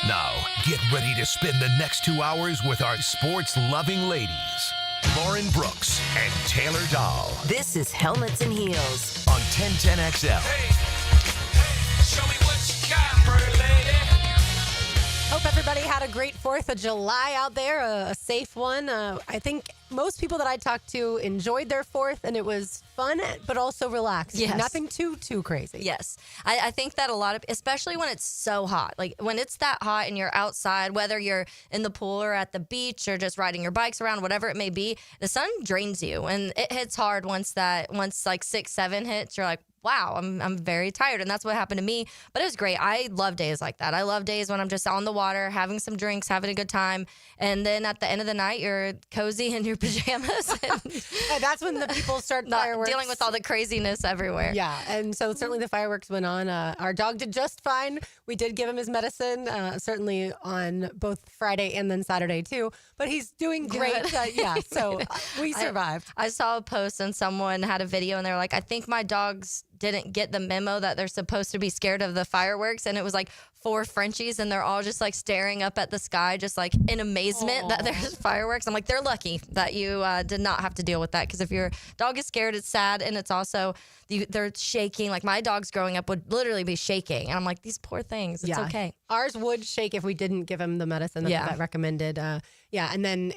Now, get ready to spend the next 2 hours with our sports-loving ladies, Lauren Brooks and Taylor Dahl. This is Helmets and Heels on 1010XL. Hey, show me what you got, pretty lady. Hope everybody had a great 4th of July out there, a safe one. I think most people that I talked to enjoyed their 4th, and it was fun, but also relaxed. Yes. Nothing too crazy. Yes. I think that a lot of, especially when it's so hot, like when it's that hot and you're outside, whether you're in the pool or at the beach or just riding your bikes around, whatever it may be, the sun drains you, and it hits hard once like 6, 7 hits, you're like, wow, I'm very tired. And that's what happened to me. But it was great. I love days like that. I love days when I'm just on the water, having some drinks, having a good time. And then at the end of the night, you're cozy in your pajamas. And that's when the people start fireworks. Dealing with all the craziness everywhere. Yeah. And so certainly the fireworks went on. Our dog did just fine. We did give him his medicine, certainly on both Friday and then Saturday too. But he's doing great. So we survived. I saw a post and someone had a video and they're like, I think my dogs didn't get the memo that they're supposed to be scared of the fireworks, and it was like 4 Frenchies and they're all just like staring up at the sky just like in amazement that there's fireworks. I'm like, they're lucky that you did not have to deal with that, because if your dog is scared, it's sad, and it's also they're shaking. Like my dogs growing up would literally be shaking, and I'm like, these poor things, it's okay. Ours would shake if we didn't give him the medicine that recommended. And then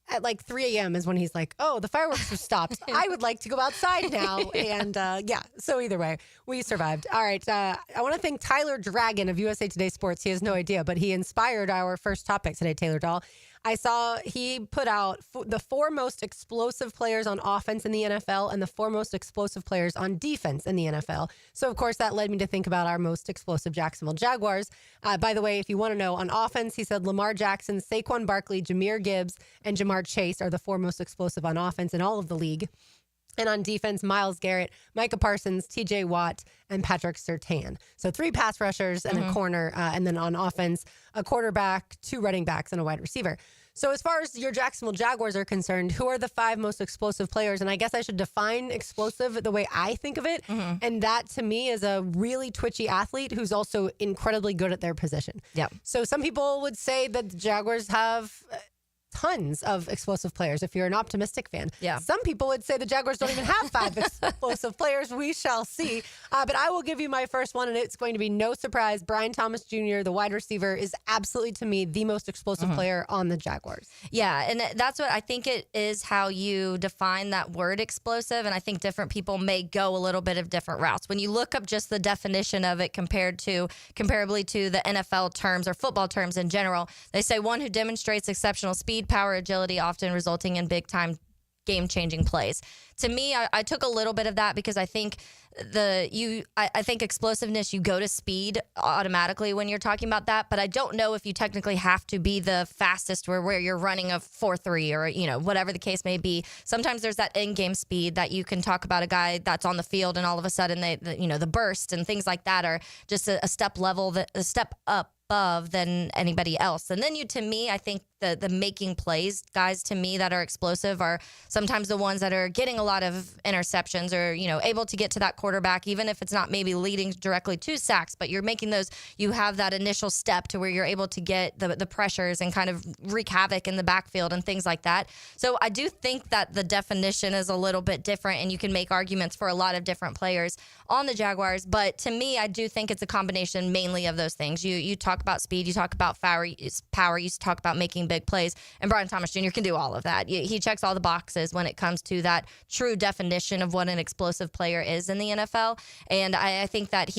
at like 3 a.m. is when he's like, oh, the fireworks have stopped. I would like to go outside now. And so either way, we survived. All right. I want to thank Tyler Dragon of USA Today Sports. He has no idea, but he inspired our first topic today, Taylor Dahl. I saw he put out the 4 most explosive players on offense in the NFL and the 4 most explosive players on defense in the NFL. So, of course, that led me to think about our most explosive Jacksonville Jaguars. By the way, if you want to know, on offense, he said Lamar Jackson, Saquon Barkley, Jahmyr Gibbs, and Jamar Chase are the 4 most explosive on offense in all of the league. And on defense, Myles Garrett, Micah Parsons, TJ Watt, and Patrick Surtain. So 3 pass rushers and a corner. And then on offense, a quarterback, 2 running backs, and a wide receiver. So as far as your Jacksonville Jaguars are concerned, who are the 5 most explosive players? And I guess I should define explosive the way I think of it. And that, to me, is a really twitchy athlete who's also incredibly good at their position. Yeah. So some people would say that the Jaguars have tons of explosive players if you're an optimistic fan. Yeah. Some people would say the Jaguars don't even have 5 explosive players. We shall see. But I will give you my first one, and it's going to be no surprise. Brian Thomas Jr., the wide receiver, is absolutely, to me, the most explosive player on the Jaguars. Yeah, and that's what I think it is, how you define that word explosive, and I think different people may go a little bit of different routes. When you look up just the definition of it comparably to the NFL terms or football terms in general, they say one who demonstrates exceptional speed, power, agility, often resulting in big-time game-changing plays. To me, I took a little bit of that because I think I think explosiveness, you go to speed automatically when you're talking about that, but I don't know if you technically have to be the fastest where you're running a 4.3 or, whatever the case may be. Sometimes there's that in-game speed that you can talk about, a guy that's on the field and all of a sudden the burst and things like that are just a step up above than anybody else. And then I think the making plays guys, to me, that are explosive are sometimes the ones that are getting a lot of interceptions or, able to get to that quarterback, even if it's not maybe leading directly to sacks, but you're making those, you have that initial step to where you're able to get the pressures and kind of wreak havoc in the backfield and things like that. So I do think that the definition is a little bit different, and you can make arguments for a lot of different players on the Jaguars. But to me, I do think it's a combination mainly of those things. You talk about speed, you talk about power, you talk about making big plays, and Brian Thomas Jr. can do all of that. He checks all the boxes when it comes to that true definition of what an explosive player is in the NFL. And I think that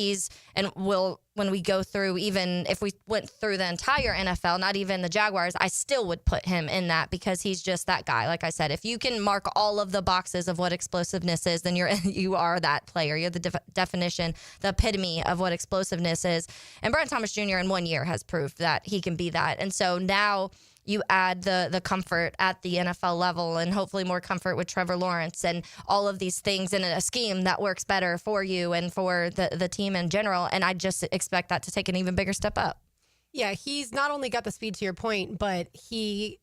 when we go through, even if we went through the entire NFL, not even the Jaguars, I still would put him in that because he's just that guy. Like I said, if you can mark all of the boxes of what explosiveness is, then you are that player. You're the definition, the epitome of what explosiveness is. And Brian Thomas Jr. in 1 year has proved that he can be that. And so now you add the comfort at the NFL level and hopefully more comfort with Trevor Lawrence and all of these things in a scheme that works better for you and for the team in general. And I just expect that to take an even bigger step up. Yeah, he's not only got the speed, to your point, but he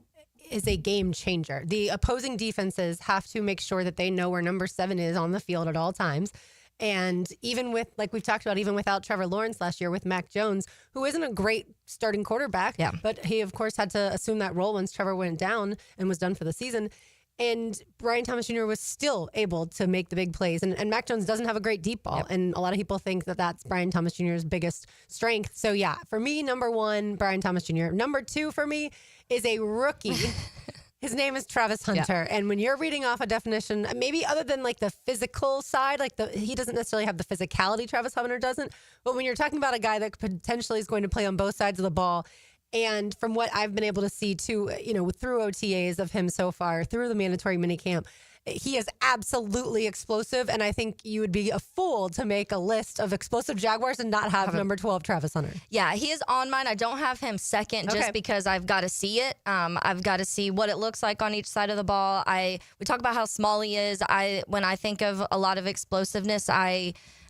is a game changer. The opposing defenses have to make sure that they know where number 7 is on the field at all times. And even with, like we've talked about, even without Trevor Lawrence last year with Mac Jones, who isn't a great starting quarterback, but he, of course, had to assume that role once Trevor went down and was done for the season. And Brian Thomas Jr. was still able to make the big plays. And Mac Jones doesn't have a great deep ball. And a lot of people think that that's Brian Thomas Jr.'s biggest strength. So, yeah, for me, number one, Brian Thomas Jr. Number two for me is a rookie. His name is Travis Hunter. And when you're reading off a definition, maybe other than like the physical side, like he doesn't necessarily have the physicality Travis Hunter doesn't. But when you're talking about a guy that potentially is going to play on both sides of the ball, and from what I've been able to see too, through OTAs of him so far, through the mandatory minicamp, he is absolutely explosive. And I think you would be a fool to make a list of explosive Jaguars and not have number 12, Travis Hunter. Yeah, he is on mine. I don't have him second just because I've got to see it. I've got to see what it looks like on each side of the ball. We talk about how small he is. When I think of a lot of explosiveness,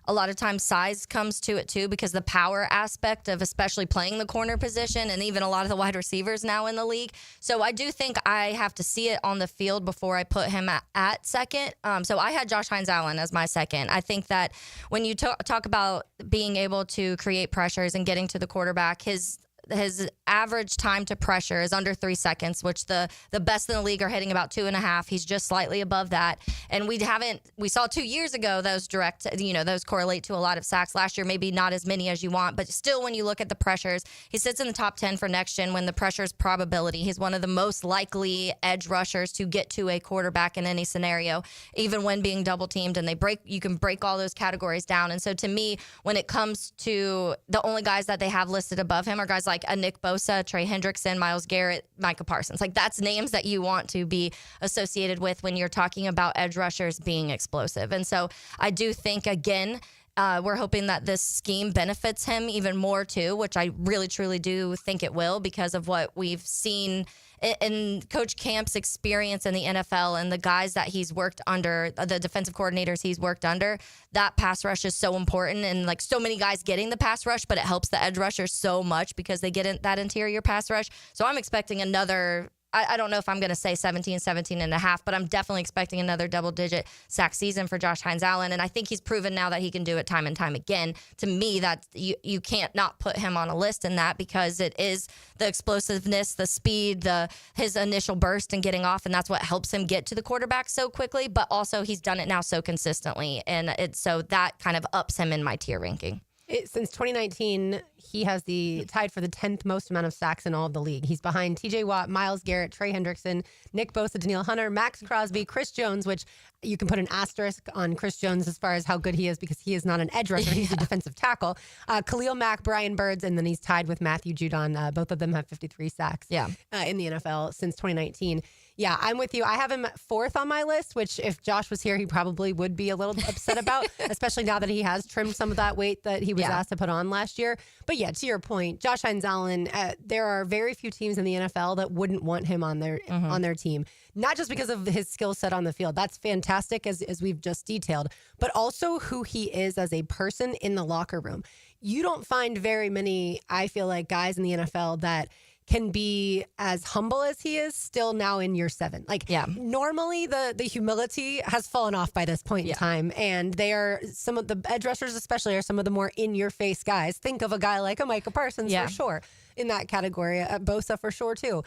a lot of times size comes to it too, because the power aspect of especially playing the corner position and even a lot of the wide receivers now in the league. So I do think I have to see it on the field before I put him at second. So I had Josh Hines-Allen as my second. I think that when you talk about being able to create pressures and getting to the quarterback, his average time to pressure is under 3 seconds, which the best in the league are hitting about 2.5. He's just slightly above that. And we saw 2 years ago those those correlate to a lot of sacks. Last year, maybe not as many as you want, but still when you look at the pressures, he sits in the top 10 for next gen when the pressure's probability. He's one of the most likely edge rushers to get to a quarterback in any scenario, even when being double teamed, and you can break all those categories down. And so to me, when it comes to the only guys that they have listed above him are guys like a Nick Bosa, Trey Hendrickson, Myles Garrett, Micah Parsons. Like, that's names that you want to be associated with when you're talking about edge rushers being explosive. And so I do think, again, we're hoping that this scheme benefits him even more too, which I really, truly do think it will, because of what we've seen in Coach Camp's experience in the NFL and the guys that he's worked under, the defensive coordinators he's worked under. That pass rush is so important, and like so many guys getting the pass rush, but it helps the edge rushers so much because they get in that interior pass rush. So I'm expecting another, I don't know if I'm going to say 17 and a half, but I'm definitely expecting another double-digit sack season for Josh Hines-Allen. And I think he's proven now that he can do it time and time again. To me, that you can't not put him on a list in that, because it is the explosiveness, the speed, his initial burst and getting off, and that's what helps him get to the quarterback so quickly. But also he's done it now so consistently, and so that kind of ups him in my tier ranking. Since 2019, he has tied for the 10th most amount of sacks in all of the league. He's behind TJ Watt, Myles Garrett, Trey Hendrickson, Nick Bosa, Danielle Hunter, Max Crosby, Chris Jones, which you can put an asterisk on Chris Jones as far as how good he is, because he is not an edge rusher. He's a defensive tackle. Khalil Mack, Brian Birds, and then he's tied with Matthew Judon. Both of them have 53 sacks in the NFL since 2019. Yeah, I'm with you. I have him fourth on my list, which if Josh was here, he probably would be a little upset about, especially now that he has trimmed some of that weight that he was asked to put on last year. But yeah, to your point, Josh Hines-Allen, there are very few teams in the NFL that wouldn't want him on their team. Not just because of his skill set on the field. That's fantastic, as we've just detailed, but also who he is as a person in the locker room. You don't find very many, I feel like, guys in the NFL that can be as humble as he is still now in year 7. Normally the humility has fallen off by this point in time, and they are, some of the edge rushers especially are some of the more in-your-face guys. Think of a guy like a Micah Parsons for sure in that category, Bosa for sure too.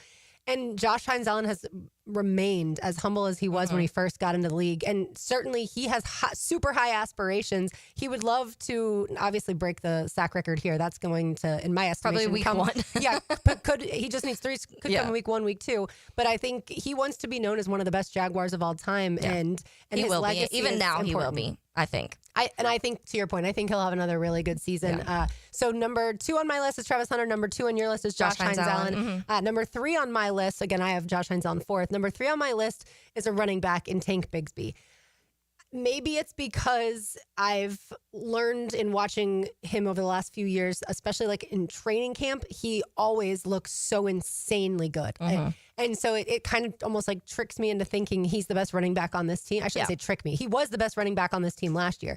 And Josh Hines-Allen has remained as humble as he was when he first got into the league. And certainly he has super high aspirations. He would love to obviously break the sack record here. That's going to, in my estimation, probably week 1. Yeah, but he just needs 3, could come week 1, week 2. But I think he wants to be known as one of the best Jaguars of all time. Yeah. And he his will legacy be. Even now important. He will be, I think. I think, to your point, I think he'll have another really good season. Yeah. So number 2 on my list is Travis Hunter. Number 2 on your list is Josh Hines-Allen. Number 3 on my list, again, I have Josh Hines-Allen fourth. Number 3 on my list is a running back in Tank Bigsby. Maybe it's because I've learned in watching him over the last few years, especially like in training camp, he always looks so insanely good. And so it kind of almost like tricks me into thinking he's the best running back on this team. I shouldn't say trick me. He was the best running back on this team last year.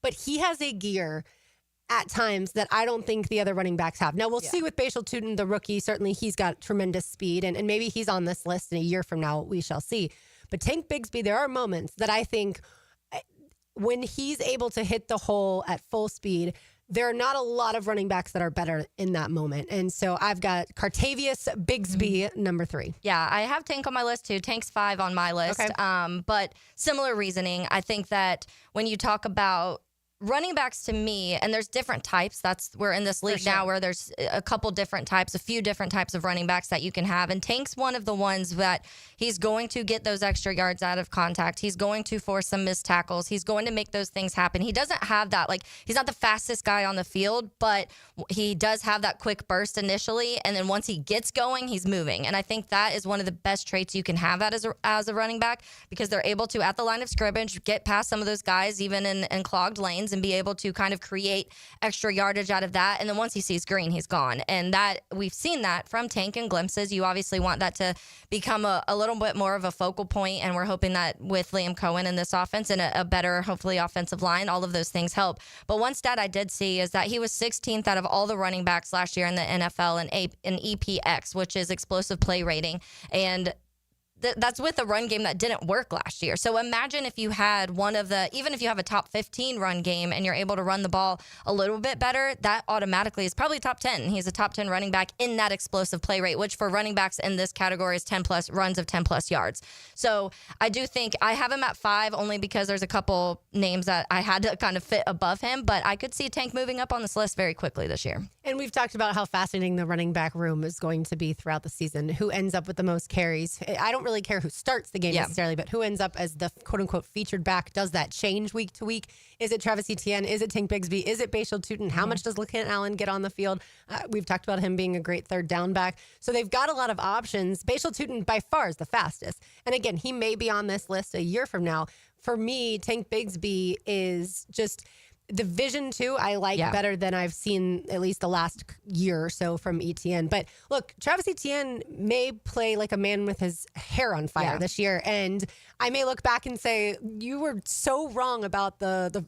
But he has a gear at times that I don't think the other running backs have. Now, we'll see with Bashal Tutin, the rookie. Certainly, he's got tremendous speed, and maybe he's on this list in a year from now. We shall see. But Tank Bigsby, there are moments that I think when he's able to hit the hole at full speed, there are not a lot of running backs that are better in that moment. And so I've got Cartavius Bigsby, number 3. Yeah, I have Tank on my list too. Tank's 5 on my list. Okay. But similar reasoning. I think that when you talk about running backs to me, and there's different types. We're in this league now where there's a couple different types, a few different types of running backs that you can have. And Tank's one of the ones that he's going to get those extra yards out of contact. He's going to force some missed tackles. He's going to make those things happen. He doesn't have that, he's not the fastest guy on the field, but he does have that quick burst initially. And then once he gets going, he's moving. And I think that is one of the best traits you can have as a running back, because they're able to, at the line of scrimmage, get past some of those guys, even in clogged lanes, and be able to kind of create extra yardage out of that. And then once he sees green, he's gone. And that we've seen that from Tank and glimpses. You obviously want that to become a little bit more of a focal point, and we're hoping that with Liam Cohen in this offense and a better, hopefully, offensive line, all of those things help. But one stat I did see is that he was 16th out of all the running backs last year in the NFL in EPX, which is explosive play rating. And that's with a run game that didn't work last year. So imagine if you had even if you have a top 15 run game and you're able to run the ball a little bit better, that automatically is probably top 10. He's a top 10 running back in that explosive play rate, which for running backs in this category is 10 plus runs of 10 plus yards. So I do think I have him at 5 only because there's a couple names that I had to kind of fit above him, but I could see Tank moving up on this list very quickly this year. And we've talked about how fascinating the running back room is going to be throughout the season. Who ends up with the most carries? I don't really care who starts the game necessarily, but who ends up as the quote-unquote featured back? Does that change week to week? Is it Travis Etienne? Is it Tank Bigsby? Is it Bashal Tutin? How much does Hines-Allen get on the field? We've talked about him being a great third down back. So they've got a lot of options. Bashal Tutin by far is the fastest. And again, he may be on this list a year from now. For me, Tank Bigsby is just... the vision, too, I like better than I've seen at least the last year or so from Etienne. But look, Travis Etienne may play like a man with his hair on fire this year. And I may look back and say, you were so wrong about the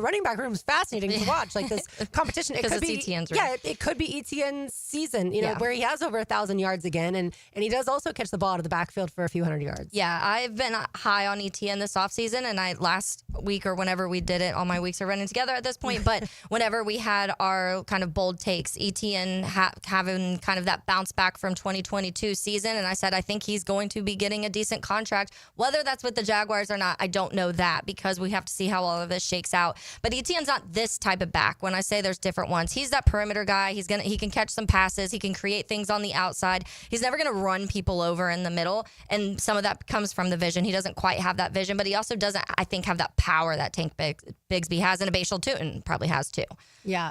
running back room is fascinating to watch. Like this competition. It could be Etienne's room. Yeah, it could be Etienne's season, where he has over 1,000 yards again. And he does also catch the ball out of the backfield for a few hundred yards. Yeah, I've been high on Etienne this offseason. And last week or whenever we did it, all my weeks are running together at this point, but whenever we had our kind of bold takes, Etienne having kind of that bounce back from 2022 season, and I said I think he's going to be getting a decent contract. Whether that's with the Jaguars or not, I don't know that, because we have to see how all of this shakes out. But Etienne's not this type of back. When I say there's different ones, he's that perimeter guy. He can catch some passes. He can create things on the outside. He's never going to run people over in the middle, and some of that comes from the vision. He doesn't quite have that vision, but he also doesn't, I think, have that power that Tank Bigsby has, and a Bashal Tutin probably has too. Yeah,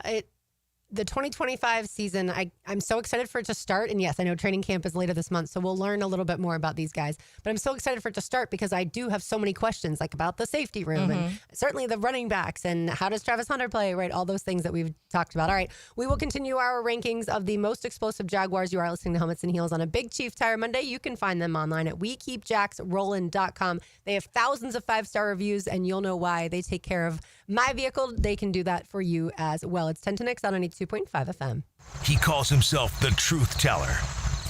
the 2025 season, I'm so excited for it to start. And yes, I know training camp is later this month, so we'll learn a little bit more about these guys. But I'm so excited for it to start because I do have so many questions, like about the safety room and certainly the running backs and how does Travis Hunter play, right? All those things that we've talked about. All right, we will continue our rankings of the most explosive Jaguars. You are listening to Helmets and Heels on a Big Chief Tire Monday. You can find them online at WeKeepJacksRollin.com. They have thousands of 5-star reviews, and you'll know why. They take care of my vehicle. They can do that for you as well. It's Terminex on 92.5 FM. He calls himself the truth teller.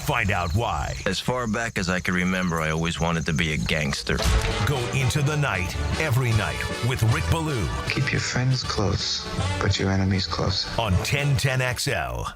Find out why. As far back as I can remember, I always wanted to be a gangster. Go into the night, every night, with Rick Ballou. Keep your friends close, but your enemies close. On 1010XL.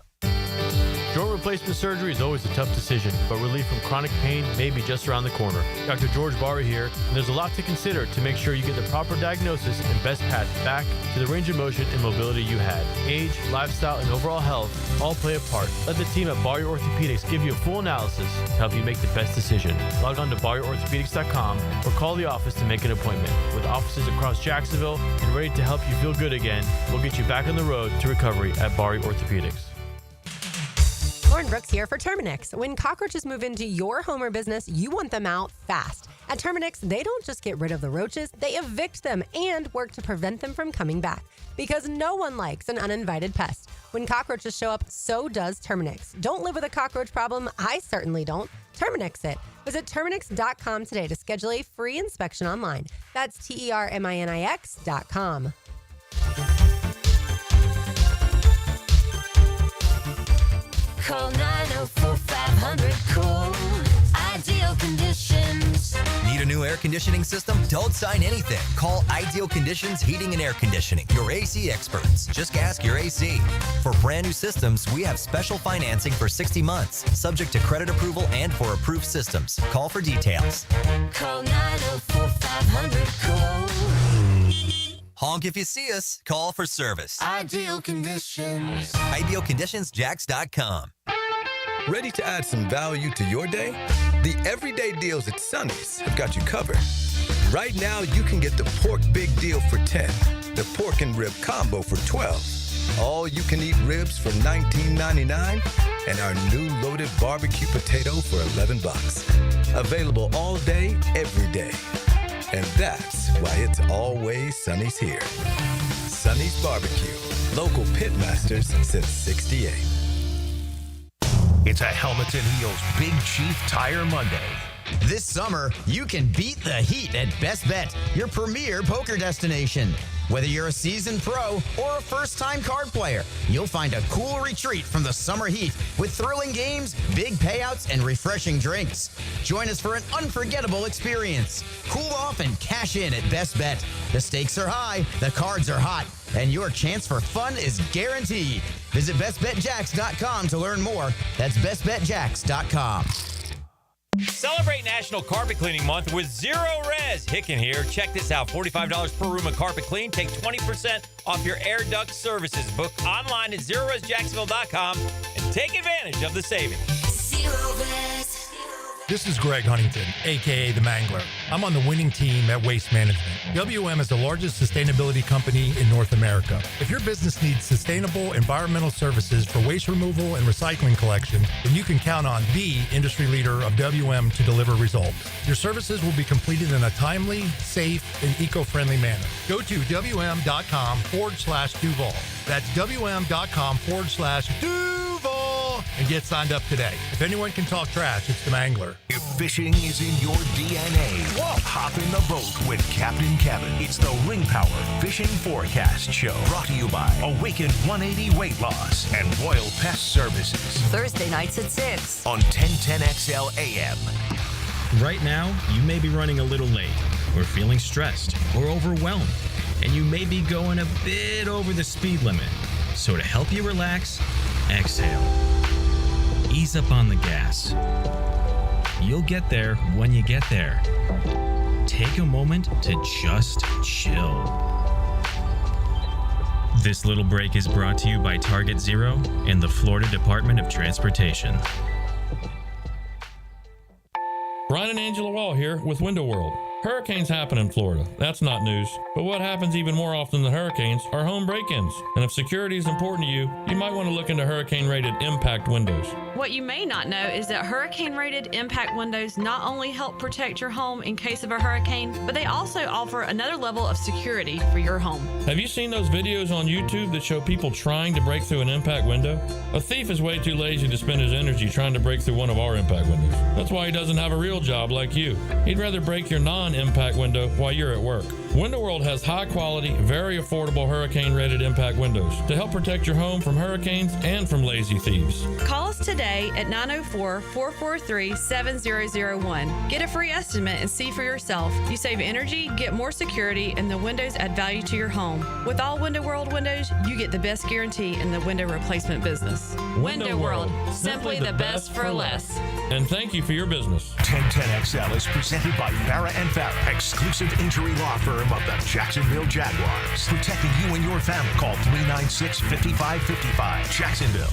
Joint replacement surgery is always a tough decision, but relief from chronic pain may be just around the corner. Dr. George Barra here, and there's a lot to consider to make sure you get the proper diagnosis and best path back to the range of motion and mobility you had. Age, lifestyle, and overall health all play a part. Let the team at Barra Orthopedics give you a full analysis to help you make the best decision. Log on to barriorthopedics.com or call the office to make an appointment. With offices across Jacksonville and ready to help you feel good again, we'll get you back on the road to recovery at Barra Orthopedics. Lauren Brooks here for Terminex. When cockroaches move into your home or business, you want them out fast. At Terminex, they don't just get rid of the roaches, they evict them and work to prevent them from coming back. Because no one likes an uninvited pest. When cockroaches show up, so does Terminex. Don't live with a cockroach problem. I certainly don't. Terminex it. Visit Terminex.com today to schedule a free inspection online. That's Terminix.com. Call 904-500-COOL. Ideal conditions Service. Need a new air conditioning system? Don't sign anything. Call Ideal Conditions Heating and Air Conditioning, your AC experts. Just ask your AC. For brand new systems, we have special financing for 60 months, subject to credit approval and for approved systems. Call for details. Call 904-500-COLD. Honk if you see us. Call for service. Ideal Conditions. IdealConditionsJax.com. Ready to add some value to your day? The everyday deals at Sonny's have got you covered. Right now, you can get the pork big deal for 10, the pork and rib combo for 12, all you can eat ribs for $19.99, and our new loaded barbecue potato for $11. Available all day, every day. And that's why it's always Sonny's here. Sonny's Barbecue, local pit masters since '68. It's a Helmets and Heels Big Chief Tire Monday. This summer, you can beat the heat at Best Bet, your premier poker destination. Whether you're a seasoned pro or a first-time card player, you'll find a cool retreat from the summer heat with thrilling games, big payouts, and refreshing drinks. Join us for an unforgettable experience. Cool off and cash in at Best Bet. The stakes are high, the cards are hot, and your chance for fun is guaranteed. Visit bestbetjax.com to learn more. That's bestbetjax.com. Celebrate National Carpet Cleaning Month with Zero Res. Hicken here. Check this out. $45 per room of carpet clean. Take 20% off your air duct services. Book online at ZeroResJacksonville.com and take advantage of the savings. Zero Res. This is Greg Huntington, a.k.a. The Mangler. I'm on the winning team at Waste Management. WM is the largest sustainability company in North America. If your business needs sustainable environmental services for waste removal and recycling collection, then you can count on the industry leader of WM to deliver results. Your services will be completed in a timely, safe, and eco-friendly manner. Go to WM.com/Duval. That's WM.com/Duval and get signed up today. If anyone can talk trash, it's The Mangler. If fishing is in your DNA, hop in the boat with Captain Kevin. It's the Ring Power Fishing Forecast Show. Brought to you by Awaken 180 Weight Loss and Royal Pest Services. Thursday nights at 6 on 1010XL AM. Right now, you may be running a little late, or feeling stressed, or overwhelmed, and you may be going a bit over the speed limit. So to help you relax, exhale. Ease up on the gas. You'll get there when you get there. Take a moment to just chill. This little break is brought to you by Target Zero and the Florida Department of Transportation. Brian and Angela Wall here with Window World. Hurricanes happen in Florida. That's not news. But what happens even more often than hurricanes are home break-ins. And if security is important to you, you might want to look into hurricane-rated impact windows. What you may not know is that hurricane-rated impact windows not only help protect your home in case of a hurricane, but they also offer another level of security for your home. Have you seen those videos on YouTube that show people trying to break through an impact window? A thief is way too lazy to spend his energy trying to break through one of our impact windows. That's why he doesn't have a real job like you. He'd rather break your non-impact window while you're at work. Window World has high-quality, very affordable hurricane-rated impact windows to help protect your home from hurricanes and from lazy thieves. Call us today at 904-443-7001. Get a free estimate and see for yourself. You save energy, get more security, and the windows add value to your home. With all Window World windows, you get the best guarantee in the window replacement business. Window World, simply the best for less. And thank you for your business. 1010XL is presented by Farrah & Farrah, exclusive injury law firm of the Jacksonville Jaguars. Protecting you and your family. Call 396-5555. Jacksonville.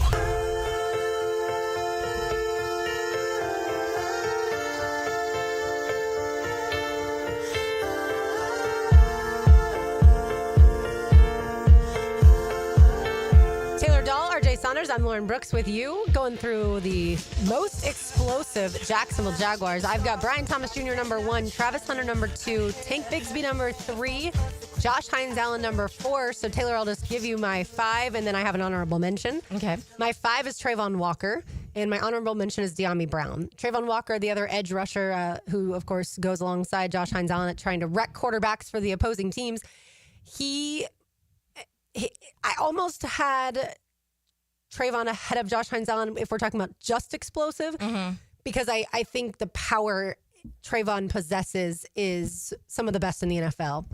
I'm Lauren Brooks with you, going through the most explosive Jacksonville Jaguars. I've got Brian Thomas Jr. number 1, Travis Hunter number 2, Tank Bigsby number 3, Josh Hines-Allen number 4. So Taylor, I'll just give you my 5, and then I have an honorable mention. Okay. My 5 is Trayvon Walker, and my honorable mention is De'Ami Brown. Trayvon Walker, the other edge rusher, who of course goes alongside Josh Hines-Allen at trying to wreck quarterbacks for the opposing teams. I almost had Trayvon ahead of Josh Hines-Allen if we're talking about just explosive, because I think the power Trayvon possesses is some of the best in the NFL.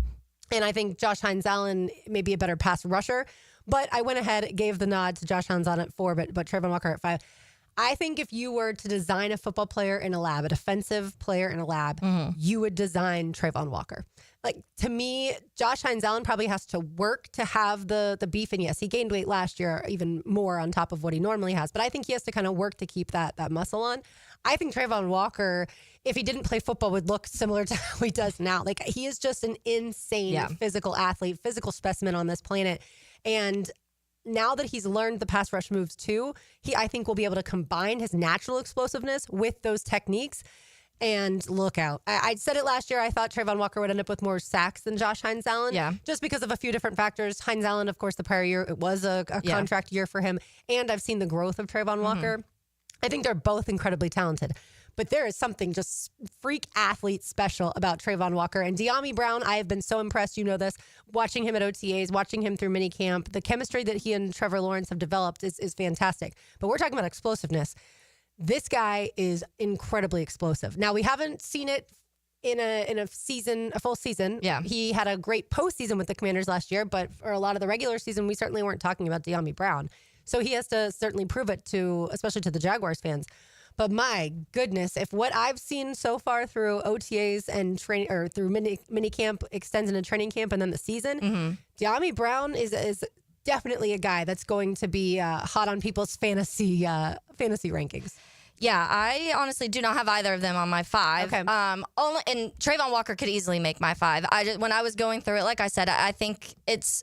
And I think Josh Hines-Allen may be a better pass rusher. But I went ahead, gave the nod to Josh Hines-Allen at 4, but Trayvon Walker at 5. I think if you were to design a football player in a lab, a defensive player in a lab, you would design Trayvon Walker. Like, to me, Josh Hines-Allen probably has to work to have the beef. And yes, he gained weight last year, even more on top of what he normally has. But I think he has to kind of work to keep that muscle on. I think Trayvon Walker, if he didn't play football, would look similar to how he does now. Like, he is just an insane physical athlete, physical specimen on this planet. And now that he's learned the pass rush moves too, I think will be able to combine his natural explosiveness with those techniques. And look out. I said it last year. I thought Trayvon Walker would end up with more sacks than Josh Hines-Allen. Yeah. Just because of a few different factors. Hines-Allen, of course, the prior year, it was a contract year for him. And I've seen the growth of Trayvon Walker. I think they're both incredibly talented. But there is something just freak athlete special about Trayvon Walker. And De'Ami Brown, I have been so impressed, you know this, watching him at OTAs, watching him through minicamp. The chemistry that he and Trevor Lawrence have developed is fantastic. But we're talking about explosiveness. This guy is incredibly explosive. Now, we haven't seen it in a full season. Yeah. He had a great postseason with the Commanders last year, but for a lot of the regular season, we certainly weren't talking about De'Ami Brown. So he has to certainly prove it especially to the Jaguars fans. But my goodness, if what I've seen so far through OTAs and training, or through mini camp extends into training camp and then the season, De'Ami Brown is definitely a guy that's going to be hot on people's fantasy rankings. Yeah, I honestly do not have either of them on my 5. Okay. And Trayvon Walker could easily make my 5. When I was going through it, like I said, I think it's.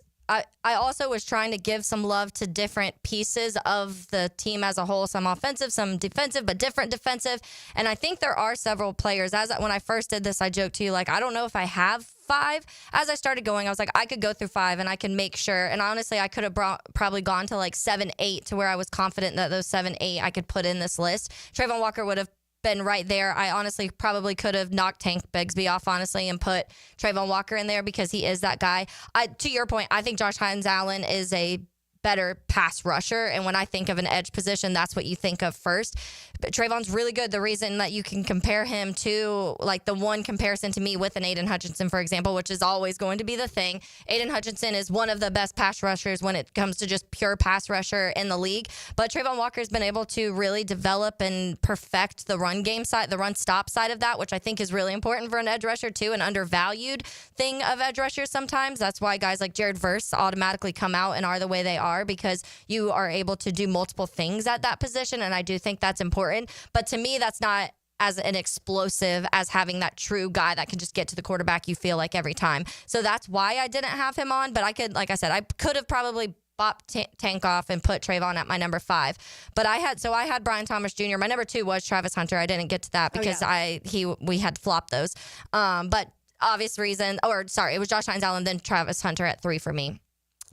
I also was trying to give some love to different pieces of the team as a whole, some offensive, some defensive, but different defensive. And I think there are several players. When I first did this, I joked to you, like, I don't know if I have 5. As I started going, I was like, I could go through 5 and I can make sure. And honestly, I could have probably gone to like 7, 8 to where I was confident that those 7, 8 I could put in this list. Trayvon Walker would have been right there. I honestly probably could have knocked Tank Bigsby off, honestly, and put Trayvon Walker in there because he is that guy. To your point, I think Josh Hines-Allen is a better pass rusher. And when I think of an edge position, that's what you think of first. But Trayvon's really good. The reason that you can compare him to, like, the one comparison to me with an Aiden Hutchinson, for example, which is always going to be the thing. Aiden Hutchinson is one of the best pass rushers when it comes to just pure pass rusher in the league. But Trayvon Walker's been able to really develop and perfect the run game side, the run stop side of that, which I think is really important for an edge rusher too, an undervalued thing of edge rushers sometimes. That's why guys like Jared Verse automatically come out and are the way they are, because you are able to do multiple things at that position. And I do think that's important. But to me, that's not as an explosive as having that true guy that can just get to the quarterback, you feel like, every time. So that's why I didn't have him on. But I could, like I said, I could have probably bopped Tank off and put Trayvon at my number 5. But I had Brian Thomas Jr. My number 2 was Travis Hunter. I didn't get to that because we had flopped those. But obvious reason, it was Josh Hines-Allen, then Travis Hunter at 3 for me.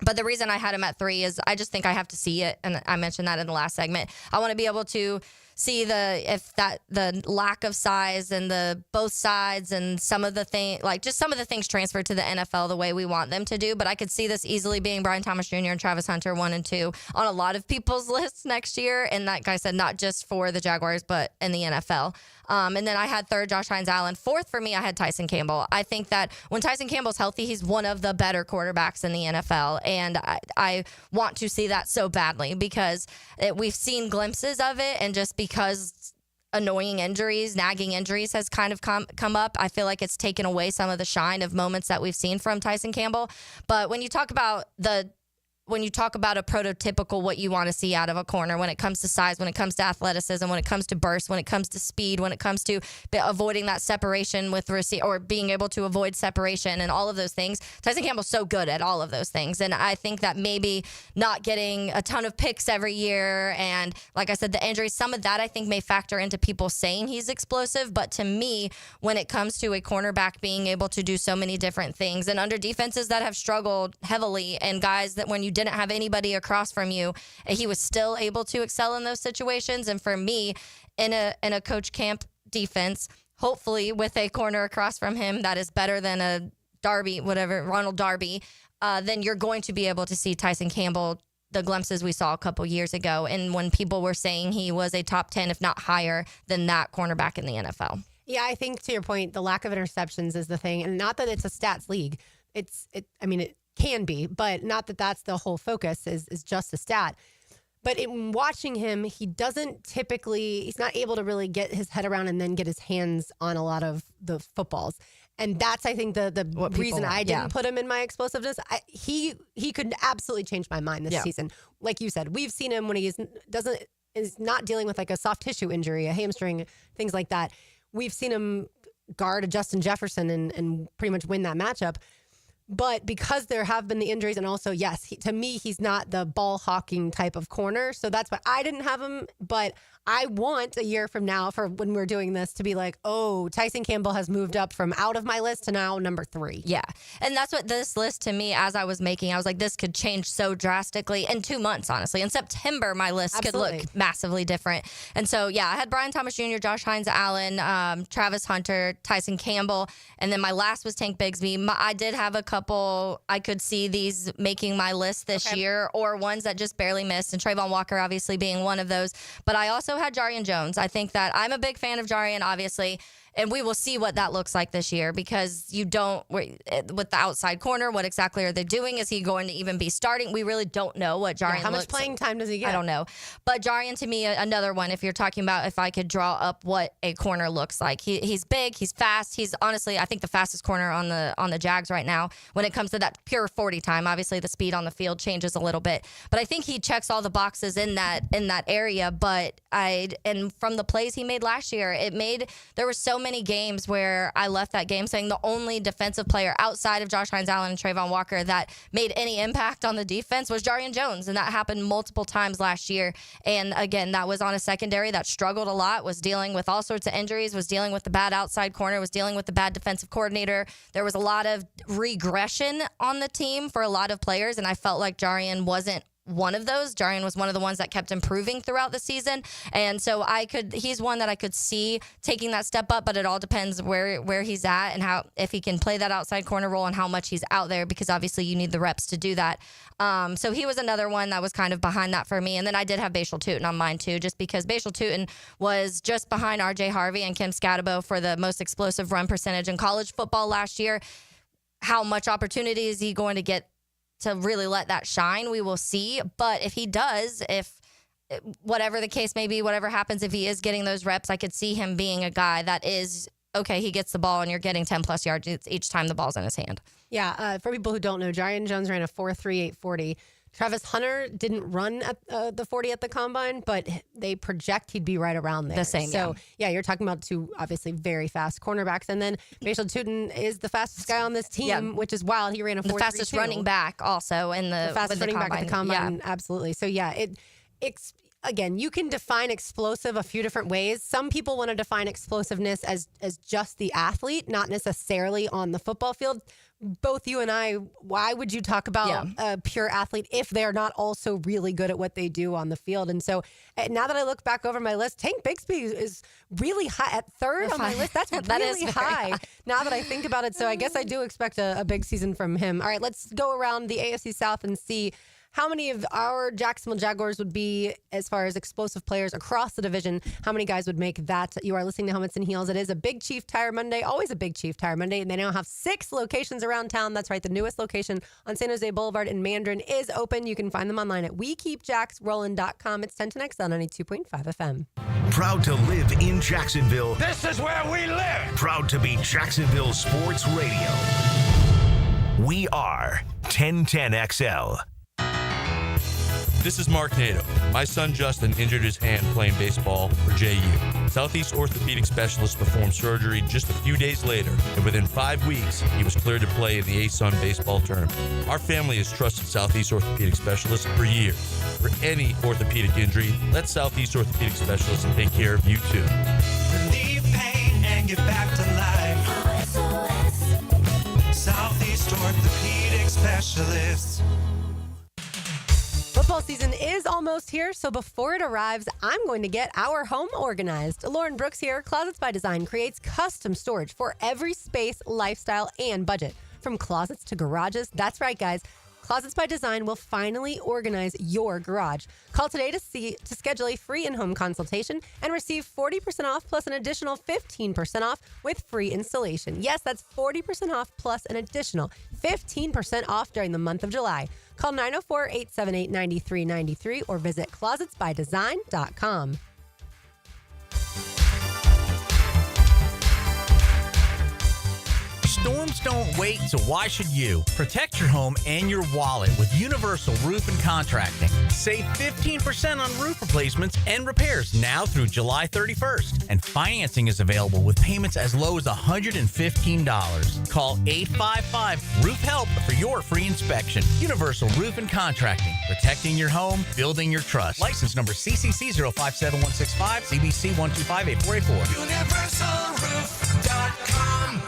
But the reason I had him at 3 is I just think I have to see it. And I mentioned that in the last segment. I want to be able to see the lack of size and the both sides and some of the things transferred to the NFL the way we want them to do. But I could see this easily being Brian Thomas Jr. and Travis Hunter 1 and 2 on a lot of people's lists next year. And like I said, not just for the Jaguars, but in the NFL. And then I had 3rd, Josh Hines-Allen. 4th for me, I had Tyson Campbell. I think that when Tyson Campbell's healthy, he's one of the better quarterbacks in the NFL. And I want to see that so badly because we've seen glimpses of it. And just because annoying injuries, nagging injuries has kind of come up, I feel like it's taken away some of the shine of moments that we've seen from Tyson Campbell. But when you talk about a prototypical what you want to see out of a corner, when it comes to size, when it comes to athleticism, when it comes to burst, when it comes to speed, when it comes to avoiding that separation with or being able to avoid separation and all of those things, Tyson Campbell's so good at all of those things. And I think that maybe not getting a ton of picks every year and, like I said, the injuries, some of that I think may factor into people saying he's explosive. But to me, when it comes to a cornerback being able to do so many different things and under defenses that have struggled heavily and guys that when you didn't have anybody across from you, he was still able to excel in those situations. And for me, in a coach camp defense, hopefully with a corner across from him that is better than a Ronald Darby, then you're going to be able to see Tyson Campbell, the glimpses we saw a couple years ago. And when people were saying he was a top 10, if not higher than that cornerback in the NFL. Yeah, I think to your point, the lack of interceptions is the thing. And not that it's a stats league. It can be, but not that that's the whole focus is just a stat. But in watching him, he's not able to really get his head around and then get his hands on a lot of the footballs. And that's, I think, the reason I didn't put him in my explosiveness. He could absolutely change my mind this season. Like you said, we've seen him when he is not dealing with like a soft tissue injury, a hamstring, things like that. We've seen him guard a Justin Jefferson and pretty much win that matchup. But because there have been the injuries, and also, yes, to me, he's not the ball hawking type of corner. So that's why I didn't have him. But I want a year from now, for when we're doing this, to be like, oh, Tyson Campbell has moved up from out of my list to now number 3. Yeah. And that's what this list, to me, as I was making, I was like, this could change so drastically in 2 months, honestly. In September, my list could look massively different. And so, yeah, I had Brian Thomas Jr., Josh Hines-Allen, Travis Hunter, Tyson Campbell, and then my last was Tank Bigsby. I did have a couple, I could see these making my list this year, or ones that just barely missed, and Trayvon Walker obviously being one of those. But I also had Jarian Jones. I think that I'm a big fan of Jarian, obviously, and we will see what that looks like this year, because you don't, with the outside corner, what exactly are they doing? Is he going to even be starting? We really don't know what Jarian how much playing time does he get? I don't know. But Jarian, to me, another one, if you're talking about if I could draw up what a corner looks like. He's big, he's fast. He's honestly, I think, the fastest corner on the Jags right now when it comes to that pure 40 time. Obviously, the speed on the field changes a little bit. But I think he checks all the boxes in that area. But and from the plays he made last year, there were so many games where I left that game saying the only defensive player outside of Josh Hines-Allen and Trayvon Walker that made any impact on the defense was Jarian Jones. And that happened multiple times last year. And again, that was on a secondary that struggled a lot, was dealing with all sorts of injuries, was dealing with the bad outside corner, was dealing with the bad defensive coordinator. There was a lot of regression on the team for a lot of players. And I felt like Jarian wasn't one of those. Jarian was one of the ones that kept improving throughout the season. And so he's one that I could see taking that step up, but it all depends where he's at and if he can play that outside corner role and how much he's out there, because obviously you need the reps to do that. So he was another one that was kind of behind that for me. And then I did have Bashal Tutin on mine too, just because Bashal Tutin was just behind RJ Harvey and Kim Scatabo for the most explosive run percentage in college football last year. How much opportunity is he going to get to really let that shine? We will see. But if he does, whatever the case may be, whatever happens, if he is getting those reps, I could see him being a guy that is, okay, he gets the ball and you're getting 10 plus yards each time the ball's in his hand. Yeah. For people who don't know, Jarian Jones ran a 4.38 40. Travis Hunter didn't run at the 40 at the combine, but they project he'd be right around there. The same, So, yeah, you're talking about two obviously very fast cornerbacks. And then Bashal Tutin is the fastest guy on this team, which is wild. He ran a 4.32. The fastest running back also in the fastest running back at the combine. Yeah. Absolutely. So, yeah, again, you can define explosive a few different ways. Some people want to define explosiveness as just the athlete, not necessarily on the football field. Both you and I, why would you talk about a pure athlete if they're not also really good at what they do on the field? And so now that I look back over my list, Tank Bigsby is really high at third on my list. That's That really is high now that I think about it. So I guess I do expect a big season from him. All right, let's go around the AFC South and see how many of our Jacksonville Jaguars would be, as far as explosive players across the division, how many guys would make that? You are listening to Helmets and Heels. It is a Big Chief Tire Monday, always a Big Chief Tire Monday, and they now have 6 locations around town. That's right, the newest location on San Jose Boulevard in Mandarin is open. You can find them online at WeKeepJacksRollin.com. It's 1010X on 92.5 FM. Proud to live in Jacksonville. This is where we live. Proud to be Jacksonville Sports Radio. We are 1010XL. This is Mark Nato. My son Justin injured his hand playing baseball for JU. Southeast Orthopedic Specialist performed surgery just a few days later, and within 5 weeks, he was cleared to play in the ASUN baseball tournament. Our family has trusted Southeast Orthopedic Specialists for years. For any orthopedic injury, let Southeast Orthopedic Specialists take care of you too. Relieve pain and get back to life. Southeast Orthopedic Specialists. Football season is almost here, so before it arrives, I'm going to get our home organized. Lauren Brooks here. Closets by Design creates custom storage for every space, lifestyle, and budget. From closets to garages. That's right, guys. Closets by Design will finally organize your garage. Call today to schedule a free in-home consultation and receive 40% off plus an additional 15% off with free installation. Yes, that's 40% off plus an additional 15% off during the month of July. Call 904-878-9393 or visit closetsbydesign.com. Storms don't wait, so why should you? Protect your home and your wallet with Universal Roof and Contracting. Save 15% on roof replacements and repairs now through July 31st. And financing is available with payments as low as $115. Call 855-ROOF-HELP for your free inspection. Universal Roof and Contracting. Protecting your home, building your trust. License number CCC 057165, CBC 1258484. UniversalRoof.com.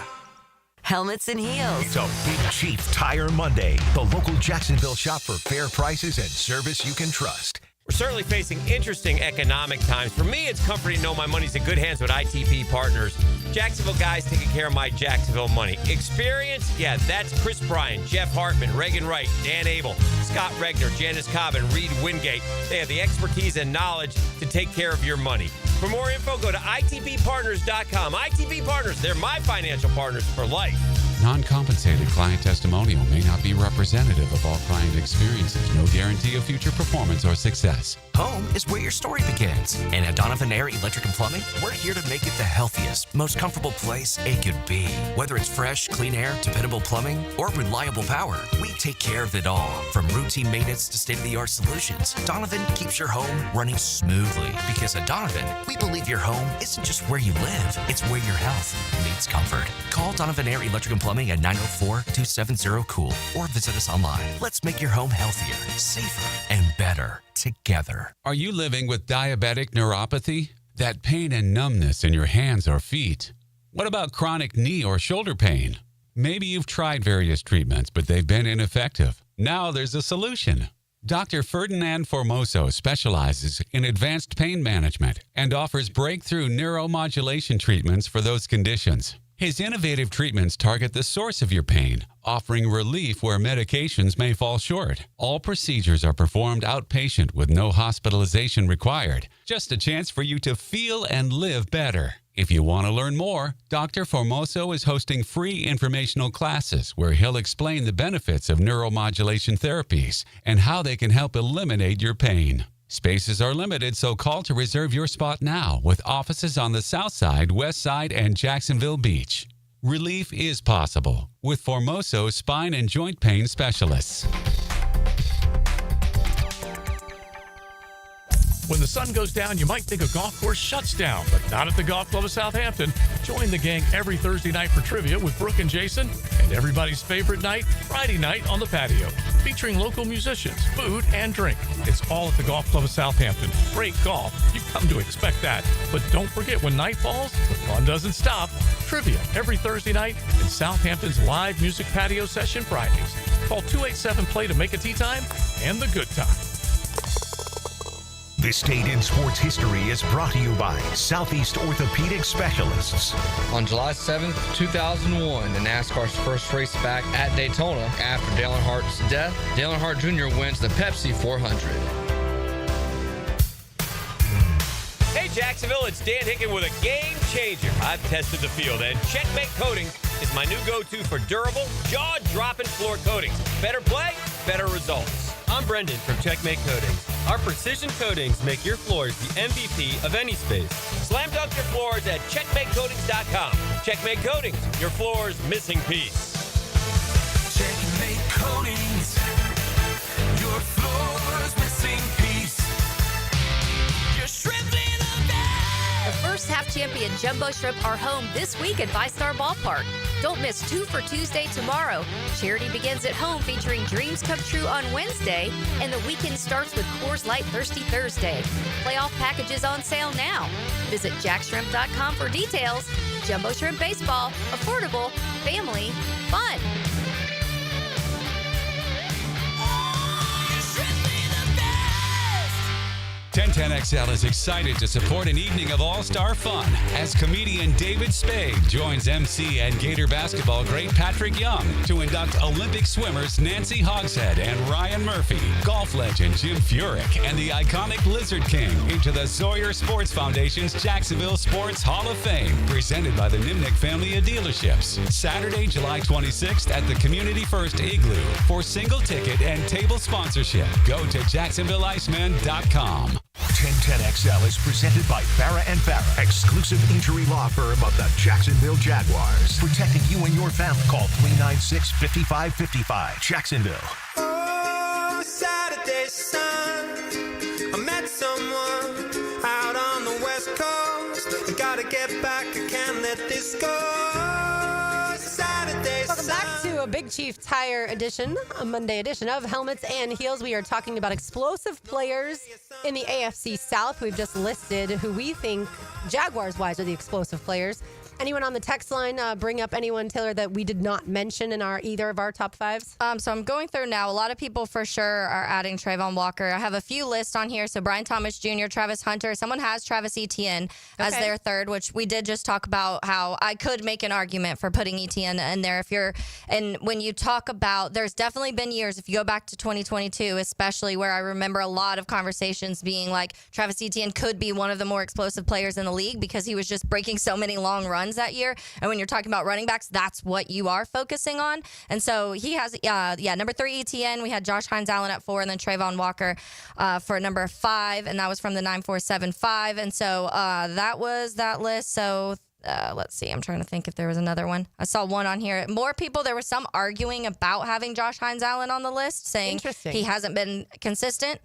Helmets and heels. It's a Big Chief Tire Monday. The local Jacksonville shop for fair prices and service you can trust. We're certainly facing interesting economic times. For me, it's comforting to know my money's in good hands with ITP Partners. Jacksonville guys taking care of my Jacksonville money. Experience? Yeah, that's Chris Bryan, Jeff Hartman, Reagan Wright, Dan Abel, Scott Regner, Janice Cobb, and Reed Wingate. They have the expertise and knowledge to take care of your money. For more info, go to itppartners.com. ITP Partners, they're my financial partners for life. Non-compensated client testimonial may not be representative of all client experiences. No guarantee of future performance or success. Home is where your story begins. And at Donovan Air Electric and Plumbing, we're here to make it the healthiest, most comfortable place it could be. Whether it's fresh, clean air, dependable plumbing, or reliable power, we take care of it all. From routine maintenance to state-of-the-art solutions, Donovan keeps your home running smoothly. Because at Donovan, we believe your home isn't just where you live, it's where your health meets comfort. Call Donovan Air Electric and Plumbing at 904-270-COOL or visit us online. Let's make your home healthier, safer, and better together. Are you living with diabetic neuropathy? That pain and numbness in your hands or feet? What about chronic knee or shoulder pain? Maybe you've tried various treatments, but they've been ineffective. Now there's a solution. Dr. Ferdinand Formoso specializes in advanced pain management and offers breakthrough neuromodulation treatments for those conditions. His innovative treatments target the source of your pain, offering relief where medications may fall short. All procedures are performed outpatient with no hospitalization required. Just a chance for you to feel and live better. If you want to learn more, Dr. Formoso is hosting free informational classes where he'll explain the benefits of neuromodulation therapies and how they can help eliminate your pain. Spaces are limited, so call to reserve your spot now with offices on the South Side, West Side, and Jacksonville Beach. Relief is possible with Formoso Spine and Joint Pain Specialists. When the sun goes down, you might think a golf course shuts down, but not at the Golf Club of Southampton. Join the gang every Thursday night for trivia with Brooke and Jason, and everybody's favorite night, Friday night on the patio, featuring local musicians, food, and drink. It's all at the Golf Club of Southampton. Great golf. You've come to expect that. But don't forget, when night falls, the fun doesn't stop. Trivia every Thursday night and Southampton's live music patio session Fridays. Call 287-PLAY to make a tee time and the good time. This Date in Sports History is brought to you by Southeast Orthopedic Specialists. On July 7th, 2001, the NASCAR's first race back at Daytona, after Dale Earnhardt's death, Dale Earnhardt Jr. wins the Pepsi 400. Hey Jacksonville, it's Dan Hicken with a game changer. I've tested the field, and Checkmate Coatings is my new go-to for durable, jaw-dropping floor coatings. Better play, better results. I'm Brendan from Checkmate Coatings. Our precision coatings make your floors the MVP of any space. Slam dunk your floors at checkmatecoatings.com. Checkmate Coatings, your floor's missing piece. Checkmate Coatings, your floor's missing piece. Your shrimp in a bag. The first half champion Jumbo Shrimp are home this week at VyStar Ballpark. Don't miss 2 for Tuesday tomorrow. Charity begins at home featuring Dreams Come True on Wednesday, and the weekend starts with Coors Light Thirsty Thursday. Playoff packages on sale now. Visit jackshrimp.com for details. Jumbo Shrimp Baseball, affordable, family, fun. 1010XL is excited to support an evening of all-star fun as comedian David Spade joins MC and Gator basketball great Patrick Young to induct Olympic swimmers Nancy Hogshead and Ryan Murphy, golf legend Jim Furyk, and the iconic Lizard King into the Sawyer Sports Foundation's Jacksonville Sports Hall of Fame, presented by the Nimnick family of dealerships. Saturday, July 26th at the Community First Igloo. For single ticket and table sponsorship, go to JacksonvilleIceman.com. 1010XL is presented by Farah & Farah, exclusive injury law firm of the Jacksonville Jaguars. Protecting you and your family. Call 396-5555. Jacksonville. Oh, Saturday sun, I met someone out on the West Coast. I gotta get back, I can't let this go. Saturday Welcome back to a Big Chief Tire edition, a Monday edition of Helmets and Heels. We are talking about explosive players in the AFC South. We've just listed who we think, Jaguars-wise, are the explosive players. Anyone on the text line bring up anyone, Taylor, that we did not mention in either of our top fives? So I'm going through now. A lot of people for sure are adding Trayvon Walker. I have a few lists on here. So Brian Thomas Jr., Travis Hunter. Someone has Travis Etienne as their third, which we did just talk about how I could make an argument for putting Etienne in there. And when you talk about, there's definitely been years, if you go back to 2022, especially where I remember a lot of conversations being like Travis Etienne could be one of the more explosive players in the league because he was just breaking so many long runs that year. And when you're talking about running backs, that's what you are focusing on. And so he has, number 3, ETN. We had Josh Hines-Allen at 4, and then Trayvon Walker for number 5, and that was from the 9475. And so that was that list. So let's see. I'm trying to think if there was another one. I saw one on here. More people, there was some arguing about having Josh Hines-Allen on the list, saying he hasn't been consistent,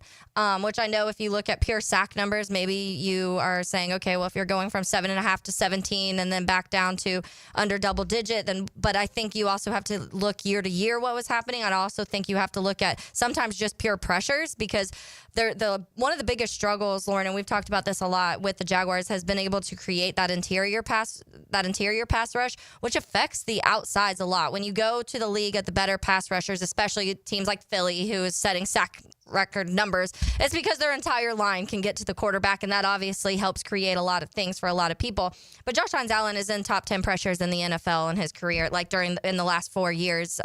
which I know if you look at pure sack numbers, maybe you are saying, okay, well, if you're going from 7.5 to 17 and then back down to under double digit, then, but I think you also have to look year to year what was happening. I also think you have to look at sometimes just pure pressures because one of the biggest struggles, Lauren, and we've talked about this a lot with the Jaguars, has been able to create that interior pass rush, which affects the outsides a lot. When you go to the league at the better pass rushers, especially teams like Philly, who is setting sack record numbers, it's because their entire line can get to the quarterback, and that obviously helps create a lot of things for a lot of people. But Josh Hines-Allen is in top 10 pressures in the NFL in his career. Like in the last 4 years,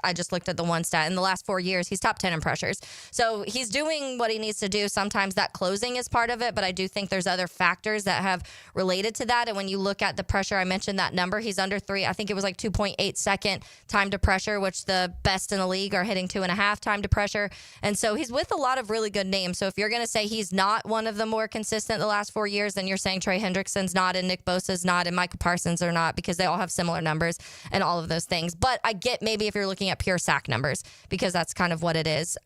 I just looked at the one stat. In the last 4 years, he's top 10 in pressures. So he's doing what he needs to do. Sometimes that closing is part of it, but I do think there's other factors that have related to that. And when you look at the pressure, I mentioned that number. He's under 3. I think it was like 2.8 second time to pressure, which the best in the league are hitting 2.5 time to pressure. And so he's with a lot of really good names. So if you're going to say he's not one of the more consistent the last 4 years, then you're saying Trey Hendrickson's not, and Nick Bosa's not, and Micah Parsons are not, because they all have similar numbers and all of those things. But I get maybe if you're looking at pure sack numbers, because that's kind of what it is.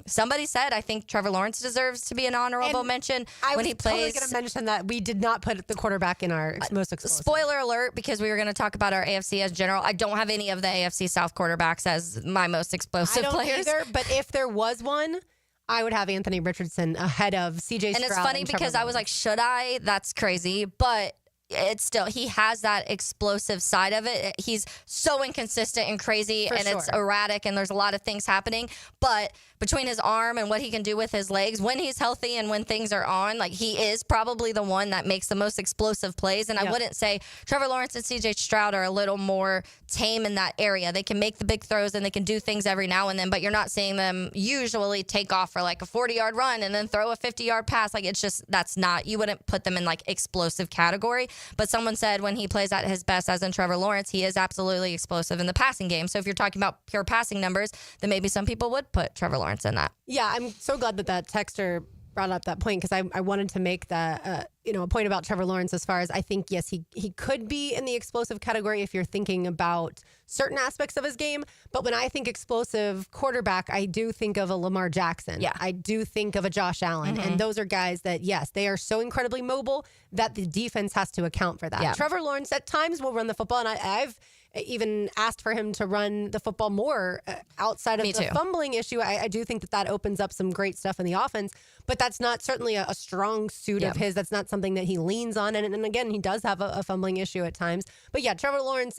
Somebody said, I think Trevor Lawrence deserves to be an honorable mention when he plays. I was totally going to mention that we did not put the quarterback in our most explosive. Spoiler alert, because we were going to talk about our AFC as general. I don't have any of the AFC South quarterbacks as my most explosive players. Either, but if there was one, I would have Anthony Richardson ahead of CJ Stroud. And it's funny because I was like, should I? That's crazy. But it's still, he has that explosive side of it. He's so inconsistent and crazy, and it's erratic, and there's a lot of things happening. But between his arm and what he can do with his legs, when he's healthy and when things are on, like, he is probably the one that makes the most explosive plays. And I wouldn't say Trevor Lawrence and CJ Stroud are a little more tame in that area. They can make the big throws and they can do things every now and then, but you're not seeing them usually take off for like a 40-yard run and then throw a 50-yard pass. Like, it's just, that's not, you wouldn't put them in like explosive category. But someone said when he plays at his best, as in Trevor Lawrence, he is absolutely explosive in the passing game. So if you're talking about pure passing numbers, then maybe some people would put Trevor Lawrence in that. Yeah, I'm so glad that texter brought up that point, because I wanted to make that a point about Trevor Lawrence, as far as I think, yes, he could be in the explosive category if you're thinking about certain aspects of his game. But when I think explosive quarterback, I do think of a Lamar Jackson. Yeah. I do think of a Josh Allen. And those are guys that, yes, they are so incredibly mobile that the defense has to account for that. Yeah. Trevor Lawrence at times will run the football, and I've even asked for him to run the football more outside of the fumbling issue. I do think that opens up some great stuff in the offense, but that's not certainly a strong suit of his. That's not something that he leans on. And again, he does have a fumbling issue at times. But yeah, Trevor Lawrence,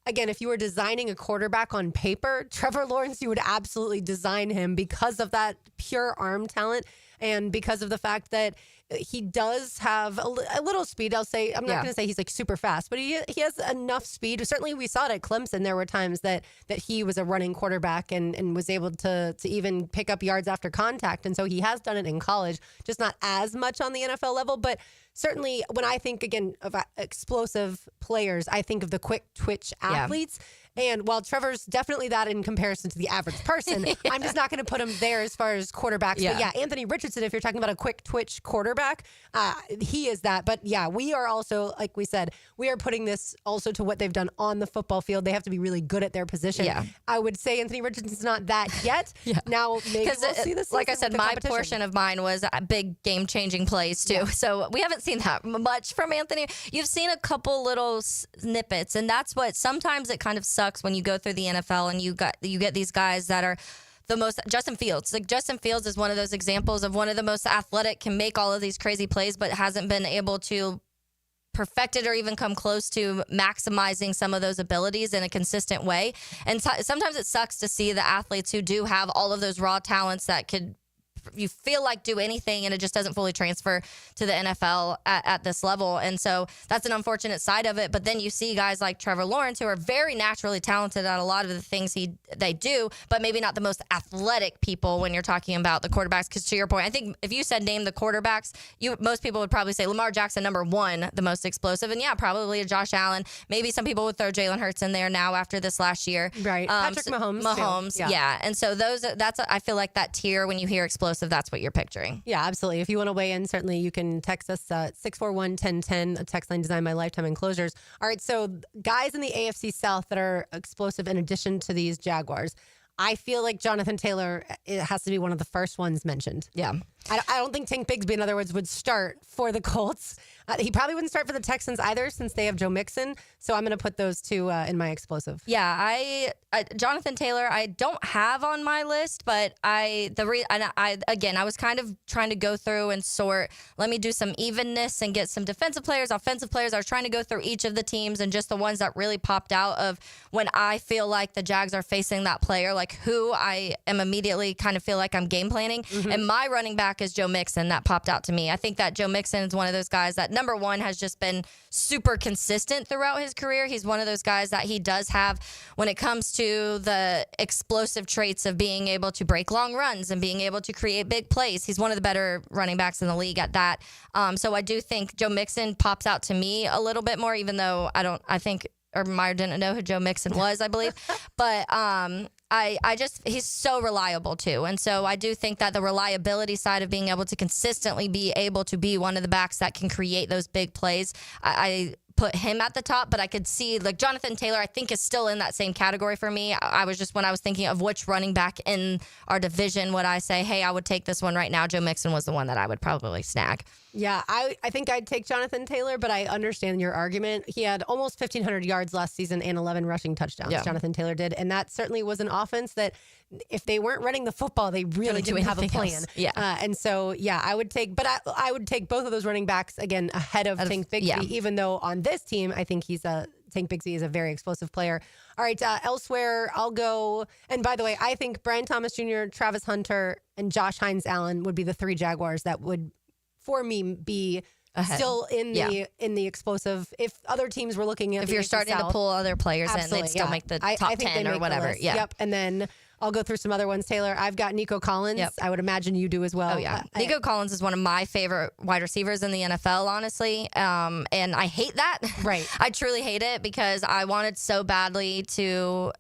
again, if you were designing a quarterback on paper, Trevor Lawrence, you would absolutely design him because of that pure arm talent. And because of the fact that he does have a little speed, I'll say, I'm not going to say he's like super fast, but he has enough speed. Certainly we saw it at Clemson. There were times that he was a running quarterback and was able to even pick up yards after contact. And so he has done it in college, just not as much on the NFL level. But certainly when I think, again, of explosive players, I think of the quick twitch athletes. And while Trevor's definitely that in comparison to the average person, I'm just not going to put him there as far as quarterbacks. But Anthony Richardson, if you're talking about a quick twitch quarterback, he is that. But we are also, like we said, we are putting this also to what they've done on the football field. They have to be really good at their position. I would say Anthony Richardson's not that yet. Now, maybe we'll see this. Like I said, my portion of mine was big game-changing plays too. So we haven't seen that much from Anthony. You've seen a couple little snippets, and that's what sometimes it kind of sucks when you go through the NFL and you get these guys that are the most. Justin Fields. Like Justin Fields is one of those examples of one of the most athletic, can make all of these crazy plays, but hasn't been able to perfect it or even come close to maximizing some of those abilities in a consistent way. And sometimes it sucks to see the athletes who do have all of those raw talents that could, you feel like, do anything, and it just doesn't fully transfer to the NFL at this level. And so that's an unfortunate side of it. But then you see guys like Trevor Lawrence, who are very naturally talented at a lot of the things they do, but maybe not the most athletic people when you're talking about the quarterbacks. Because to your point, I think if you said name the quarterbacks, most people would probably say Lamar Jackson, number one, the most explosive. And probably Josh Allen. Maybe some people would throw Jalen Hurts in there now after this last year. Right. Patrick Mahomes. Too. Yeah. And so I feel like that tier, when you hear explosive, that's what you're picturing. Yeah, absolutely. If you want to weigh in, certainly you can text us 641-1010, a text line designed by Lifetime Enclosures. All right, so guys in the AFC South that are explosive in addition to these Jaguars, I feel like Jonathan Taylor, it has to be one of the first ones mentioned. Yeah. I don't think Tank Bigsby, in other words, would start for the Colts. He probably wouldn't start for the Texans either, since they have Joe Mixon. So I'm going to put those two in my explosive. Yeah, Jonathan Taylor, I don't have on my list, but I was kind of trying to go through and sort. Let me do some evenness and get some defensive players, offensive players. I was trying to go through each of the teams and just the ones that really popped out of when I feel like the Jags are facing that player, like who I am immediately kind of feel like I'm game planning. And my running back is Joe Mixon. That popped out to me. I think that Joe Mixon is one of those guys that, number one, has just been super consistent throughout his career. He's one of those guys that he does have, when it comes to the explosive traits of being able to break long runs and being able to create big plays. He's one of the better running backs in the league at that. So I do think Joe Mixon pops out to me a little bit more, even though I think Urban Meyer didn't know who Joe Mixon was, I believe. But he's so reliable too. And so I do think that the reliability side of being able to consistently be able to be one of the backs that can create those big plays, I put him at the top. But I could see, like, Jonathan Taylor, I think, is still in that same category for me. When I was thinking of which running back in our division would I say, hey, I would take this one right now, Joe Mixon was the one that I would probably snag. Yeah, I think I'd take Jonathan Taylor, but I understand your argument. He had almost 1,500 yards last season and 11 rushing touctouchdowns, Jonathan Taylor did. And that certainly was an offense that, if they weren't running the football, they really didn't have a plan. And so, I would take both of those running backs, again, ahead of Tank Bigsby, even though on this team, I think Tank Bigsby is a very explosive player. All right, elsewhere, I'll go. And by the way, I think Brian Thomas Jr., Travis Hunter, and Josh Hines-Allen would be the three Jaguars that would, for me, be ahead. Still in the explosive. If other teams were looking at, if you're starting to pull other players in, they'd still make the top 10 or whatever. Yep. And then I'll go through some other ones. Taylor, I've got Nico Collins. Yep. I would imagine you do as well. Oh, yeah. Nico Collins is one of my favorite wide receivers in the NFL, honestly. And I hate that. Right. I truly hate it because I wanted so badly to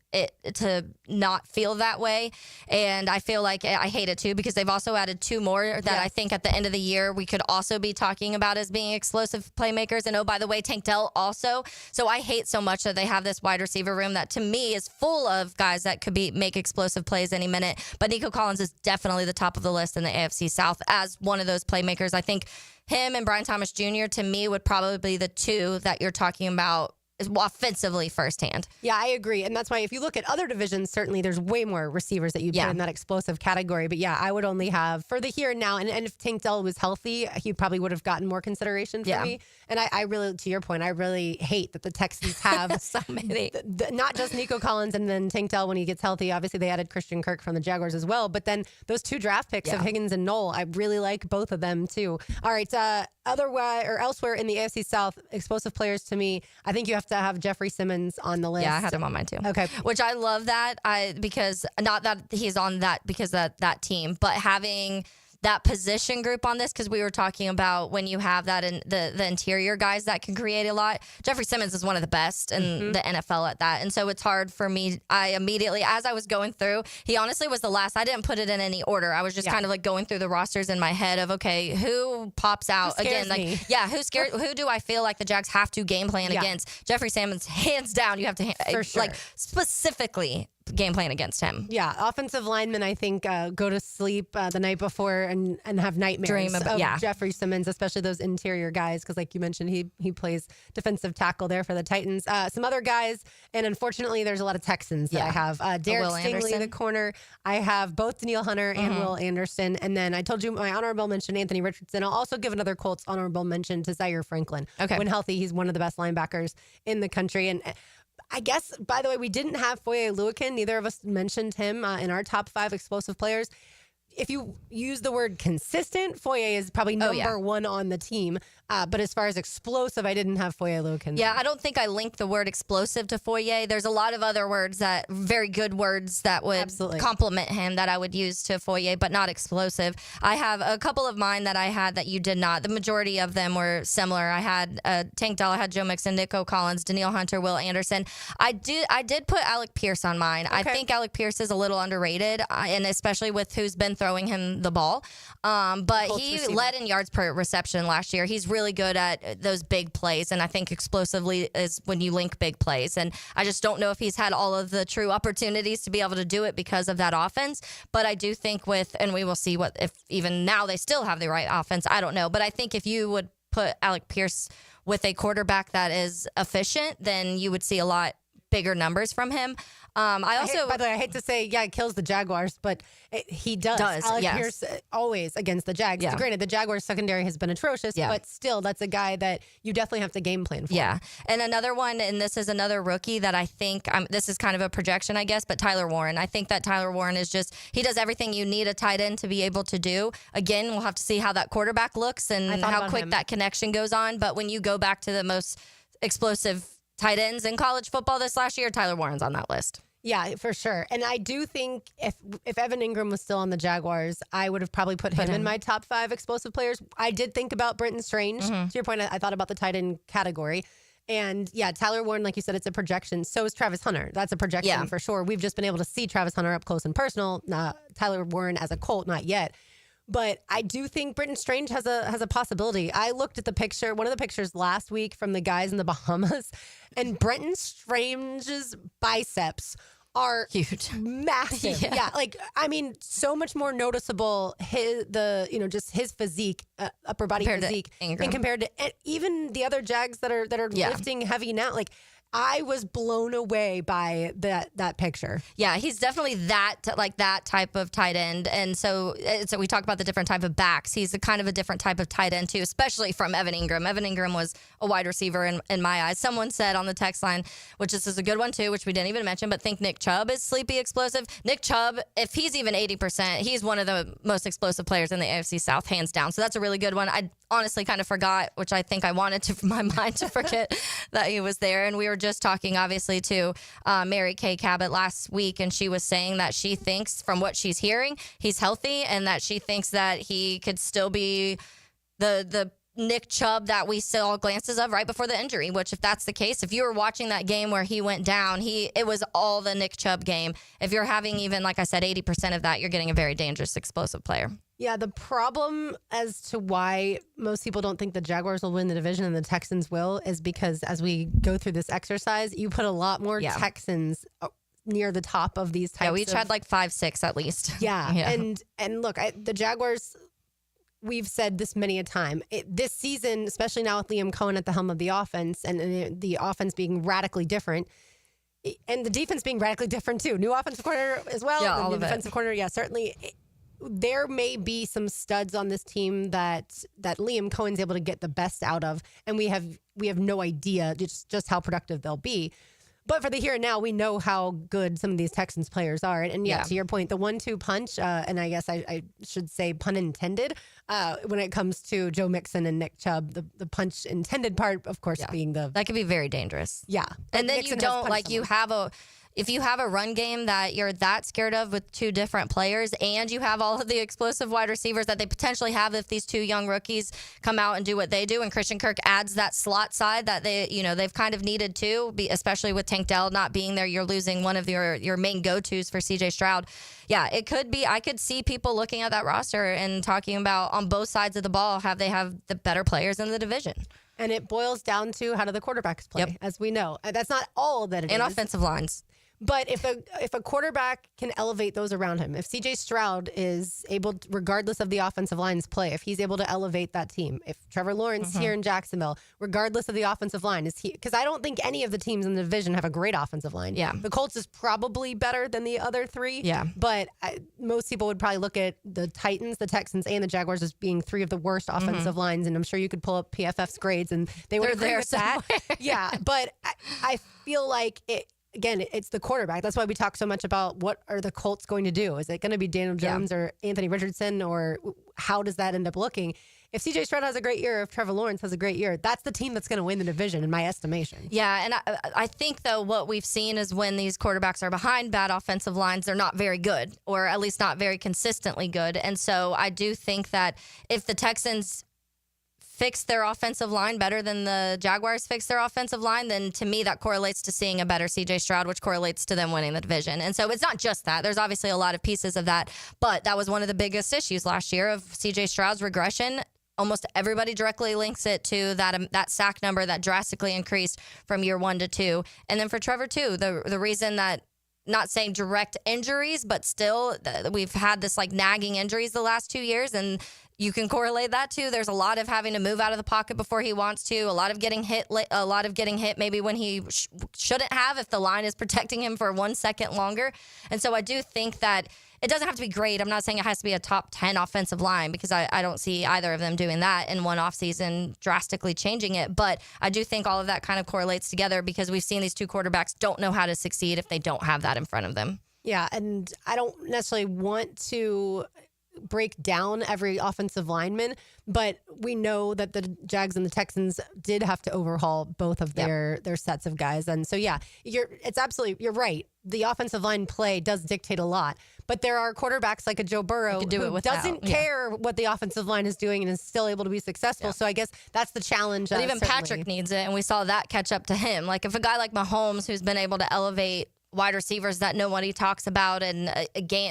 not feel that way. And I feel like I hate it too because they've also added two more that I think at the end of the year we could also be talking about as being explosive playmakers. And oh, by the way, Tank Dell also. So I hate so much that they have this wide receiver room that to me is full of guys that could make explosive plays any minute. But Nico Collins is definitely the top of the list in the AFC South as one of those playmakers. I think him and Brian Thomas Jr. to me would probably be the two that you're talking about offensively firsthand. Yeah, I agree. And that's why if you look at other divisions, certainly there's way more receivers that you put in that explosive category. But yeah, I would only have for the here and now. And if Tank Dell was healthy, he probably would have gotten more consideration for me. And I really, to your point, I really hate that the Texans have so many. Not just Nico Collins and then Tank Dell when he gets healthy. Obviously, they added Christian Kirk from the Jaguars as well. But then those 2 draft picks of Higgins and Knoll, I really like both of them too. All right, otherwise or elsewhere in the AFC South, explosive players to me, I think you have to have Jeffrey Simmons on the list. Yeah, I had him on mine too. Okay. Which I love that because not that he's on that because of that team, but having that position group on this, because we were talking about when you have that in the interior guys that can create a lot. Jeffrey Simmons is one of the best in the NFL at that. And so it's hard for me. I immediately, as I was going through, he honestly was the last. I didn't put it in any order. I was just kind of like going through the rosters in my head of, okay, who pops out again? Like, who do I feel like the Jags have to game plan against? Jeffrey Simmons, hands down, you have to, like, specifically game plan against him. Yeah, offensive linemen, I think, go to sleep the night before and have nightmares Dream about Jeffrey Simmons, especially those interior guys, because like you mentioned, he plays defensive tackle there for the Titans. Some other guys, and unfortunately, there's a lot of Texans that I have. Derek Stingley, the corner. I have both Danielle Hunter and Will Anderson. And then I told you my honorable mention, Anthony Richardson. I'll also give another Colts honorable mention to Zaire Franklin. Okay. When healthy, he's one of the best linebackers in the country. And I guess, by the way, we didn't have Foye Oluokun. Neither of us mentioned him in our top 5 explosive players. If you use the word consistent, Foye is probably number 1 on the team. But as far as explosive, I didn't have Foye Oluokun. Yeah, I don't think I linked the word explosive to Foye. There's a lot of other words that, very good words that would compliment him that I would use to Foye, but not explosive. I have a couple of mine that I had that you did not. The majority of them were similar. I had Tank Dell, I had Joe Mixon, Nico Collins, Danielle Hunter, Will Anderson. I did put Alec Pierce on mine. I think Alec Pierce is a little underrated, and especially with who's been throwing him the ball. But he led in yards per reception last year. He's really good at those big plays, and I think explosively is when you link big plays. And I just don't know if he's had all of the true opportunities to be able to do it because of that offense. But I do think and we will see if even now they still have the right offense. I don't know. But I think if you would put Alec Pierce with a quarterback that is efficient, then you would see a lot bigger numbers from him. By the way, I hate to say, it kills the Jaguars, but he does. Alec Pierce always against the Jags. Yeah. Granted, the Jaguars secondary has been atrocious, but still, that's a guy that you definitely have to game plan for. Yeah. And another one, and this is another rookie that I think, this is kind of a projection, I guess, but Tyler Warren. I think that Tyler Warren is he does everything you need a tight end to be able to do. Again, we'll have to see how that quarterback looks and how quick that connection goes on. But when you go back to the most explosive tight ends in college football this last year, Tyler Warren's on that list. Yeah, for sure. And I do think if Evan Ingram was still on the Jaguars, I would have probably put him in my top 5 explosive players. I did think about Brenton Strange. To your point, I thought about the tight end category. And Tyler Warren, like you said, it's a projection. So is Travis Hunter. That's a projection for sure. We've just been able to see Travis Hunter up close and personal. Tyler Warren as a Colt, not yet. But I do think Brenton Strange has a possibility. I looked at one of the pictures last week from the guys in the Bahamas, and Brenton Strange's biceps are huge, massive. So much more noticeable. Just his physique, upper body physique, and compared to even the other Jags that are lifting heavy now. I was blown away by that picture. Yeah, he's definitely that type of tight end. And so we talk about the different type of backs. He's a kind of a different type of tight end too, especially from Evan Ingram. Evan Ingram was a wide receiver in my eyes. Someone said on the text line, which this is a good one too, which we didn't even mention, but think Nick Chubb is sleepy explosive. Nick Chubb, if he's even 80%, he's one of the most explosive players in the AFC South, hands down. So that's a really good one. I honestly kind of forgot, which I think I wanted my mind to forget that he was there. And we were just talking, obviously, to Mary Kay Cabot last week, and she was saying that she thinks, from what she's hearing, he's healthy, and that she thinks that he could still be the Nick Chubb that we saw glances of right before the injury, which if that's the case, if you were watching that game where he went down, it was all the Nick Chubb game. If you're having even, like I said, 80% of that, you're getting a very dangerous, explosive player. Yeah, the problem as to why most people don't think the Jaguars will win the division and the Texans will is because as we go through this exercise, you put a lot more Texans near the top of these types. Yeah, we each had 5-6 at least. Yeah. And look, the Jaguars, we've said this many a time. This season, especially now with Liam Cohen at the helm of the offense and the offense being radically different, and the defense being radically different too. New offensive coordinator as well. Yeah, the all new of it. defensive coordinator. Yeah, certainly. There may be some studs on this team that Liam Cohen's able to get the best out of, and we have no idea just how productive they'll be. But for the here and now, we know how good some of these Texans players are. And yeah, to your point, the 1-2 punch, and I guess I should say pun intended, when it comes to Joe Mixon and Nick Chubb, the punch intended part, of course, being that could be very dangerous. Yeah. And then Mixon you don't, has punched someone. if you have a run game that you're that scared of with two different players, and you have all of the explosive wide receivers that they potentially have if these two young rookies come out and do what they do, and Christian Kirk adds that slot side that they've kind of needed to, especially with Tank Dell not being there, you're losing one of your main go-tos for CJ Stroud. Yeah, it could be. I could see people looking at that roster and talking about on both sides of the ball, they have the better players in the division. And it boils down to how do the quarterbacks play, as we know. That's not all that it is. And offensive lines. But if a quarterback can elevate those around him, if CJ Stroud is able, regardless of the offensive line's play, if he's able to elevate that team, if Trevor Lawrence here in Jacksonville, regardless of the offensive line, because I don't think any of the teams in the division have a great offensive line. Yeah. The Colts is probably better than the other three. Yeah. But most people would probably look at the Titans, the Texans, and the Jaguars as being three of the worst offensive lines. And I'm sure you could pull up PFF's grades and they would agree with that. Yeah. But I feel like Again, it's the quarterback. That's why we talk so much about what are the Colts going to do. Is it going to be Daniel Jones or Anthony Richardson, or how does that end up looking? If CJ Stroud has a great year, if Trevor Lawrence has a great year, that's the team that's going to win the division in my estimation. Yeah, and I think, though, what we've seen is when these quarterbacks are behind bad offensive lines, they're not very good, or at least not very consistently good. And so I do think that if the Texans fix their offensive line better than the Jaguars fix their offensive line, then to me that correlates to seeing a better CJ Stroud, which correlates to them winning the division. And so it's not just that. There's obviously a lot of pieces of that, but that was one of the biggest issues last year of CJ Stroud's regression. Almost everybody directly links it to that sack number that drastically increased from year 1 to 2. And then for Trevor too, the reason that, not saying direct injuries, but still we've had this like nagging injuries the last 2 years, and you can correlate that too. There's a lot of having to move out of the pocket before he wants to, a lot of getting hit maybe when he shouldn't have, if the line is protecting him for 1 second longer. And so I do think that it doesn't have to be great. I'm not saying it has to be a top 10 offensive line, because I don't see either of them doing that in one offseason, drastically changing it. But I do think all of that kind of correlates together, because we've seen these two quarterbacks don't know how to succeed if they don't have that in front of them. Yeah, and I don't necessarily want to break down every offensive lineman, but we know that the Jags and the Texans did have to overhaul both of their sets of guys. And so, yeah, you're right. The offensive line play does dictate a lot, but there are quarterbacks like a Joe Burrow who doesn't care what the offensive line is doing and is still able to be successful. So I guess that's the challenge. But even Patrick needs it, and we saw that catch up to him. Like if a guy like Mahomes, who's been able to elevate wide receivers that nobody talks about, and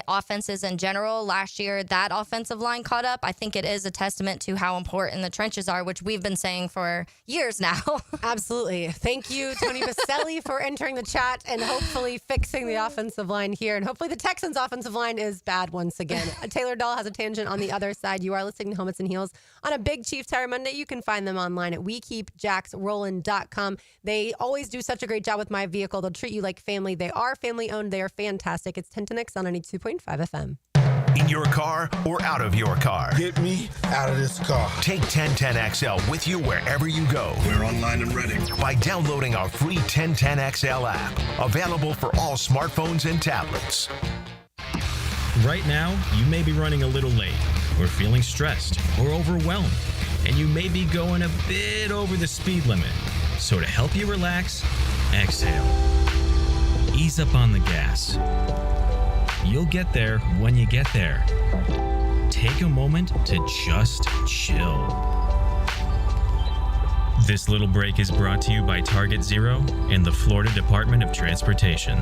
offenses in general, last year that offensive line caught up. I think it is a testament to how important the trenches are, which we've been saying for years now. Absolutely. Thank you, Tony Baselli, for entering the chat and hopefully fixing the offensive line here. And hopefully the Texans offensive line is bad once again. Taylor Dahl has a tangent on the other side. You are listening to Helmets and Heels on a Big Chief Tire Monday. You can find them online at WeKeepJacksRollin.com. They always do such a great job with my vehicle. They'll treat you like family. They are family owned. They are fantastic. It's Terminex on 92.5 FM. In your car or out of your car. Get me out of this car. Take 1010XL with you wherever you go. We're online and ready. By downloading our free 1010XL app. Available for all smartphones and tablets. Right now, you may be running a little late, or feeling stressed, or overwhelmed, and you may be going a bit over the speed limit. So to help you relax, exhale. Ease up on the gas. You'll get there when you get there. Take a moment to just chill. This little break is brought to you by Target Zero and the Florida Department of Transportation.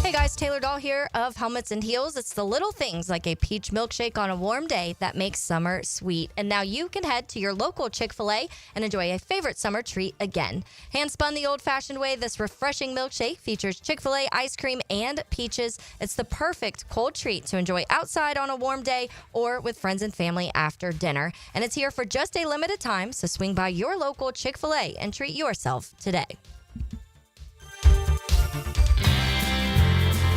Hey guys, Taylor Dahl here of Helmets and Heels. It's the little things like a peach milkshake on a warm day that makes summer sweet. And now you can head to your local Chick-fil-A and enjoy a favorite summer treat again. Hand-spun the old-fashioned way, this refreshing milkshake features Chick-fil-A ice cream and peaches. It's the perfect cold treat to enjoy outside on a warm day or with friends and family after dinner. And it's here for just a limited time, so swing by your local Chick-fil-A and treat yourself today.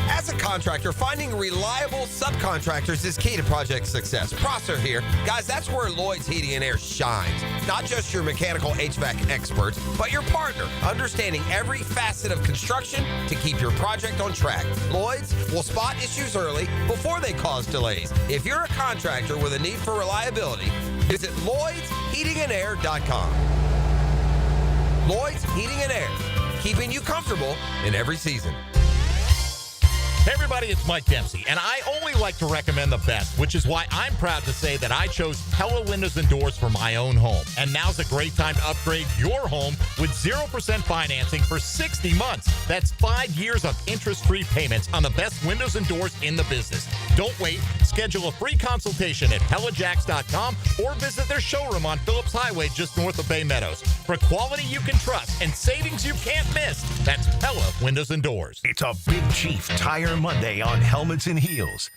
As a contractor, finding reliable subcontractors is key to project success. Prosser here. Guys, that's where Lloyd's Heating and Air shines. Not just your mechanical HVAC experts, but your partner, understanding every facet of construction to keep your project on track. Lloyd's will spot issues early before they cause delays. If you're a contractor with a need for reliability, visit Lloyd'sHeatingandAir.com. Lloyd's Heating and Air, keeping you comfortable in every season. Hey everybody, it's Mike Dempsey, and I only like to recommend the best, which is why I'm proud to say that I chose Pella Windows and Doors for my own home. And now's a great time to upgrade your home with 0% financing for 60 months. That's 5 years of interest-free payments on the best windows and doors in the business. Don't wait. Schedule a free consultation at PellaJacks.com or visit their showroom on Phillips Highway just north of Bay Meadows. For quality you can trust and savings you can't miss, that's Pella Windows and Doors. It's a Big Chief Tire Monday on Helmets and Heels.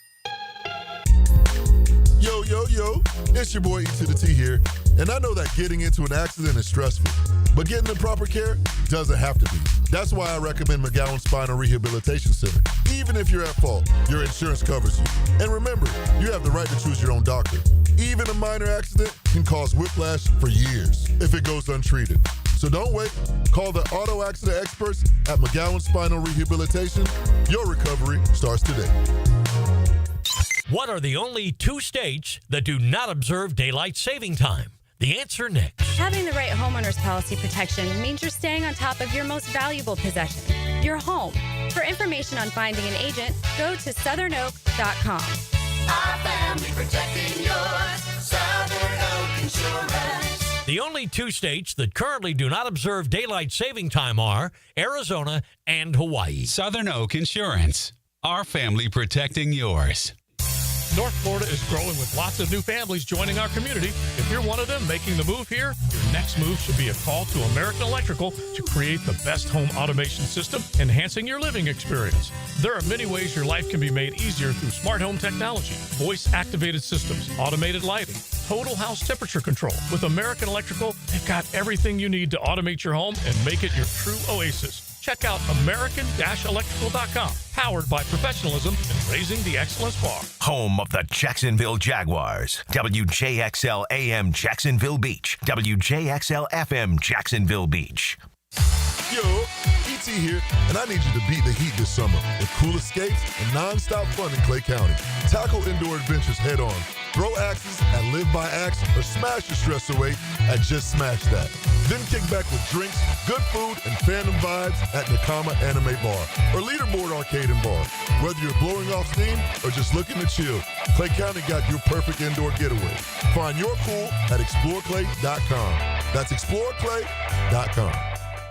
Yo, it's your boy E to the T here, and I know that getting into an accident is stressful, but getting the proper care doesn't have to be. That's why I recommend McGowan Spinal Rehabilitation Center. Even if you're at fault, your insurance covers you. And remember, you have the right to choose your own doctor. Even a minor accident can cause whiplash for years if it goes untreated. So don't wait. Call the auto accident experts at McGowan Spinal Rehabilitation. Your recovery starts today. What are the only 2 states that do not observe daylight saving time? The answer next. Having the right homeowner's policy protection means you're staying on top of your most valuable possession, your home. For information on finding an agent, go to southernoak.com. Our family protecting yours. Southern Oak Insurance. The only 2 states that currently do not observe daylight saving time are Arizona and Hawaii. Southern Oak Insurance. Our family protecting yours. North Florida is growing with lots of new families joining our community. If you're one of them making the move here, your next move should be a call to American Electrical to create the best home automation system, enhancing your living experience. There are many ways your life can be made easier through smart home technology, voice-activated systems, automated lighting, total house temperature control. With American Electrical, they've got everything you need to automate your home and make it your true oasis. Check out American-Electrical.com. Powered by professionalism and raising the excellence bar. Home of the Jacksonville Jaguars. WJXL AM Jacksonville Beach. WJXL FM Jacksonville Beach. Yo, ET here, and I need you to beat the heat this summer with cool escapes and non-stop fun in Clay County. Tackle indoor adventures head on. Throw axes at Live by Axe or smash your stress away at Just Smash That. Then kick back with drinks, good food, and fandom vibes at Nakama Anime Bar or Leaderboard Arcade and Bar. Whether you're blowing off steam or just looking to chill, Clay County got your perfect indoor getaway. Find your cool at exploreclay.com. That's exploreclay.com.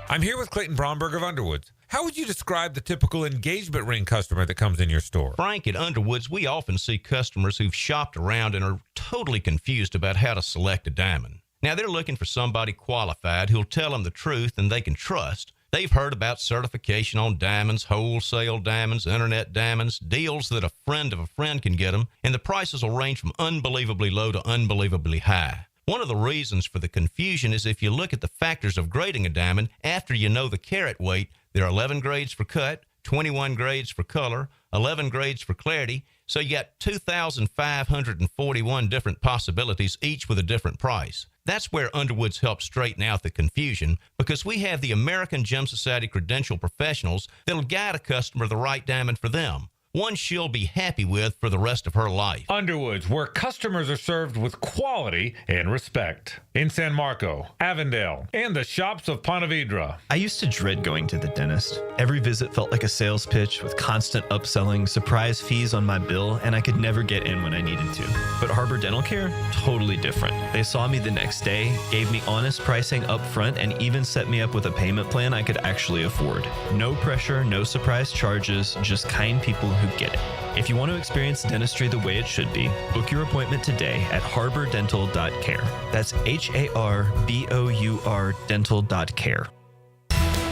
I'm here with Clayton Bromberg of Underwoods. How would you describe the typical engagement ring customer that comes in your store? Frank, at Underwoods, we often see customers who've shopped around and are totally confused about how to select a diamond. Now, they're looking for somebody qualified who'll tell them the truth and they can trust. They've heard about certification on diamonds, wholesale diamonds, internet diamonds, deals that a friend of a friend can get them, and the prices will range from unbelievably low to unbelievably high. One of the reasons for the confusion is if you look at the factors of grading a diamond, after you know the carat weight, there are 11 grades for cut, 21 grades for color, 11 grades for clarity, so you got 2,541 different possibilities, each with a different price. That's where Underwoods helps straighten out the confusion, because we have the American Gem Society credentialed professionals that'll guide a customer the right diamond for them. one she'll be happy with for the rest of her life. Underwoods, where customers are served with quality and respect. In San Marco, Avondale, and the shops of Ponte Vedra. I used to dread going to the dentist. Every visit felt like a sales pitch with constant upselling, surprise fees on my bill, and I could never get in when I needed to. But Harbor Dental Care, totally different. They saw me the next day, gave me honest pricing up front, and even set me up with a payment plan I could actually afford. No pressure, no surprise charges, just kind people who get it. If you want to experience dentistry the way it should be, book your appointment today at harbordental.care. That's HARBOUR dental.care.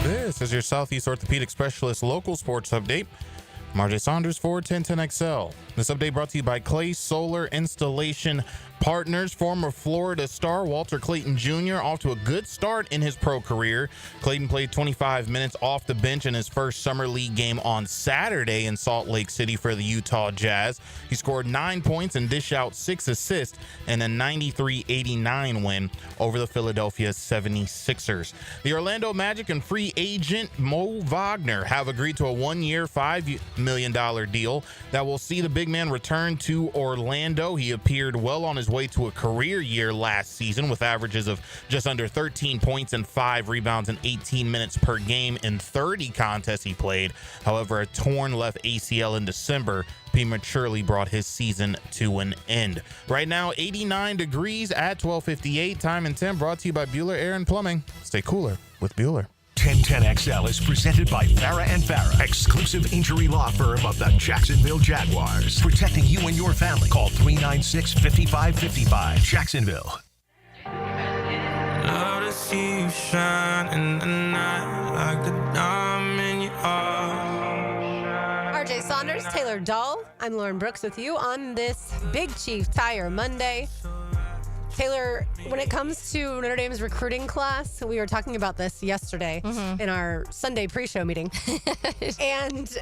This is your Southeast Orthopedic Specialist local sports update. I'm RJ Saunders for 1010XL. This update brought to you by Clay Solar Installation Partners. Former Florida star Walter Clayton Jr. off to a good start in his pro career. Clayton played 25 minutes off the bench in his first summer league game on Saturday in Salt Lake City for the Utah Jazz. He scored 9 points and dished out 6 assists in a 93-89 win over the Philadelphia 76ers. The Orlando Magic and free agent Mo Wagner have agreed to a 1-year, $5 million deal that will see the big man return to Orlando. He appeared well on his way to a career year last season with averages of just under 13 points and 5 rebounds in 18 minutes per game in 30 contests he played. However, a torn left ACL in December prematurely brought his season to an end. Right now, 89 degrees at 12:58. Time and temp brought to you by Bueller Air and Plumbing. Stay cooler with Bueller. 1010XL is presented by Farah and Farah, exclusive injury law firm of the Jacksonville Jaguars. Protecting you and your family. Call 396-5555. Jacksonville. Love to see you shine in the night like the diamond you are. RJ Saunders, Taylor Dahl. I'm Lauren Brooks with you on this Big Chief Tire Monday. Taylor, when it comes to Notre Dame's recruiting class, we were talking about this yesterday in our Sunday pre-show meeting. And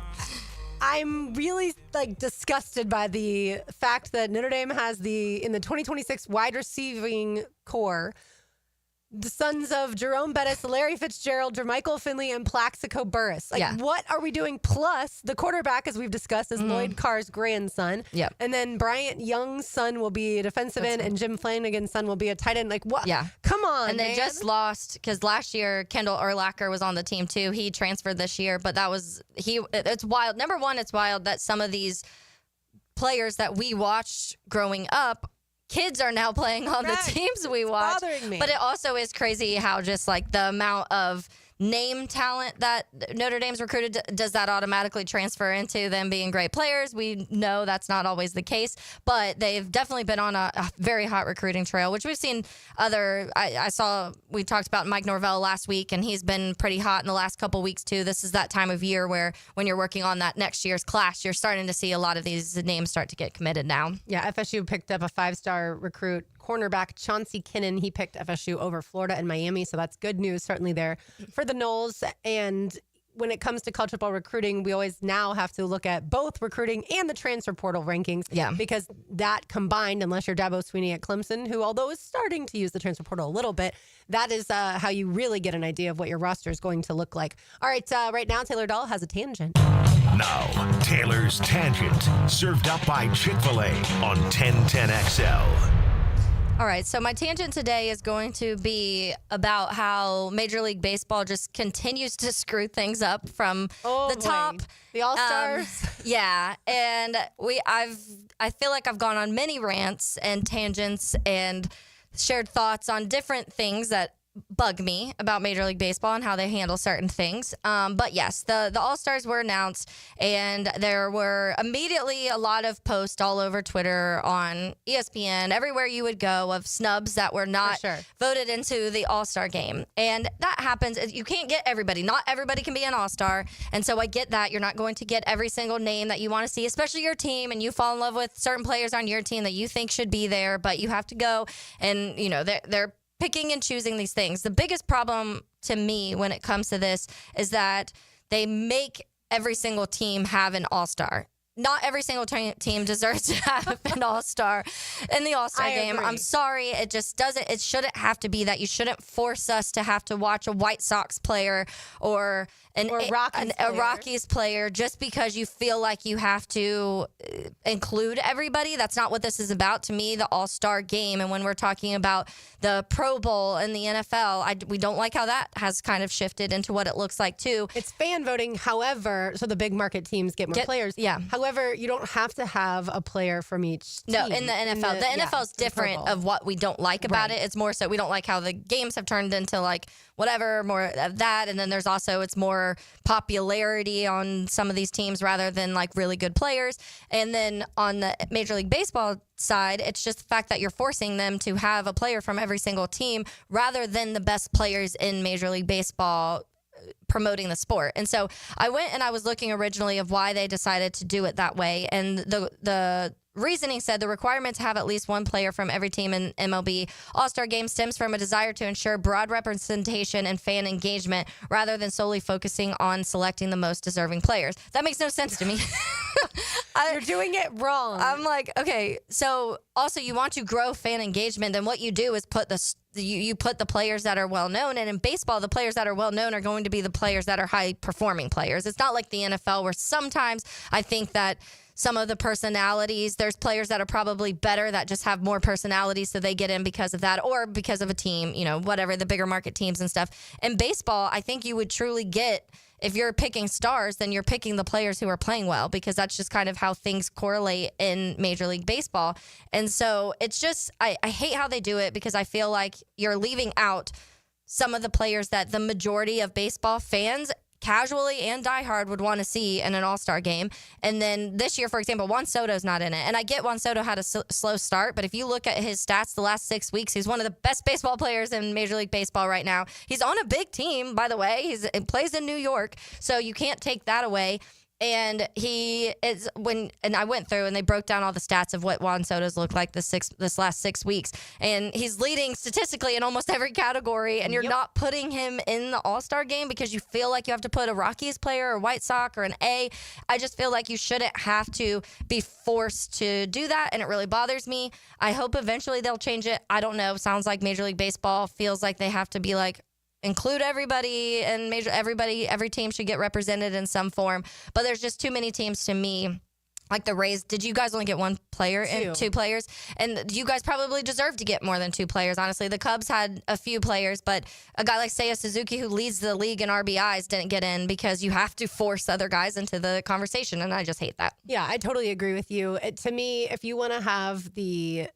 I'm really disgusted by the fact that Notre Dame has in the 2026 wide receiving core, the sons of Jerome Bettis, Larry Fitzgerald, Jermichael Finley, and Plaxico Burress. What are we doing? Plus, the quarterback, as we've discussed, is Lloyd Carr's grandson. Yep. And then Bryant Young's son will be a defensive end, and Jim Flanagan's son will be a tight end. What? Yeah. Come on, And they just lost, because last year, Kendall Urlacher was on the team, too. He transferred this year, but it's wild. Number one, it's wild that some of these players that we watched growing up, kids are now playing on the teams we watch. Bothering me. But it also is crazy how just the amount of name talent that Notre Dame's recruited, does that automatically transfer into them being great players? We know that's not always the case, but they've definitely been on a very hot recruiting trail, which we've seen we talked about Mike Norvell last week, and he's been pretty hot in the last couple weeks too. This is that time of year where when you're working on that next year's class, you're starting to see a lot of these names start to get committed now. Yeah, FSU picked up a 5-star recruit, cornerback Chauncey Kinnan. He picked FSU over Florida and Miami, so that's good news certainly there for the Noles. And when it comes to college football recruiting, we always now have to look at both recruiting and the transfer portal rankings. Yeah. Because that combined, unless you're Dabo Sweeney at Clemson, who although is starting to use the transfer portal a little bit, that is how you really get an idea of what your roster is going to look like. All right, right now Taylor Dahl has a tangent. Now, Taylor's Tangent, served up by Chick-fil-A on 1010XL. All right, so my tangent today is going to be about how Major League Baseball just continues to screw things up from the top. The All-Stars. Yeah, and I feel like I've gone on many rants and tangents and shared thoughts on different things that bug me about Major League Baseball and how they handle certain things. But yes, the All-Stars were announced, and there were immediately a lot of posts all over Twitter, on ESPN, everywhere you would go, of snubs that were not voted into the All-Star game. And that happens. You can't get everybody. Not everybody can be an All-Star. And so I get that. You're not going to get every single name that you want to see, especially your team, and you fall in love with certain players on your team that you think should be there, but you have to go and, they're picking and choosing these things. The biggest problem to me when it comes to this is that they make every single team have an all-star. not every single team deserves to have an all-star in the all-star game. Agree. I'm sorry. It just doesn't. It shouldn't have to be that. You shouldn't force us to have to watch a White Sox player or a Rockies player just because you feel like you have to include everybody. That's not what this is about. To me, the all-star game, and when we're talking about the Pro Bowl and the NFL, we don't like how that has kind of shifted into what it looks like too. It's fan voting. However, so the big market teams get more players. Yeah. However, you don't have to have a player from each team. No, in the NFL. The NFL is different of what we don't like about it. It's more so we don't like how the games have turned into like whatever, more of that. And then there's also, it's more popularity on some of these teams rather than like really good players. And then on the Major League Baseball side, it's just the fact that you're forcing them to have a player from every single team rather than the best players in Major League Baseball promoting the sport. And so I went and I was looking originally of why they decided to do it that way. And the reasoning said the requirement to have at least one player from every team in MLB All-Star Game stems from a desire to ensure broad representation and fan engagement rather than solely focusing on selecting the most deserving players. That makes no sense to me. You're doing it wrong. I'm like, okay, so also you want to grow fan engagement, then what you do is you put the players that are well known, and in baseball, the players that are well known are going to be the players that are high performing players. It's not like the NFL where sometimes I think that some of the personalities, there's players that are probably better that just have more personalities, so they get in because of that or because of a team, whatever, the bigger market teams and stuff. In baseball, I think you would truly get, if you're picking stars, then you're picking the players who are playing well, because that's just kind of how things correlate in Major League Baseball. And so it's just, I hate how they do it, because I feel like you're leaving out some of the players that the majority of baseball fans casually and diehard would want to see in an all-star game. And then this year, for example, Juan Soto's not in it. And I get Juan Soto had a slow start, but if you look at his stats the last 6 weeks, he's one of the best baseball players in Major League Baseball right now. He's on a big team, by the way. He plays in New York, so you can't take that away. And I went through and they broke down all the stats of what Juan Soto's looked like this last 6 weeks. And he's leading statistically in almost every category. And you're not putting him in the All-Star game because you feel like you have to put a Rockies player or White Sox or an A. I just feel like you shouldn't have to be forced to do that. And it really bothers me. I hope eventually they'll change it. I don't know. Sounds like Major League Baseball feels like they have to be like, include everybody, and every team should get represented in some form. But there's just too many teams to me. Like the Rays, did you guys only get one player and 2 players? And you guys probably deserve to get more than 2 players, honestly. The Cubs had a few players, but a guy like Seiya Suzuki, who leads the league in RBIs, didn't get in because you have to force other guys into the conversation, and I just hate that. Yeah, I totally agree with you. To me, if you want to have the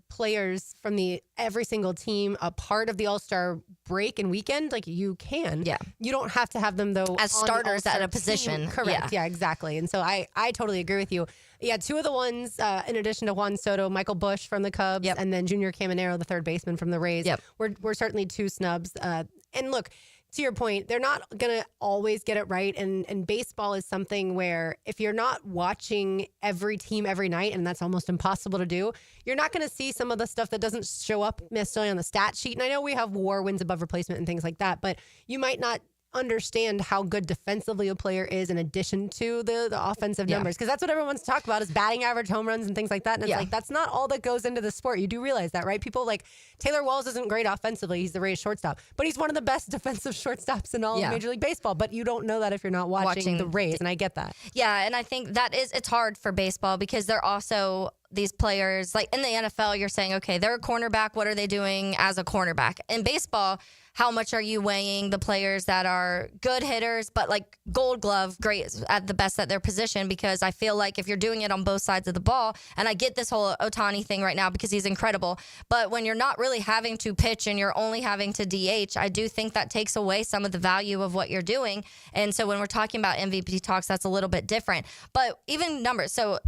players from every single team a part of the All-Star break and weekend, like you can. Yeah. You don't have to have them, though, as starters at a position. Team. Correct. Yeah, exactly. And so I totally agree with you. Yeah, 2 of the ones, in addition to Juan Soto, Michael Busch from the Cubs, and then Junior Caminero, the third baseman from the Rays, were certainly 2 snubs. And look, to your point, they're not going to always get it right. And baseball is something where if you're not watching every team every night, and that's almost impossible to do, you're not going to see some of the stuff that doesn't show up necessarily on the stat sheet. And I know we have WAR, wins above replacement, and things like that, but you might not understand how good defensively a player is in addition to the offensive numbers, because that's what everyone wants to talk about is batting average, home runs, and things like that. And it's like, that's not all that goes into the sport. You do realize that, right? People like Taylor Walls isn't great offensively. He's the Rays shortstop, but he's one of the best defensive shortstops in all of Major League Baseball. But you don't know that if you're not watching the Rays, and I get that. Yeah, and I think it's hard for baseball because they're also these players, like in the NFL, you're saying, okay, they're a cornerback. What are they doing as a cornerback? In baseball, how much are you weighing the players that are good hitters, but like Gold Glove, great at the best at their position? Because I feel like if you're doing it on both sides of the ball, and I get this whole Ohtani thing right now because he's incredible, but when you're not really having to pitch and you're only having to DH, I do think that takes away some of the value of what you're doing. And so when we're talking about MVP talks, that's a little bit different. But even numbers, so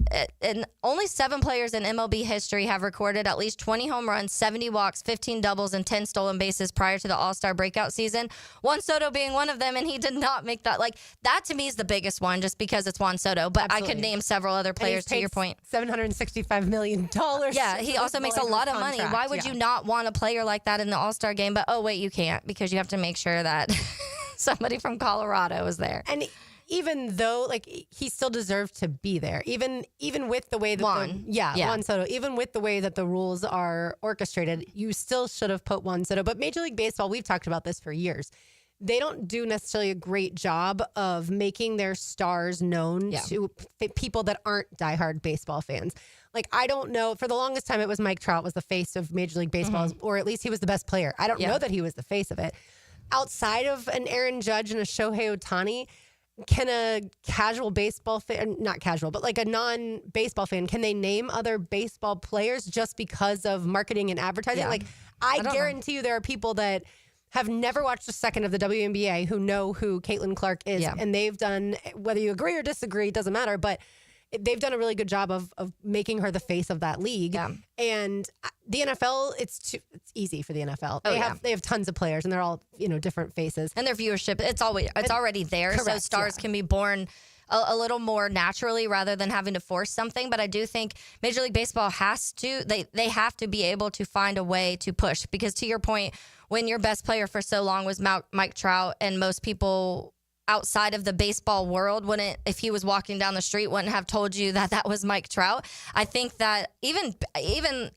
only 7 players in MLB history have recorded at least 20 home runs, 70 walks, 15 doubles, and 10 stolen bases prior to the All-Star breakout season. Juan Soto being one of them, and he did not make that. Like, that to me is the biggest one just because it's Juan Soto. But absolutely. I could name several other players to your point. $765 million. Yeah, he also makes a lot of money. Why would you not want a player like that in the All-Star game? But, oh, wait, you can't because you have to make sure that somebody from Colorado is there. And even though like he still deserved to be there, even with the way that Juan Soto, even with the way that the rules are orchestrated, you still should have put Juan Soto. But Major League Baseball, we've talked about this for years. They don't do necessarily a great job of making their stars known to people that aren't diehard baseball fans. Like, I don't know. For the longest time, it was Mike Trout was the face of Major League Baseball, or at least he was the best player. I don't know that he was the face of it. Outside of an Aaron Judge and a Shohei Ohtani, can a casual baseball fan, not casual, but like a non-baseball fan, can they name other baseball players just because of marketing and advertising? Like, I guarantee you there are people that have never watched a second of the WNBA who know who Caitlin Clark is. And they've done, whether you agree or disagree, it doesn't matter, but they've done a really good job of making her the face of that league. And the NFL, it's easy for the NFL. They have tons of players, and they're all different faces. And their viewership, it's already there. Correct, so stars can be born a little more naturally rather than having to force something. But I do think Major League Baseball has to, they have to be able to find a way to push. Because to your point, when your best player for so long was Mike Trout, and most people outside of the baseball world wouldn't, if he was walking down the street, wouldn't have told you that was Mike Trout. I think that even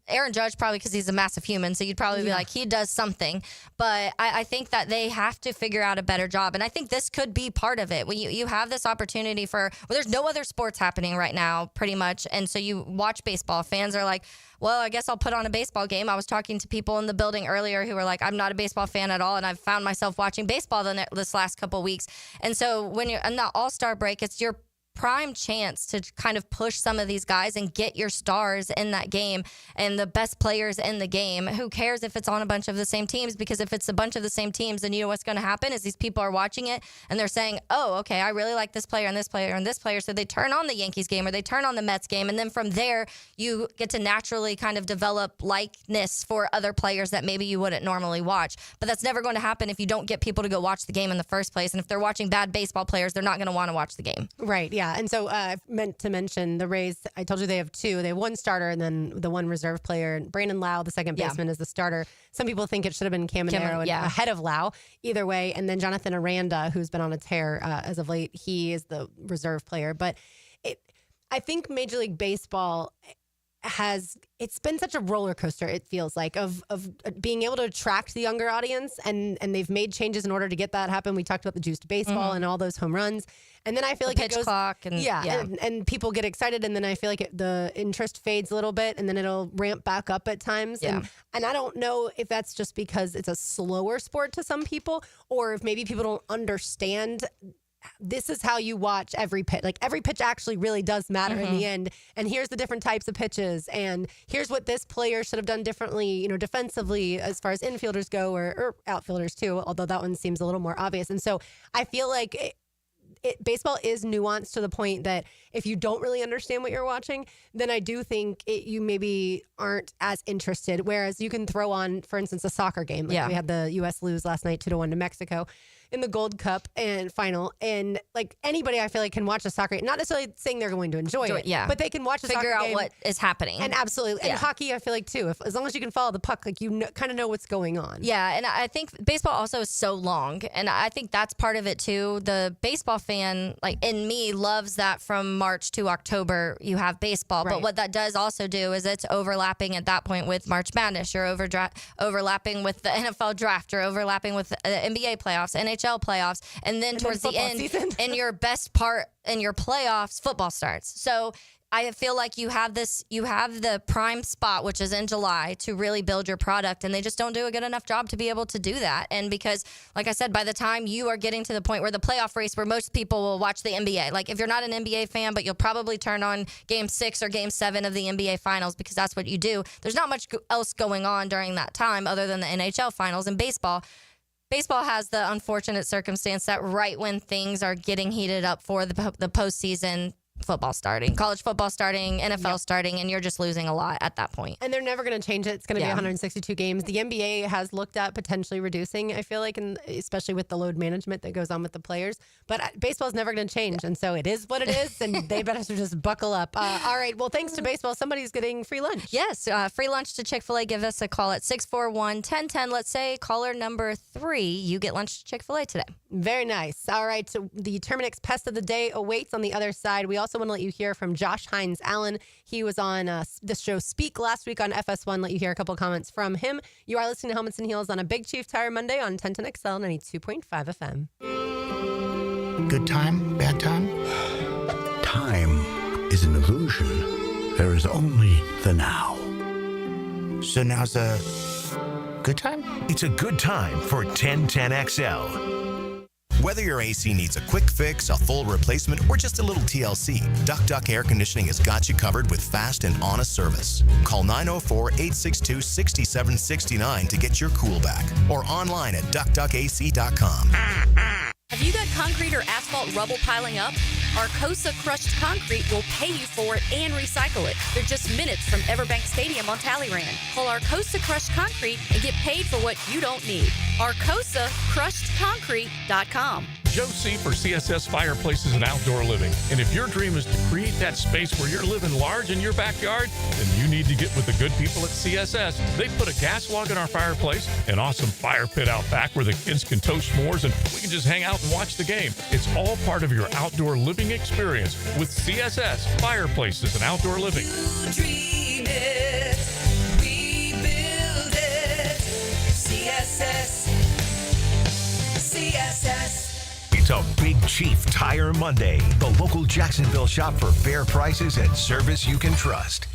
Aaron Judge, probably because he's a massive human, so you'd probably be like, he does something. But I think that they have to figure out a better job. And I think this could be part of it. When you have this opportunity there's no other sports happening right now, pretty much. And so you watch baseball. Fans are like, well, I guess I'll put on a baseball game. I was talking to people in the building earlier who were like, I'm not a baseball fan at all, and I've found myself watching baseball this last couple of weeks. And so when you're in the All-Star break, it's your prime chance to kind of push some of these guys and get your stars in that game and the best players in the game. Who cares if it's on a bunch of the same teams? Because if it's a bunch of the same teams, then you know what's going to happen is these people are watching it and they're saying, oh, okay, I really like this player and this player and this player. So they turn on the Yankees game or they turn on the Mets game. And then from there, you get to naturally kind of develop likeness for other players that maybe you wouldn't normally watch. But that's never going to happen if you don't get people to go watch the game in the first place. And if they're watching bad baseball players, they're not going to want to watch the game. Right, yeah. And so I meant to mention the Rays, I told you they have two. They have one starter and then the one reserve player. Brandon Lau, the second baseman, is the starter. Some people think it should have been Caminero ahead of Lau. Either way. And then Jonathan Aranda, who's been on a tear as of late, he is the reserve player. But I think Major League Baseball it's been such a roller coaster, it feels like, of being able to attract the younger audience, and they've made changes in order to get that happen. We talked about the juiced baseball and all those home runs. And then I feel like pitch clock and people get excited, and then I feel like the interest fades a little bit, and then it'll ramp back up at times. And I don't know if that's just because it's a slower sport to some people, or if maybe people don't understand this is how you watch every pitch. Like, every pitch actually really does matter in the end. And here's the different types of pitches. And here's what this player should have done differently, defensively, as far as infielders go, or outfielders too, although that one seems a little more obvious. And so I feel like baseball is nuanced to the point that if you don't really understand what you're watching, then I do think you maybe aren't as interested. Whereas you can throw on, for instance, a soccer game. Like we had the U.S. lose last night 2-1 to Mexico in the Gold Cup and final. And like, anybody I feel like can watch a soccer game, not necessarily saying they're going to enjoy it, but they can watch a soccer game. Figure out what is happening. And absolutely. And hockey, I feel like too, as long as you can follow the puck, like kind of know what's going on. Yeah. And I think baseball also is so long. And I think that's part of it too. The baseball fan, like in me, loves that from March to October you have baseball. Right. But what that does also do is it's overlapping at that point with March Madness. You're overlapping with the NFL draft. You're overlapping with the NBA playoffs, NHL playoffs, and then towards the end, in your best part in your playoffs, football starts. So I feel like you have the prime spot, which is in July, to really build your product, and they just don't do a good enough job to be able to do that. And because, like I said, by the time you are getting to the point where the playoff race, where most people will watch the NBA, like if you're not an NBA fan, but you'll probably turn on Game 6 or Game 7 of the NBA Finals because that's what you do. There's not much else going on during that time other than the NHL Finals and baseball. Baseball has the unfortunate circumstance that right when things are getting heated up for the postseason, football starting, college football starting, NFL starting, and you're just losing a lot at that point. And they're never going to change it. It's going to be 162 games. The NBA has looked at potentially reducing, I feel like, and especially with the load management that goes on with the players. But baseball is never going to change. And so it is what it is, and they better just buckle up. All right. Well, thanks to baseball, somebody's getting free lunch. Yes. Free lunch to Chick-fil-A. Give us a call at 641-1010. Let's say caller number 3, you get lunch to Chick-fil-A today. Very nice. All right. So the Terminex Pest of the Day awaits on the other side. We also want to let you hear from Josh Hines-Allen. He was on the show Speak last week on FS1. Let you hear a couple comments from him. You are listening to Helmets and Heels on a Big Chief Tire Monday on 1010XL 92.5 FM. Good time, bad time? Time is an illusion. There is only the now. So now's a good time? It's a good time for 1010XL. Whether your AC needs a quick fix, a full replacement, or just a little TLC, Duck Air Conditioning has got you covered with fast and honest service. Call 904-862-6769 to get your cool back, or online at duckduckac.com. Have you got concrete or asphalt rubble piling up? Arcosa Crushed Concrete will pay you for it and recycle it. They're just minutes from Everbank Stadium on Talleyrand. Call Arcosa Crushed Concrete and get paid for what you don't need. ArcosaCrushedConcrete.com. Joe C. for CSS Fireplaces and Outdoor Living. And if your dream is to create that space where you're living large in your backyard, then you need to get with the good people at CSS. They put a gas log in our fireplace, an awesome fire pit out back where the kids can toast s'mores, and we can just hang out and watch the game. It's all part of your outdoor living experience with CSS Fireplaces and Outdoor Living. You dream it, we build it. CSS. It's a Big Chief Tire Monday. The local Jacksonville shop for fair prices and service you can trust.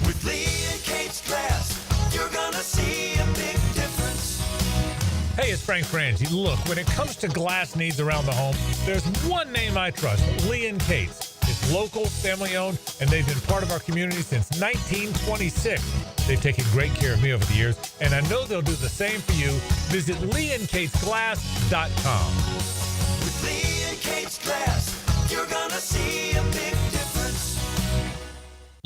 With Lee and Kate's glass, you're gonna see a big difference. Hey, it's Frank Frangie. Look, when it comes to glass needs around the home, there's one name I trust, Lee and Kate's. It's local, family-owned, and they've been part of our community since 1926. They've taken great care of me over the years, and I know they'll do the same for you. Visit leeandkatesglass.com. With Lee and Kate's glass, you're gonna see a big difference.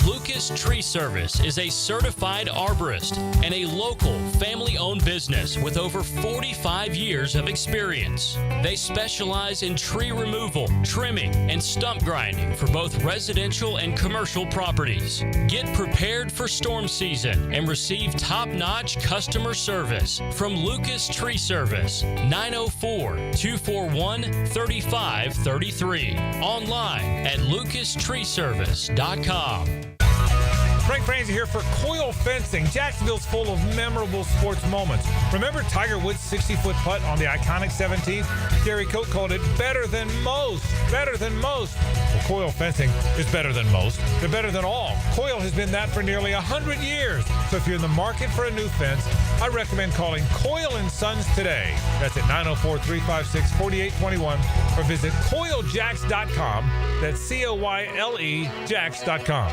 Lucas Tree Service is a certified arborist and a local family-owned business with over 45 years of experience. They specialize in tree removal, trimming, and stump grinding for both residential and commercial properties. Get prepared for storm season and receive top-notch customer service from Lucas Tree Service, 904-241-3533. Online at lucastreeservice.com. Frank Frangie here for Coil Fencing. Jacksonville's full of memorable sports moments. Remember Tiger Woods' 60-foot putt on the iconic 17th? Gary Coate called it better than most. Better than most. Well, Coil Fencing is better than most. They're better than all. Coil has been that for nearly 100 years. So if you're in the market for a new fence, I recommend calling Coil & Sons today. That's at 904-356-4821 or visit coiljacks.com. That's COYLE Jacks.com.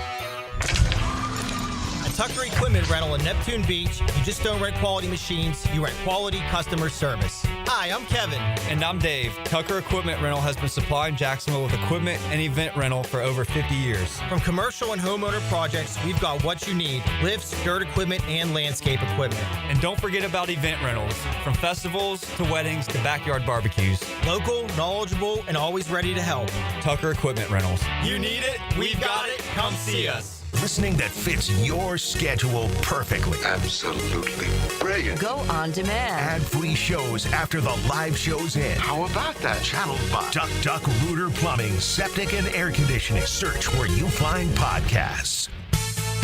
Tucker Equipment Rental in Neptune Beach. You just don't rent quality machines, you rent quality customer service. Hi, I'm Kevin. And I'm Dave. Tucker Equipment Rental has been supplying Jacksonville with equipment and event rental for over 50 years. From commercial and homeowner projects, we've got what you need: lifts, dirt equipment, and landscape equipment. And don't forget about event rentals, from festivals to weddings to backyard barbecues. Local, knowledgeable, and always ready to help. Tucker Equipment Rentals. You need it, we've got it, come see us. Listening that fits your schedule perfectly. Absolutely brilliant. Go on demand. Ad-free shows after the live shows end. How about that? Channel 5. Duck Rooter Plumbing, Septic and Air Conditioning. Search where you find podcasts.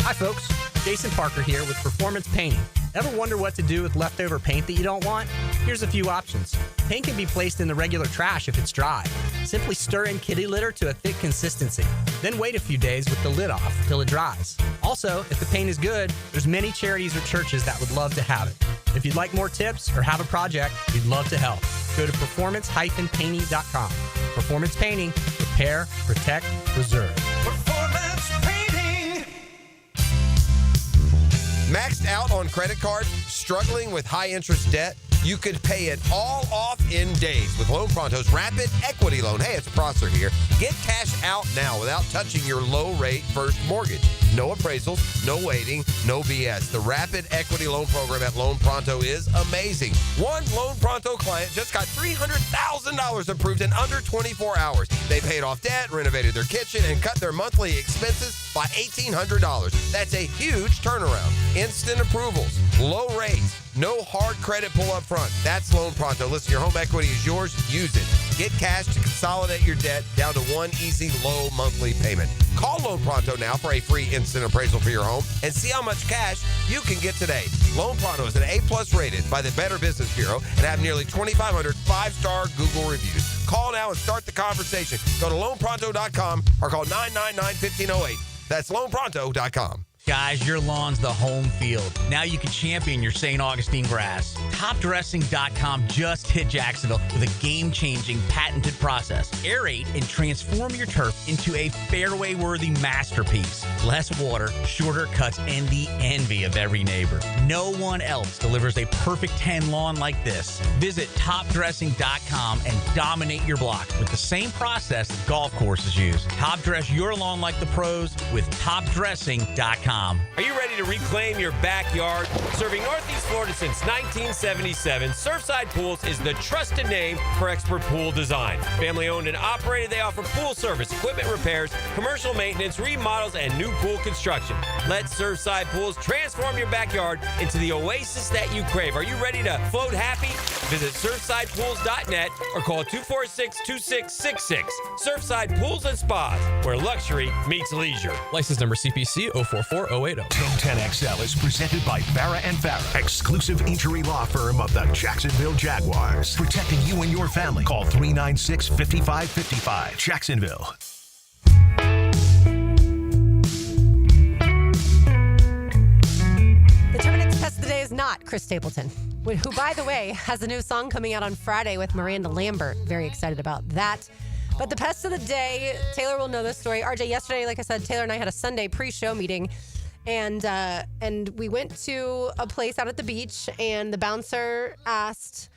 Hi, folks. Jason Parker here with Performance Painting. Ever wonder what to do with leftover paint that you don't want? Here's a few options. Paint can be placed in the regular trash if it's dry. Simply stir in kitty litter to a thick consistency. Then wait a few days with the lid off till it dries. Also, if the paint is good, there's many charities or churches that would love to have it. If you'd like more tips or have a project, we'd love to help. Go to performance-painting.com. Performance Painting. Repair, protect, preserve. Performance painting. Maxed out on credit cards, struggling with high interest debt? You could pay it all off in days with Loan Pronto's Rapid Equity Loan. Hey, it's Prosser here. Get cash out now without touching your low-rate first mortgage. No appraisals, no waiting, no BS. The Rapid Equity Loan Program at Loan Pronto is amazing. One Loan Pronto client just got $300,000 approved in under 24 hours. They paid off debt, renovated their kitchen, and cut their monthly expenses by $1,800. That's a huge turnaround. Instant approvals, low rates, no hard credit pull up front. That's Loan Pronto. Listen, your home equity is yours. Use it. Get cash to consolidate your debt down to one easy, low monthly payment. Call Loan Pronto now for a free instant appraisal for your home and see how much cash you can get today. Loan Pronto is an A+ rated by the Better Business Bureau and have nearly 2,500 5-star Google reviews. Call now and start the conversation. Go to loanpronto.com or call 999-1508. That's loanpronto.com. Guys, your lawn's the home field. Now you can champion your St. Augustine grass. TopDressing.com just hit Jacksonville with a game-changing patented process. Aerate and transform your turf into a fairway-worthy masterpiece. Less water, shorter cuts, and the envy of every neighbor. No one else delivers a perfect 10 lawn like this. Visit TopDressing.com and dominate your block with the same process that golf courses use. Top dress your lawn like the pros with TopDressing.com. Are you ready to reclaim your backyard? Serving Northeast Florida since 1977, Surfside Pools is the trusted name for expert pool design. Family owned and operated, they offer pool service, equipment repairs, commercial maintenance, remodels, and new pool construction. Let Surfside Pools transform your backyard into the oasis that you crave. Are you ready to float happy? Visit surfsidepools.net or call 246-2666. Surfside Pools and Spas, where luxury meets leisure. License number CPC 044-080. 1010XL is presented by Farrah & Farrah, exclusive injury law firm of the Jacksonville Jaguars. Protecting you and your family. Call 396-5555. Jacksonville. The Terminex Pest of the Day is not Chris Stapleton, who, by the way, has a new song coming out on Friday with Miranda Lambert. Very excited about that. But the Pest of the Day, Taylor will know this story. RJ, yesterday, like I said, Taylor and I had a Sunday pre-show meeting, and we went to a place out at the beach, and the bouncer asked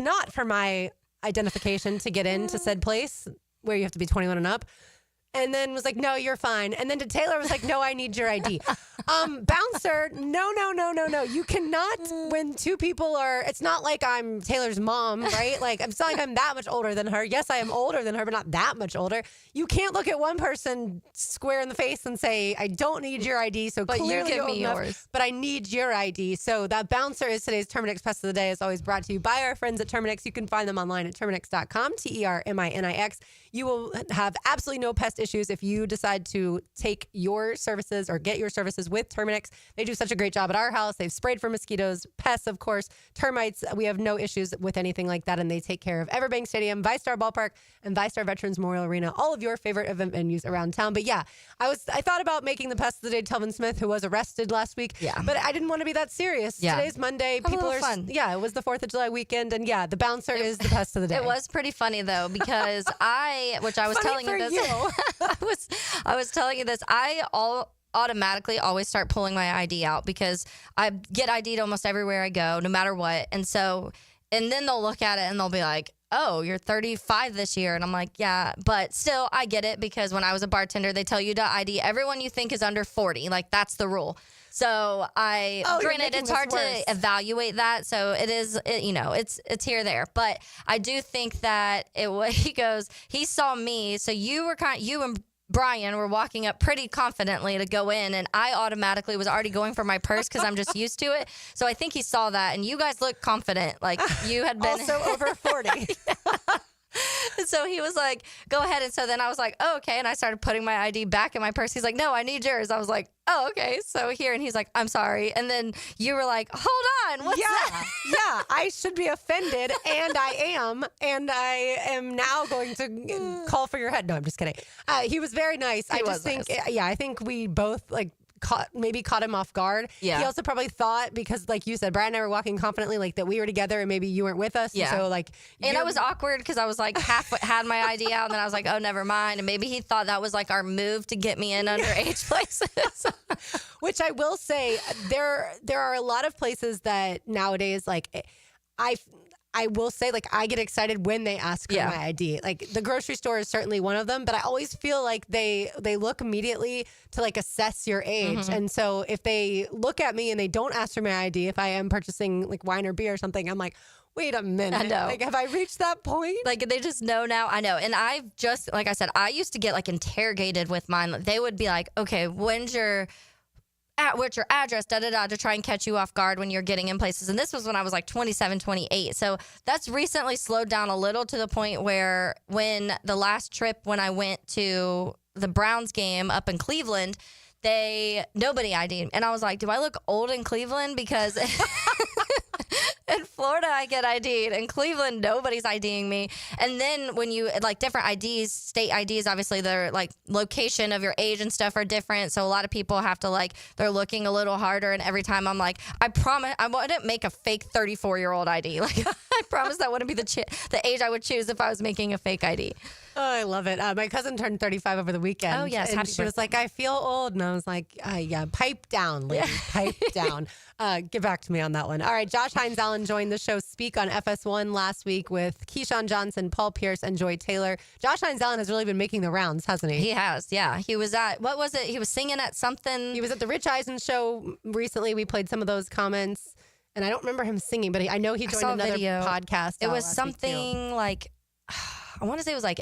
not for my identification to get into said place where you have to be 21 and up. And then was like, no, you're fine. And then to Taylor was like, no, I need your ID. Bouncer, no. You cannot, when two people are, it's not like I'm Taylor's mom, right? Like, it's not like I'm that much older than her. Yes, I am older than her, but not that much older. You can't look at one person square in the face and say, I don't need your ID. So but clearly you give me yours. But I need your ID. So that bouncer is today's Terminex Pest of the Day. Is always brought to you by our friends at Terminex. You can find them online at Terminex.com, Terminix. You will have absolutely no pest issues if you decide to take your services or get your services with Terminex. They do such a great job at our house. They've sprayed for mosquitoes, pests, of course, termites. We have no issues with anything like that, and they take care of Everbank Stadium, ViStar Ballpark, and ViStar Veterans Memorial Arena, all of your favorite event venues around town. But yeah, I thought about making the Pest of the Day Telvin Smith, who was arrested last week. Yeah. But I didn't want to be that serious. Yeah. Today's Monday. Have a little fun. Yeah, it was the 4th of July weekend, and yeah, the bouncer is the Pest of the Day. It was pretty funny though, because I was Funny telling for you this. you. I was telling you this. I automatically always start pulling my ID out because I get ID'd almost everywhere I go, no matter what. And then they'll look at it and they'll be like, oh, you're 35 this year. And I'm like, yeah, but still I get it because when I was a bartender, they tell you to ID everyone you think is under 40. Like that's the rule. So granted, it's hard to evaluate that. So it's here or there. But I do think that he saw me. So you and Brian were walking up pretty confidently to go in, and I automatically was already going for my purse because I'm just used to it. So I think he saw that, and you guys look confident, like you had been also over 40. And so he was like, go ahead. And so then I was like, oh, okay. And I started putting my ID back in my purse. He's like, no, I need yours. I was like, oh, okay. So here. And he's like, I'm sorry. And then you were like, hold on. What's that? Yeah, I should be offended. And I am. And I am now going to call for your head. No, I'm just kidding. He was very nice. I think we both caught him off guard. Yeah. He also probably thought, because like you said, Brian and I were walking confidently, like that we were together and maybe you weren't with us. Yeah. And so and I was awkward because I was like had my ID out and then I was like, oh, never mind. And maybe he thought that was like our move to get me in underage places. Which I will say, there are a lot of places that nowadays, like I will say, like, I get excited when they ask for my ID. Like, the grocery store is certainly one of them, but I always feel like they look immediately to, like, assess your age. Mm-hmm. And so if they look at me and they don't ask for my ID, if I am purchasing, like, wine or beer or something, I'm like, wait a minute. I know. Like, have I reached that point? Like, they just know now. I know. And I've just, like I said, I used to get, like, interrogated with mine. They would be like, okay, what's your address, to try and catch you off guard when you're getting in places. And this was when I was like 27, 28. So that's recently slowed down a little to the point where when the last trip when I went to the Browns game up in Cleveland, nobody ID'd. And I was like, do I look old in Cleveland? Because in Florida, I get ID'd. In Cleveland, nobody's IDing me. And then when you, like, different IDs, state IDs, obviously, their, like, location of your age and stuff are different. So a lot of people have to, like, they're looking a little harder. And every time I'm like, I promise, I wouldn't make a fake 34-year-old ID. Like, I promise that wouldn't be the age I would choose if I was making a fake ID. Oh, I love it. My cousin turned 35 over the weekend. Oh, yes. And she was like, I feel old. And I was like, yeah, pipe down, lady. Pipe down. Get back to me on that one. All right. Josh Hines-Allen joined the show Speak on FS1 last week with Keyshawn Johnson, Paul Pierce, and Joy Taylor. Josh Hines-Allen has really been making the rounds, hasn't he? He has, yeah. He was at, what was it? He was singing at something. He was at the Rich Eisen show recently. We played some of those comments. And I don't remember him singing, but I know he joined another podcast. It was something like... I want to say it was like,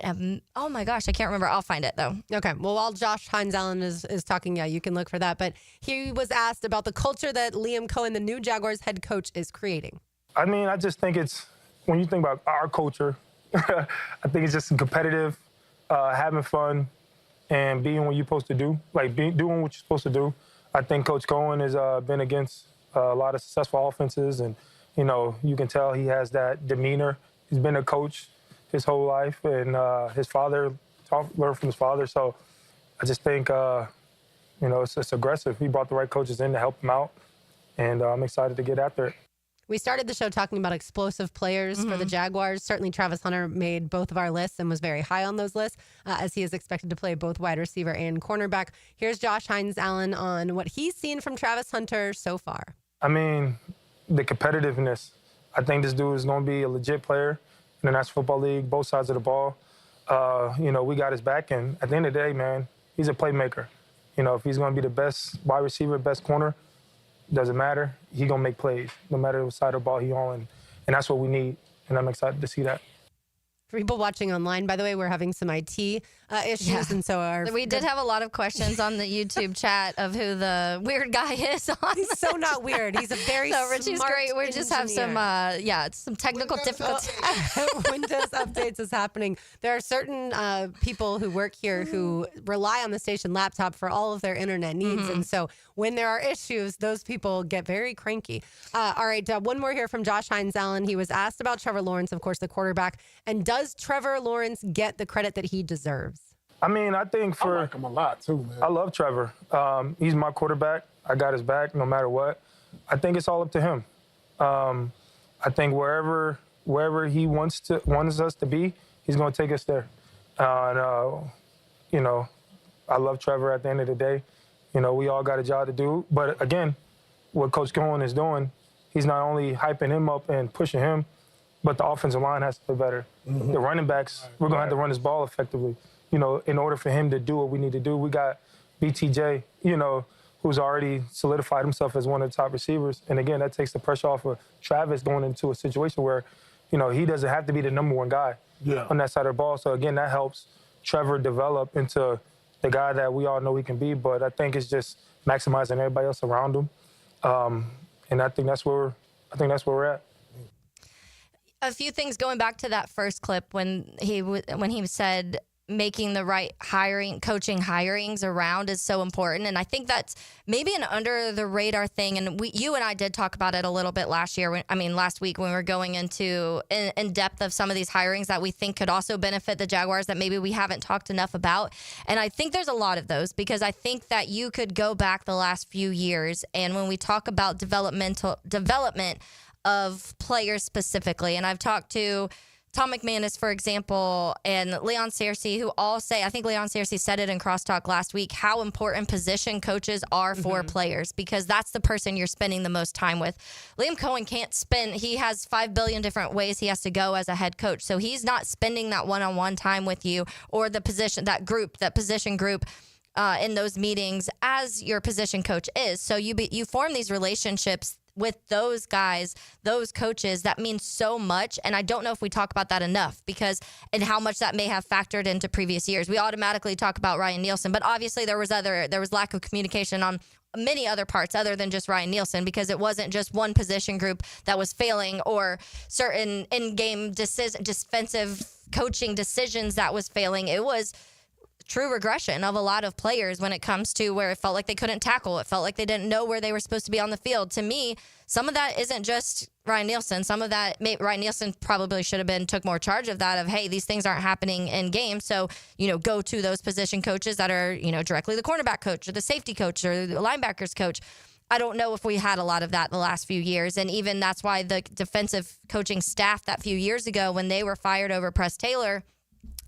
oh my gosh, I can't remember. I'll find it though. Okay. Well, while Josh Hines-Allen is talking, yeah, you can look for that. But he was asked about the culture that Liam Cohen, the new Jaguars head coach, is creating. I mean, I just think it's, when you think about our culture, I think it's just competitive, having fun, and being what you're supposed to do, like doing what you're supposed to do. I think Coach Cohen has been against a lot of successful offenses, and, you know, you can tell he has that demeanor. He's been a coach his whole life, and his father learned from his father. So I just think, you know, it's aggressive. He brought the right coaches in to help him out, and I'm excited to get after it. We started the show talking about explosive players for the Jaguars. Certainly Travis Hunter made both of our lists and was very high on those lists, as he is expected to play both wide receiver and cornerback. Here's Josh Hines-Allen on what he's seen from Travis Hunter so far. I mean, the competitiveness. I think this dude is going to be a legit player in the National Football League, both sides of the ball. You know, we got his back, and at the end of the day, man, he's a playmaker. You know, if he's going to be the best wide receiver, best corner, doesn't matter. He's going to make plays, no matter what side of the ball he's on, and that's what we need, and I'm excited to see that. For people watching online, by the way, we're having some IT issues, and so we did have a lot of questions on the YouTube chat of who the weird guy is. He's so not weird. He's a very Richie's smart great. We just have some some technical difficulties. Windows updates is happening. There are certain people who work here who rely on the station laptop for all of their internet needs, and so when there are issues, those people get very cranky. All right, one more here from Josh Hines-Allen. He was asked about Trevor Lawrence, of course, the quarterback, and does Trevor Lawrence get the credit that he deserves? I mean, I think I like him a lot, too, man. I love Trevor. He's my quarterback. I got his back no matter what. I think it's all up to him. I think wherever he wants us to be, he's going to take us there. You know, I love Trevor at the end of the day. You know, we all got a job to do. But, again, what Coach Cohen is doing, he's not only hyping him up and pushing him, but the offensive line has to play better. The running backs, we're going to have to run his ball effectively. You know, in order for him to do what we need to do, we got BTJ, you know, who's already solidified himself as one of the top receivers. And, again, that takes the pressure off of Travis going into a situation where, you know, he doesn't have to be the number one guy on that side of the ball. So, again, that helps Trevor develop into the guy that we all know he can be. But I think it's just maximizing everybody else around him. And I think that's where we're at. A few things going back to that first clip when he said making the right coaching hirings around is so important. And I think that's maybe an under the radar thing. And you and I did talk about it a little bit last week when we were going into in depth of some of these hirings that we think could also benefit the Jaguars that maybe we haven't talked enough about. And I think there's a lot of those because I think that you could go back the last few years. And when we talk about development of players specifically, and I've talked to Tom McManus, for example, and Leon Searcy, who all say, I think Leon Searcy said it in Crosstalk last week, how important position coaches are for players, because that's the person you're spending the most time with. Liam Cohen can't spend, he has 5 billion different ways he has to go as a head coach. So he's not spending that one-on-one time with you or the position, that position group in those meetings as your position coach is. So you form these relationships with those guys, those coaches, that means so much. And I don't know if we talk about that enough, because and how much that may have factored into previous years. We automatically talk about Ryan Nielsen, but obviously there was lack of communication on many other parts other than just Ryan Nielsen, because it wasn't just one position group that was failing or certain in-game defensive coaching decisions that was failing. It was true regression of a lot of players when it comes to where it felt like they couldn't tackle. It felt like they didn't know where they were supposed to be on the field. To me, some of that isn't just Ryan Nielsen. Some of that, Ryan Nielsen probably should have took more charge of that, of, hey, these things aren't happening in games. So, go to those position coaches that are, directly the cornerback coach or the safety coach or the linebackers coach. I don't know if we had a lot of that the last few years. And even that's why the defensive coaching staff that few years ago, when they were fired over Press Taylor,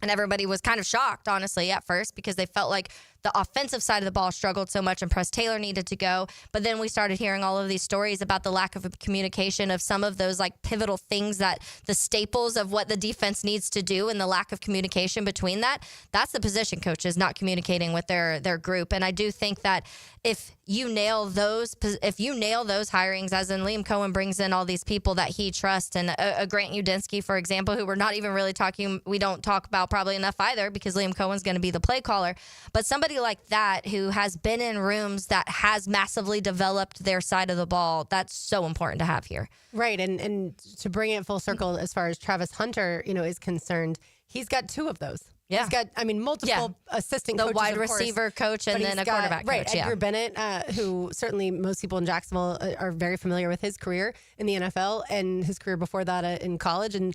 and everybody was kind of shocked, honestly, at first, because they felt like the offensive side of the ball struggled so much and Press Taylor needed to go. But then we started hearing all of these stories about the lack of communication of some of those like pivotal things, that the staples of what the defense needs to do, and the lack of communication between that. That's the position coaches not communicating with their group. And I do think that if you nail those hirings, as in Liam Cohen brings in all these people that he trusts, and a Grant Udinski, for example, who we're not even really we don't talk about probably enough either, because Liam Cohen's going to be the play caller. But somebody like that who has been in rooms that has massively developed their side of the ball, that's so important to have here. Right. And to bring it full circle, as far as Travis Hunter, is concerned, he's got 2 of those. Yeah. He's got, multiple assistant coaches, the wide receiver coach, and then a quarterback coach. Right, Edgar Bennett, who certainly most people in Jacksonville are very familiar with his career in the NFL and his career before that in college. And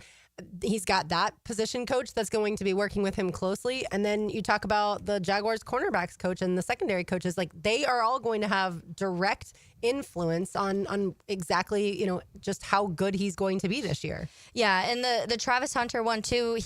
he's got that position coach that's going to be working with him closely. And then you talk about the Jaguars cornerbacks coach and the secondary coaches. Like, they are all going to have direct influence on exactly, just how good he's going to be this year. Yeah, and the Travis Hunter one too,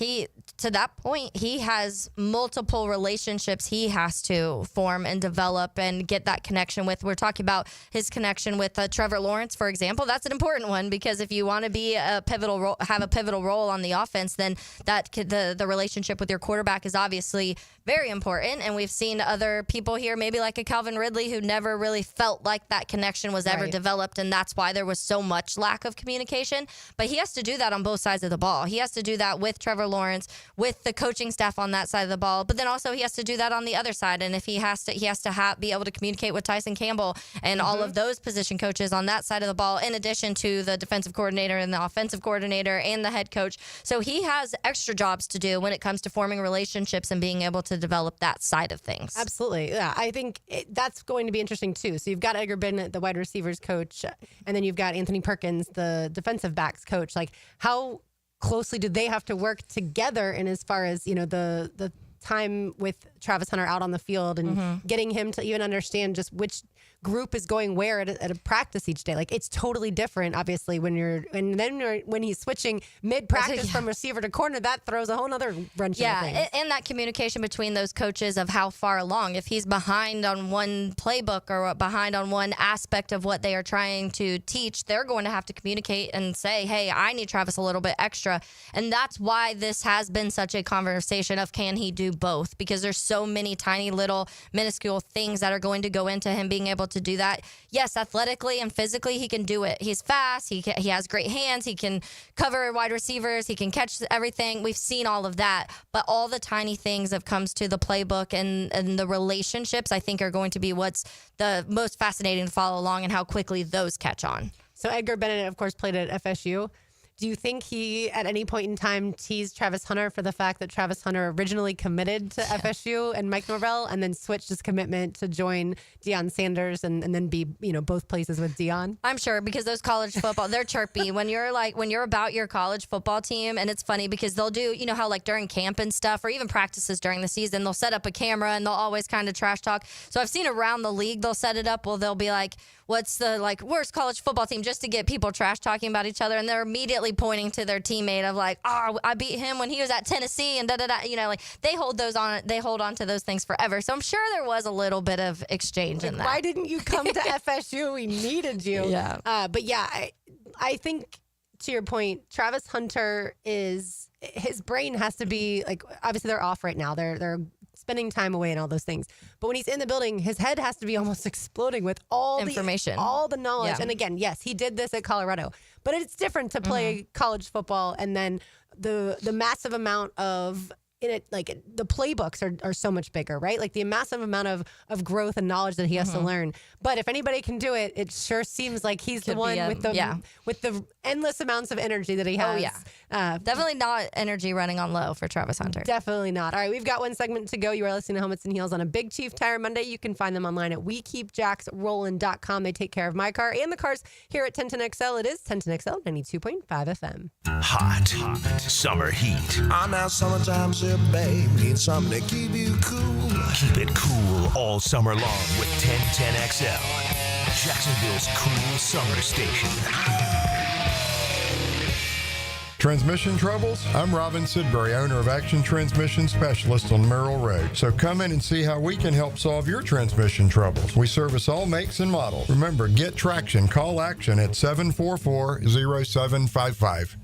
to that point, he has multiple relationships he has to form and develop and get that connection with. We're talking about his connection with Trevor Lawrence, for example. That's an important one, because if you want to be have a pivotal role on the offense, then the relationship with your quarterback is obviously very important. And we've seen other people here, maybe like a Calvin Ridley, who never really felt like that connection was ever developed, and that's why there was so much lack of communication. But he has to do that on both sides of the ball. He has to do that with Trevor Lawrence, with the coaching staff on that side of the ball, but then also he has to do that on the other side. And if he has to be able to communicate with Tyson Campbell and all of those position coaches on that side of the ball, in addition to the defensive coordinator and the offensive coordinator and the head coach. So he has extra jobs to do when it comes to forming relationships and being able to develop that side of things. Absolutely. Yeah, I think that's going to be interesting too. So you've got Edgar Bennett, the wide receivers coach, and then you've got Anthony Perkins, the defensive backs coach. Like, how closely do they have to work together? And as far as, the time with Travis Hunter out on the field and getting him to even understand just which group is going where at a practice each day. Like, it's totally different, obviously, when he's switching mid-practice from receiver to corner. That throws a whole nother wrench in things. And that communication between those coaches of how far along. If he's behind on one playbook or behind on one aspect of what they are trying to teach, they're going to have to communicate and say, hey, I need Travis a little bit extra. And that's why this has been such a conversation of, can he do both? Because there's so many tiny little minuscule things that are going to go into him being able to do that. Yes, athletically and physically, he can do it. He's fast. He has great hands. He can cover wide receivers. He can catch everything. We've seen all of that. But all the tiny things that comes to the playbook and the relationships, I think, are going to be what's the most fascinating to follow along, and how quickly those catch on. So Edgar Bennett, of course, played at FSU. Do you think he, at any point in time, teased Travis Hunter for the fact that Travis Hunter originally committed to FSU and Mike Norvell, and then switched his commitment to join Deion Sanders and then be, both places with Deion? I'm sure, because those college football, they're chirpy. When you're about your college football team, and it's funny because they'll do, how like during camp and stuff, or even practices during the season, they'll set up a camera and they'll always kind of trash talk. So I've seen around the league, they'll set it up. Well, they'll be like, what's the like worst college football team, just to get people trash talking about each other, and they're immediately pointing to their teammate of like, oh, I beat him when he was at Tennessee, and like they hold on to those things forever. So I'm sure there was a little bit of exchange in that. Why didn't you come to FSU? We needed you. Yeah. But yeah, I think to your point, Travis Hunter his brain has to be like, obviously they're off right now. They're spending time away and all those things. But when he's in the building, his head has to be almost exploding with all information, all the knowledge. Yeah. And again, yes, he did this at Colorado, but it's different to play college football and then the massive amount of in it, like the playbooks are so much bigger, right? Like the massive amount of growth and knowledge that he has to learn. But if anybody can do it, it sure seems like he's the one with the endless amounts of energy that he has. Oh, yeah. Definitely not energy running on low for Travis Hunter. Definitely not. All right, we've got one segment to go. You are listening to Helmets and Heels on a Big Chief Tire Monday. You can find them online at WeKeepJacksRollin.com. They take care of my car and the cars here at 1010XL. It is 1010XL 92.5 FM. Hot summer heat. I'm out summertime, so babe, need something to keep you cool. Keep it cool all summer long with 1010XL, Jacksonville's cool summer station. Transmission troubles? I'm Robin Sidbury, owner of Action Transmission Specialist on Merrill Road. So come in and see how we can help solve your transmission troubles. We service all makes and models. Remember, get traction. Call Action at 744-0755.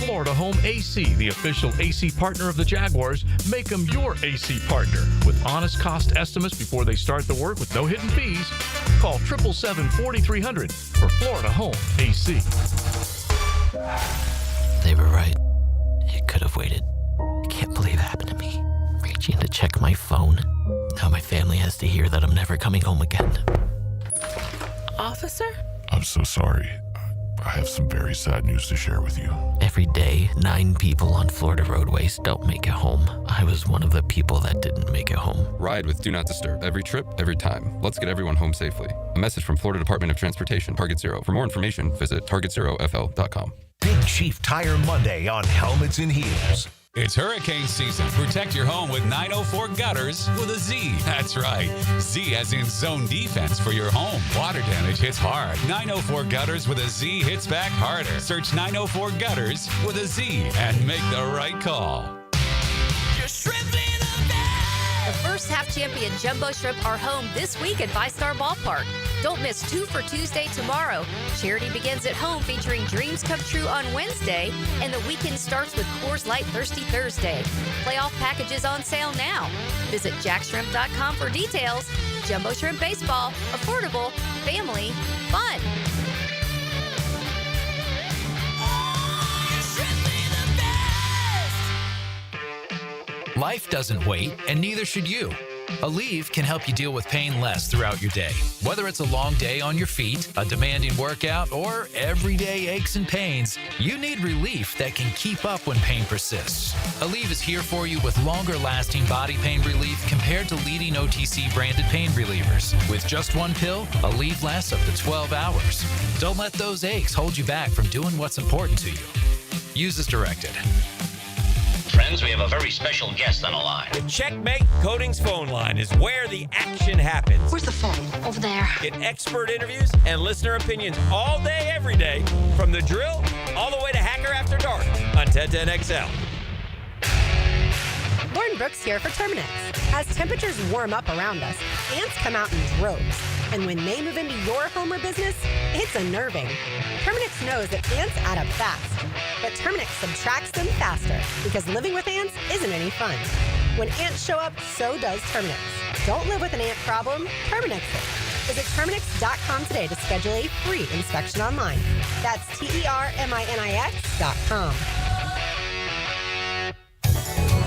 Florida Home AC, the official AC partner of the Jaguars. Make them your AC partner. With honest cost estimates before they start the work with no hidden fees. Call 777-4300 for Florida Home AC. They were right. It could have waited. I can't believe it happened to me. Reaching to check my phone. Now my family has to hear that I'm never coming home again. Officer? I'm so sorry. I have some very sad news to share with you. Every day, 9 people on Florida roadways don't make it home. I was one of the people that didn't make it home. Ride with Do Not Disturb. Every trip, every time. Let's get everyone home safely. A message from Florida Department of Transportation, Target Zero. For more information, visit targetzerofl.com. Big Chief Tire Monday on Helmets and Heels. It's hurricane season. Protect your home with 904 Gutters with a Z. That's right. Z as in zone defense for your home. Water damage hits hard. 904 Gutters with a Z hits back harder. Search 904 Gutters with a Z and make the right call. The first half champion Jumbo Shrimp are home this week at VyStar Ballpark. Don't miss 2 for Tuesday tomorrow. Charity begins at home featuring Dreams Come True on Wednesday, and the weekend starts with Coors Light Thirsty Thursday. Playoff packages on sale now. Visit jackshrimp.com for details. Jumbo Shrimp Baseball, affordable, family, fun. Life doesn't wait, and neither should you. Aleve can help you deal with pain less throughout your day. Whether it's a long day on your feet, a demanding workout, or everyday aches and pains, you need relief that can keep up when pain persists. Aleve is here for you with longer-lasting body pain relief compared to leading OTC-branded pain relievers. With just one pill, Aleve lasts up to 12 hours. Don't let those aches hold you back from doing what's important to you. Use as directed. Friends, we have a very special guest on the line. The Checkmate Coatings phone line is where the action happens. Where's the phone? Over there. Get expert interviews and listener opinions all day, every day, from the drill all the way to Hacker After Dark on 1010XL. Lauren Brooks here for Terminex. As temperatures warm up around us, ants come out in droves. And when they move into your home or business, it's unnerving. Terminex knows that ants add up fast, but Terminex subtracts them faster because living with ants isn't any fun. When ants show up, so does Terminex. Don't live with an ant problem, Terminex it. Visit Terminex.com today to schedule a free inspection online. That's TERMINIX.com.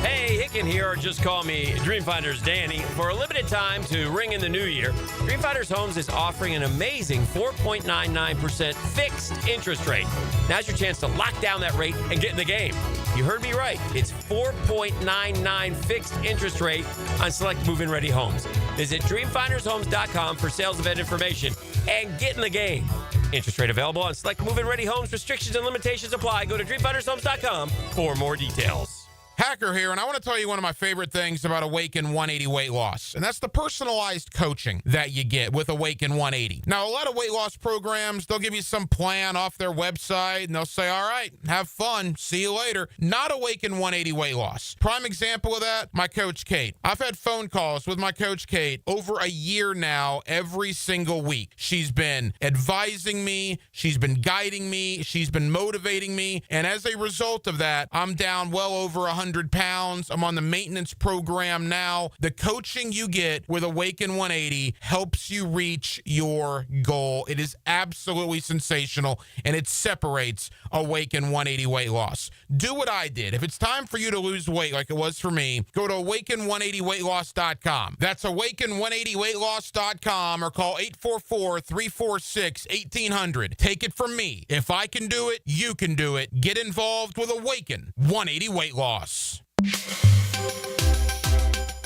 Hey, Hicken here, or just call me Dreamfinders Danny. For a limited time to ring in the new year, Dreamfinders Homes is offering an amazing 4.99% fixed interest rate. Now's your chance to lock down that rate and get in the game. You heard me right. It's 4.99 fixed interest rate on select move-in ready homes. Visit dreamfindershomes.com for sales event information and get in the game. Interest rate available on select move-in ready homes. Restrictions and limitations apply. Go to dreamfindershomes.com for more details. Hacker here, and I want to tell you one of my favorite things about Awaken 180 Weight Loss, and that's the personalized coaching that you get with Awaken 180. Now, a lot of weight loss programs, they'll give you some plan off their website, and they'll say, all right, have fun, see you later. Not Awaken 180 Weight Loss. Prime example of that, my Coach Kate. I've had phone calls with my Coach Kate over a year now, every single week. She's been advising me, she's been guiding me, she's been motivating me, and as a result of that, I'm down well over 100 pounds. I'm on the maintenance program now. The coaching you get with Awaken 180 helps you reach your goal. It is absolutely sensational, and it separates Awaken 180 Weight Loss. Do what I did. If it's time for you to lose weight like it was for me, go to awaken180weightloss.com. That's awaken180weightloss.com, or call 844-346-1800. Take it from me. If I can do it, you can do it. Get involved with Awaken 180 Weight Loss.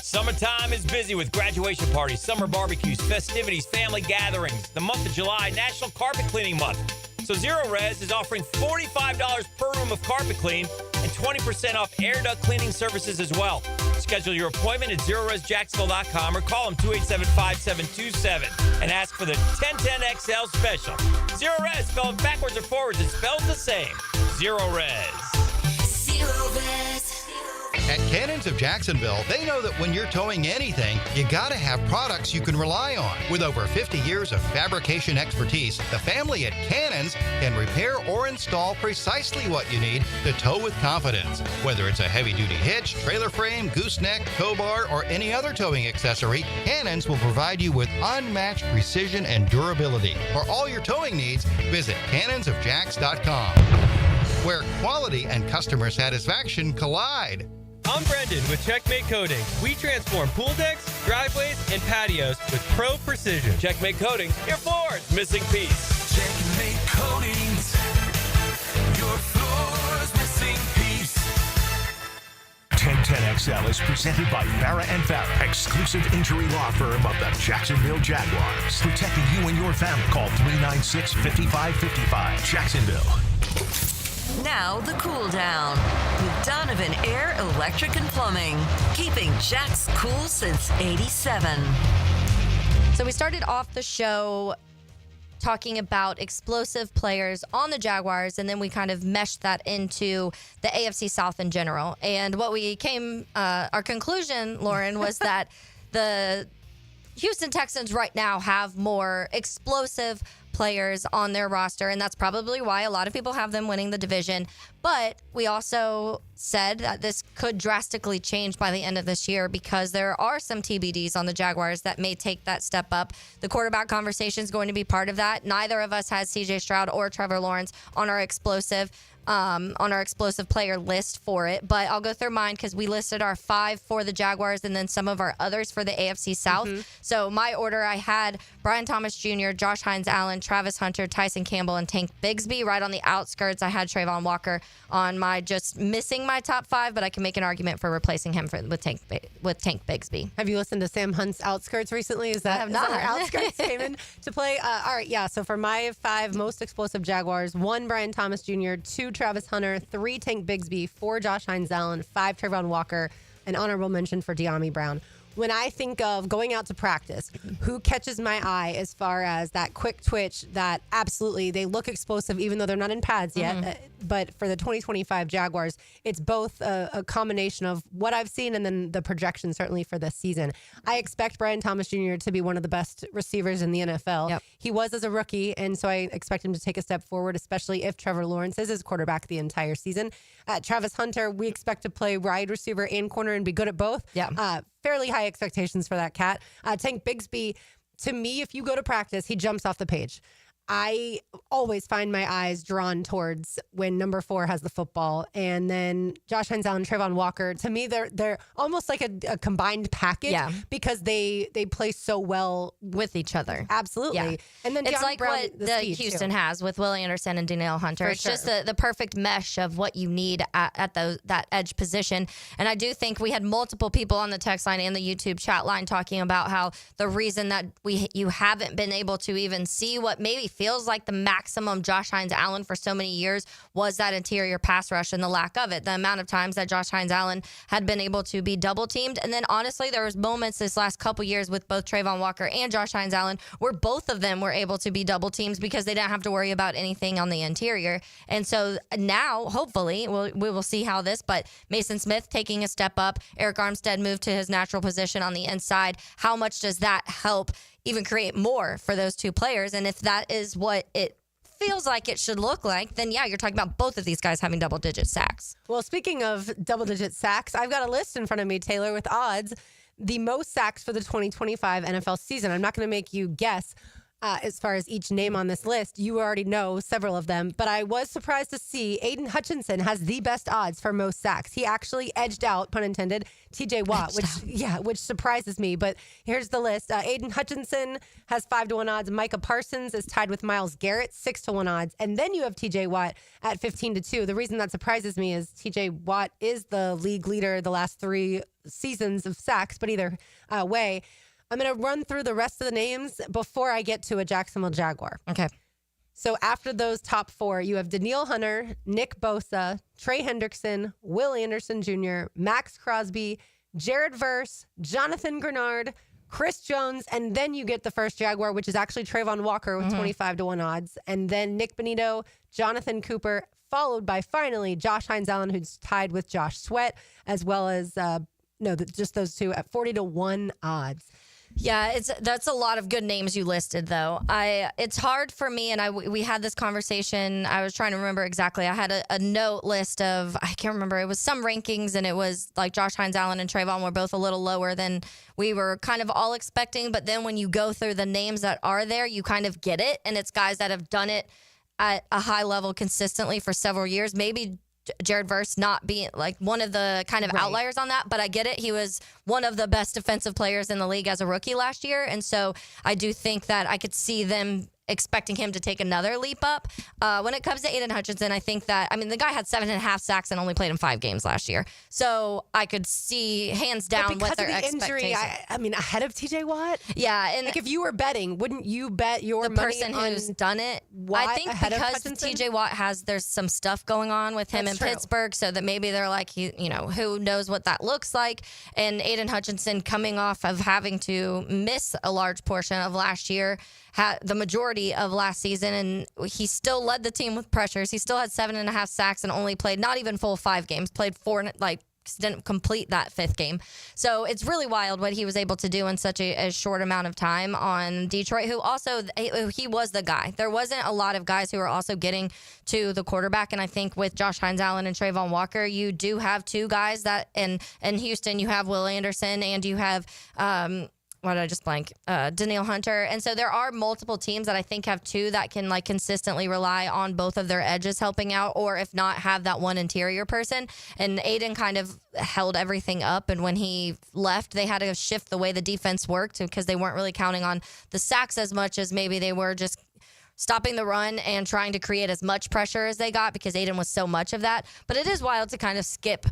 Summertime is busy with graduation parties, summer barbecues, festivities, family gatherings. The month of July, National Carpet Cleaning Month. So Zero Res is offering $45 per room of carpet clean and 20% off air duct cleaning services as well. Schedule your appointment at ZeroResJacksonville.com or call them 287-5727 and ask for the 1010XL special. Zero Res, spelled backwards or forwards, it spells the same. Zero Res. Zero Res. At Cannons of Jacksonville, they know that when you're towing anything, you gotta have products you can rely on. With over 50 years of fabrication expertise, the family at Cannons can repair or install precisely what you need to tow with confidence. Whether it's a heavy-duty hitch, trailer frame, gooseneck, tow bar, or any other towing accessory, Cannons will provide you with unmatched precision and durability. For all your towing needs, visit cannonsofjacks.com, where quality and customer satisfaction collide. I'm Brendan with Checkmate Coatings. We transform pool decks, driveways, and patios with pro precision. Checkmate Coatings, your floor's missing piece. Checkmate Coatings, your floor's missing piece. 1010XL is presented by Farah & Farah, exclusive injury law firm of the Jacksonville Jaguars. Protecting you and your family. Call 396-5555. Jacksonville. Now the cool down with Donovan Air, Electric and Plumbing, keeping Jack's cool since '87. So we started off the show talking about explosive players on the Jaguars, and then we kind of meshed that into the AFC South in general. And what we our conclusion, Lauren, was that the Houston Texans right now have more explosive players on their roster, and that's probably why a lot of people have them winning the division. But we also said that this could drastically change by the end of this year because there are some TBDs on the Jaguars that may take that step up. The quarterback conversation is going to be part of that. Neither of us has CJ Stroud or Trevor Lawrence on our explosive player list for it, but I'll go through mine because we listed our 5 for the Jaguars and then some of our others for the AFC South. So my order, I had Brian Thomas Jr., Josh Hines-Allen, Travis Hunter, Tyson Campbell, and Tank Bigsby. Right on the outskirts, I had Trayvon Walker on my just missing my top 5, but I can make an argument for replacing him with Tank Bigsby. Have you listened to Sam Hunt's Outskirts recently? I have not. Where Outskirts came in to play? All right, yeah. So for my 5 most explosive Jaguars, 1 Brian Thomas Jr., 2 Travis Hunter, 3 Tank Bigsby, 4 Josh Hines-Allen, 5 Trayvon Walker, an honorable mention for De'Ami Brown. When I think of going out to practice, who catches my eye as far as that quick twitch that absolutely they look explosive even though they're not in pads yet. But for the 2025 Jaguars, it's both a combination of what I've seen and then the projection certainly for this season. I expect Brian Thomas Jr. to be one of the best receivers in the NFL. Yep. He was as a rookie, and so I expect him to take a step forward, especially if Trevor Lawrence is his quarterback the entire season. Travis Hunter, we expect to play wide receiver and corner and be good at both. Yeah. Fairly high expectations for that cat. Tank Bigsby, to me, if you go to practice, he jumps off the page. I always find my eyes drawn towards when number 4 has the football, and then Josh Hines-Allen, Trayvon Walker. To me, they're almost like a combined package because they play so well with each other. Absolutely. Yeah. And then it's De'Ami like Brown, what the Houston has with Willie Anderson and Danielle Hunter. For it's sure. just the perfect mesh of what you need at that edge position. And I do think we had multiple people on the text line and the YouTube chat line talking about how the reason that you haven't been able to even see what maybe feels like the maximum Josh Hines-Allen for so many years was that interior pass rush and the lack of it. The amount of times that Josh Hines-Allen had been able to be double teamed. And then honestly, there was moments this last couple years with both Trayvon Walker and Josh Hines-Allen where both of them were able to be double teams because they didn't have to worry about anything on the interior. And so now, hopefully, we will see how this, but Mason Smith taking a step up, Eric Armstead moved to his natural position on the inside. How much does that help even create more for those two players? And if that is what it feels like it should look like, then yeah, you're talking about both of these guys having double-digit sacks. Well, speaking of double-digit sacks, I've got a list in front of me, Taylor, with odds. The most sacks for the 2025 NFL season. I'm not going to make you guess as far as each name on this list. You already know several of them, but I was surprised to see Aiden Hutchinson has the best odds for most sacks. He actually edged out, pun intended, TJ Watt, which surprises me. But here's the list. Aiden Hutchinson has 5-1 odds. Micah Parsons is tied with Myles Garrett, 6-1 odds. And then you have TJ Watt at 15-2. The reason that surprises me is TJ Watt is the league leader the last 3 seasons of sacks, but either way, I'm going to run through the rest of the names before I get to a Jacksonville Jaguar. Okay. So after those top 4, you have Danielle Hunter, Nick Bosa, Trey Hendrickson, Will Anderson Jr., Max Crosby, Jared Verse, Jonathan Grenard, Chris Jones, and then you get the first Jaguar, which is actually Trayvon Walker with 25-1 odds, and then Nick Benito, Jonathan Cooper, followed by finally Josh Hines-Allen, who's tied with Josh Sweat, as well as just those two at 40-1 odds. Yeah, that's a lot of good names you listed, though. It's hard for me, and we had this conversation. I was trying to remember exactly. I had a note list of, I can't remember, it was some rankings, and it was like Josh Hines-Allen and Trayvon were both a little lower than we were kind of all expecting. But then when you go through the names that are there, you kind of get it, and it's guys that have done it at a high level consistently for several years. Maybe Jared Verse not being like one of the kind of outliers on that, but I get it. He was one of the best defensive players in the league as a rookie last year. And so I do think that I could see them expecting him to take another leap up. When it comes to Aiden Hutchinson, I think that, the guy had 7.5 sacks and only played in 5 games last year. So I could see hands down what their expectations. Injury, ahead of TJ Watt? Yeah. And like if you were betting, wouldn't you bet your the person who's done it? Watt I think because TJ Watt there's some stuff going on with him in Pittsburgh, so that maybe they're like, who knows what that looks like. And Aiden Hutchinson coming off of having to miss a large portion of last year, the majority of last season, and he still led the team with pressures. He still had 7.5 sacks and only played not even full 5 games, played 4, didn't complete that 5th game. So it's really wild what he was able to do in such a short amount of time on Detroit, who also, he was the guy. There wasn't a lot of guys who were also getting to the quarterback, and I think with Josh Hines-Allen and Trayvon Walker, you do have 2 guys that, in Houston, you have Will Anderson and you have, why did I just blank? Danielle Hunter. And so there are multiple teams that I think have 2 that can consistently rely on both of their edges helping out, or if not, have that one interior person. And Aiden kind of held everything up. And when he left, they had to shift the way the defense worked because they weren't really counting on the sacks as much as maybe they were just stopping the run and trying to create as much pressure as they got, because Aiden was so much of that. But it is wild to kind of skip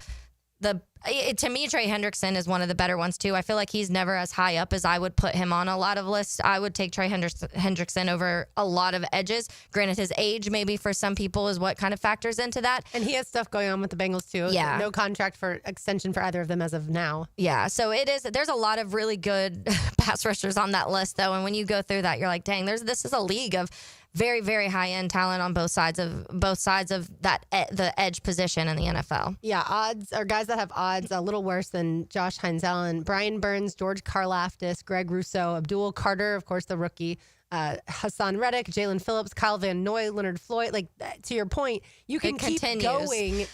to me, Trey Hendrickson is one of the better ones, too. I feel like he's never as high up as I would put him on a lot of lists. I would take Trey Hendrickson over a lot of edges. Granted, his age maybe for some people is what kind of factors into that. And he has stuff going on with the Bengals, too. Yeah. No contract for extension for either of them as of now. Yeah, so there's a lot of really good pass rushers on that list, though. And when you go through that, you're like, dang, this is a league of very, very high-end talent on both sides of that the edge position in the NFL. Yeah, odds are guys that have odds a little worse than Josh Hines-Allen. Brian Burns, George Karlaftis, Greg Rousseau, Abdul Carter, of course, the rookie, Hassan Reddick, Jalen Phillips, Kyle Van Noy, Leonard Floyd. To your point, you can keep going,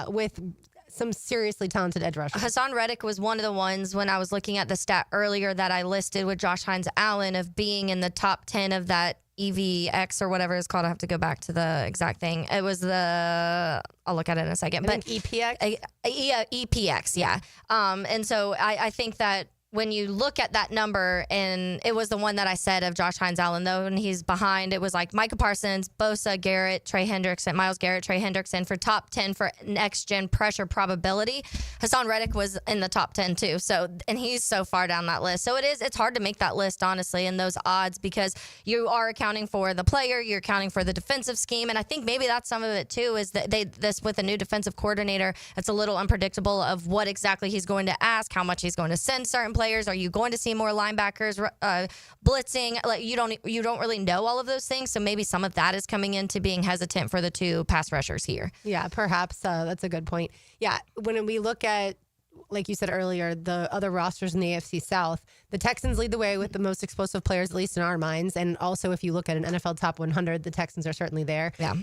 with some seriously talented edge rushers. Hassan Reddick was one of the ones when I was looking at the stat earlier that I listed with Josh Hines-Allen of being in the top 10 of that EVX or whatever it's called. I have to go back to the exact thing. It was I'll look at it in a second. But EPX? EPX, yeah. And so I think that when you look at that number, and it was the one that I said of Josh Hines-Allen, though, and he's behind, it was like Micah Parsons, Bosa, Garrett, Trey Hendrickson, Miles Garrett, Trey Hendrickson for top 10 for next-gen pressure probability. Hassan Reddick was in the top 10, too. So, and he's so far down that list. So it's hard to make that list, honestly, in those odds, because you are accounting for the player, you're accounting for the defensive scheme, and I think maybe that's some of it, too, is that this with a new defensive coordinator, it's a little unpredictable of what exactly he's going to ask, how much he's going to send certain players. Are you going to see more linebackers blitzing? Like you don't really know all of those things, so maybe some of that is coming into being hesitant for the two pass rushers here. Yeah, perhaps that's a good point. Yeah, when we look at, like you said earlier, the other rosters in the AFC South, the Texans lead the way with the most explosive players, at least in our minds. And also, if you look at an NFL top 100, the Texans are certainly there. Yeah.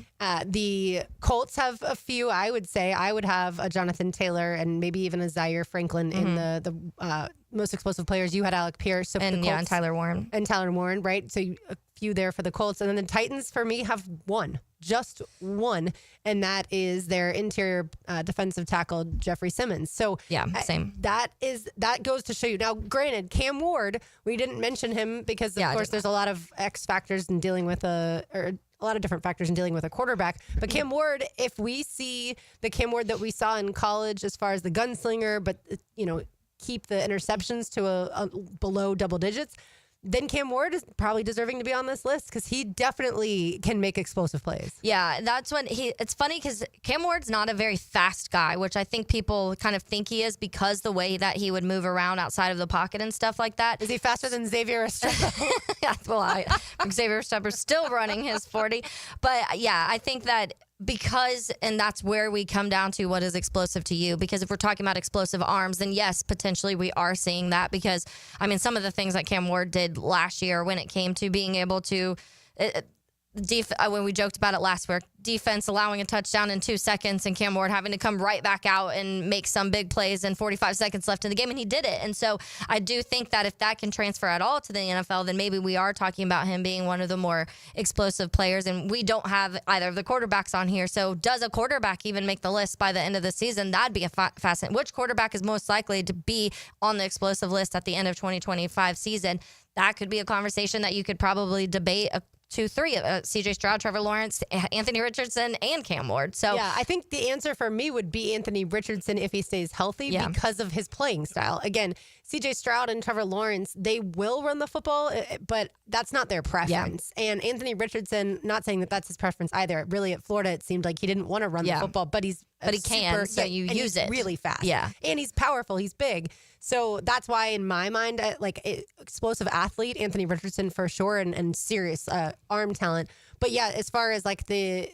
The Colts have a few, I would say. I would have a Jonathan Taylor and maybe even a Zaire Franklin in the most explosive players. You had Alec Pierce. So and Tyler Warren. And Tyler Warren, right? So a few there for the Colts. And then the Titans, for me, have just one, and that is their interior defensive tackle, Jeffrey Simmons. So yeah, same. That goes to show you. Now, granted, Cam Ward, we didn't mention him because, of course, there's a lot of X factors in dealing with a lot of different factors in dealing with a quarterback. But Cam Ward, if we see the Cam Ward that we saw in college as far as the gunslinger, but, keep the interceptions to a below double digits, then Cam Ward is probably deserving to be on this list because he definitely can make explosive plays. Yeah, that's when it's funny because Cam Ward's not a very fast guy, which I think people kind of think he is because the way that he would move around outside of the pocket and stuff like that. Is he faster than Xavier Estrepo? Yeah, well, Xavier Estrepo's still running his 40. But yeah, I think that and that's where we come down to what is explosive to you. Because if we're talking about explosive arms, then yes, potentially we are seeing that. Because, some of the things that Cam Ward did last year when it came to being able to when we joked about it last week, defense allowing a touchdown in 2 seconds and Cam Ward having to come right back out and make some big plays in 45 seconds left in the game, and he did it. And so I do think that if that can transfer at all to the NFL, then maybe we are talking about him being one of the more explosive players, and we don't have either of the quarterbacks on here. So does a quarterback even make the list by the end of the season? That'd be a fascinating. Which quarterback is most likely to be on the explosive list at the end of 2025 season? That could be a conversation that you could probably debate 2-3, CJ Stroud, Trevor Lawrence, Anthony Richardson, and Cam Ward. So yeah, I think the answer for me would be Anthony Richardson if he stays healthy because of his playing style. Again, CJ Stroud and Trevor Lawrence, they will run the football, but that's not their preference. Yeah. And Anthony Richardson, not saying that that's his preference either. Really, at Florida, it seemed like he didn't want to run the football, but he can, so you use it. Really fast. Yeah. And he's powerful. He's big. So that's why, in my mind, explosive athlete, Anthony Richardson for sure, and serious arm talent. But yeah, as far as like the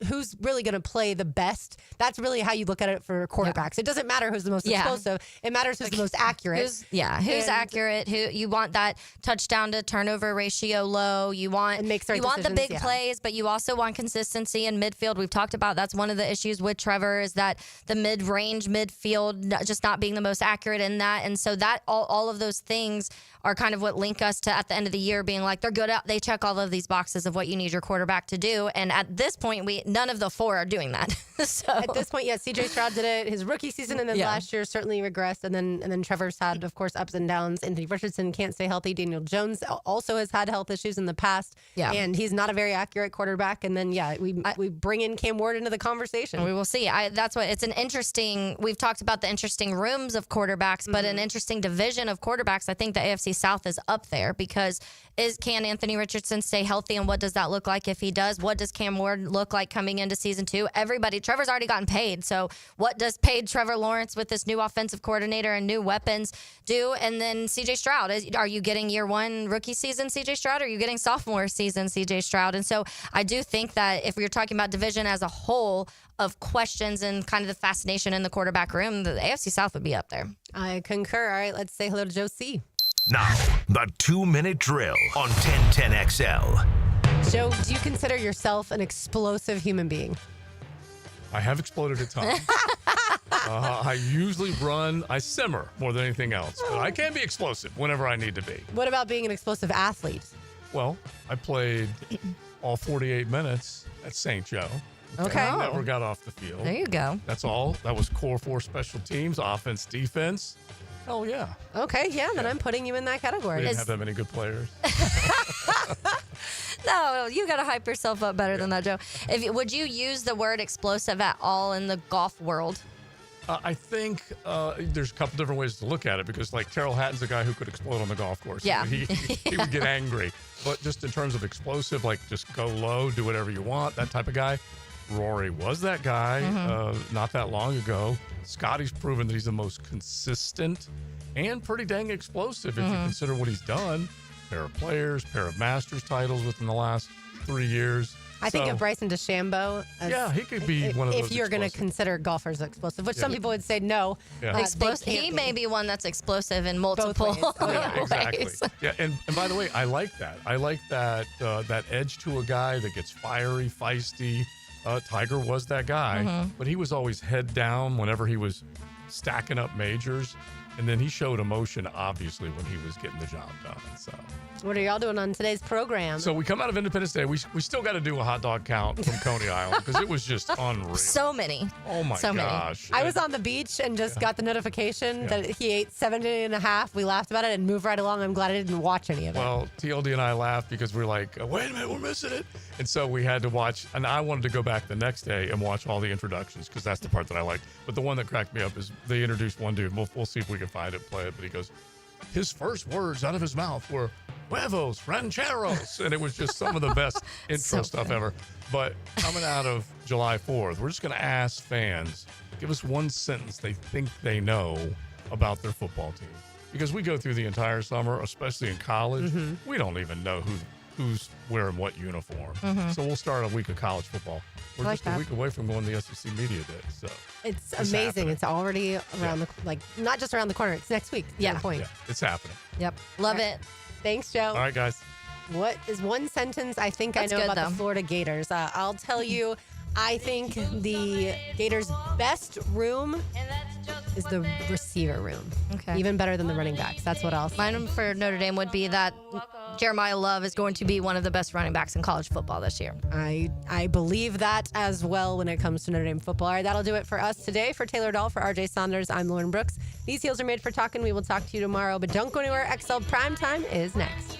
who's really going to play the best, that's really how you look at it for quarterbacks. It doesn't matter who's the most explosive. It matters who's the most accurate. Who's accurate. Who you want that touchdown to turnover ratio low. You want the big plays, but you also want consistency in midfield. We've talked about that's one of the issues with Trevor is that the mid-range midfield just not being the most accurate in that. And so that all of those things are kind of what link us to at the end of the year being like they're good at, they check all of these boxes of what you need your quarterback to do. And at this point, none of the four are doing that. So at this point, CJ Stroud did it his rookie season, and then last year certainly regressed, and then Trevor's had, of course, ups and downs. Anthony Richardson can't stay healthy. Daniel Jones also has had health issues in the past, and he's not a very accurate quarterback. And then we bring in Cam Ward into the conversation. We will see. It's an interesting. We've talked about the interesting rooms of quarterbacks, but an interesting division of quarterbacks. I think the AFC South is up there because can Anthony Richardson stay healthy, and what does that look like if he does? What does Cam Ward look like coming into season 2? Trevor's already gotten paid, so what does paid Trevor Lawrence with this new offensive coordinator and new weapons do? And then CJ Stroud, are you getting year 1 rookie season CJ Stroud, or are you getting sophomore season CJ Stroud? And so I do think that if you're talking about division as a whole of questions and kind of the fascination in the quarterback room, the AFC South would be up there. I concur. All right, let's say hello to Joe C. Now, the 2-minute drill on 1010XL. Joe, do you consider yourself an explosive human being? I have exploded at times. I usually I simmer more than anything else, but I can be explosive whenever I need to be. What about being an explosive athlete? Well, I played all 48 minutes at St. Joe. Okay. I never got off the field. There you go. That's all. That was core 4 special teams, offense, defense. Hell yeah. Okay, yeah, then I'm putting you in that category. We didn't have that many good players. No, you got to hype yourself up better than that, Joe. Would you use the word explosive at all in the golf world? I think there's a couple different ways to look at it because, like, Terrell Hatton's a guy who could explode on the golf course. Yeah. He would get angry. But just in terms of explosive, like, just go low, do whatever you want, that type of guy. Rory was that guy not that long ago. Scotty's proven that he's the most consistent and pretty dang explosive if you consider what he's done. Pair of players, pair of Masters titles within the last 3 years. I think of Bryson DeChambeau. Yeah, he could be one of those. If you're going to consider golfers explosive, which some people would say no. Yeah. Explosive. He may be one that's explosive in multiple exactly. ways. Yeah, and by the way, I like that. I like that that edge to a guy that gets fiery, feisty. Tiger was that guy, but he was always head down whenever he was stacking up majors. And then he showed emotion, obviously, when he was getting the job done. So, what are y'all doing on today's program? So we come out of Independence Day. We still got to do a hot dog count from Coney Island because it was just unreal. So many. Oh, my gosh. I was on the beach and just got the notification that he ate 70.5. We laughed about it and moved right along. I'm glad I didn't watch any of it. Well, TLD and I laughed because we're like, wait a minute, we're missing it. And so we had to watch, and I wanted to go back the next day and watch all the introductions because that's the part that I liked. But the one that cracked me up is they introduced one dude. We'll see if we can find it, play it. But he goes, his first words out of his mouth were huevos rancheros. And it was just some of the best intro stuff ever. But coming out of July 4th, we're just going to ask fans, give us one sentence they think they know about their football team. Because we go through the entire summer, especially in college, we don't even know who's wearing what uniform. So we'll start a week of college football. We're just a week away from going to the SEC Media Day. So it's amazing. Happening. It's already around not just around the corner. It's next week. Yeah. Point. Yeah, it's happening. Yep. Love it. Thanks, Joe. All right, guys. What is one sentence I think I know about the Florida Gators? I'll tell you, I think the Gators' best room is the receiver room. Okay. Even better than the running backs. That's what I'll say. Mine for Notre Dame would be that Jeremiah Love is going to be one of the best running backs in college football this year. I believe that as well when it comes to Notre Dame football. All right, that'll do it for us today. For Taylor Dahl, for RJ Saunders, I'm Lauren Brooks. These heels are made for talking. We will talk to you tomorrow, but don't go anywhere. XL Primetime is next.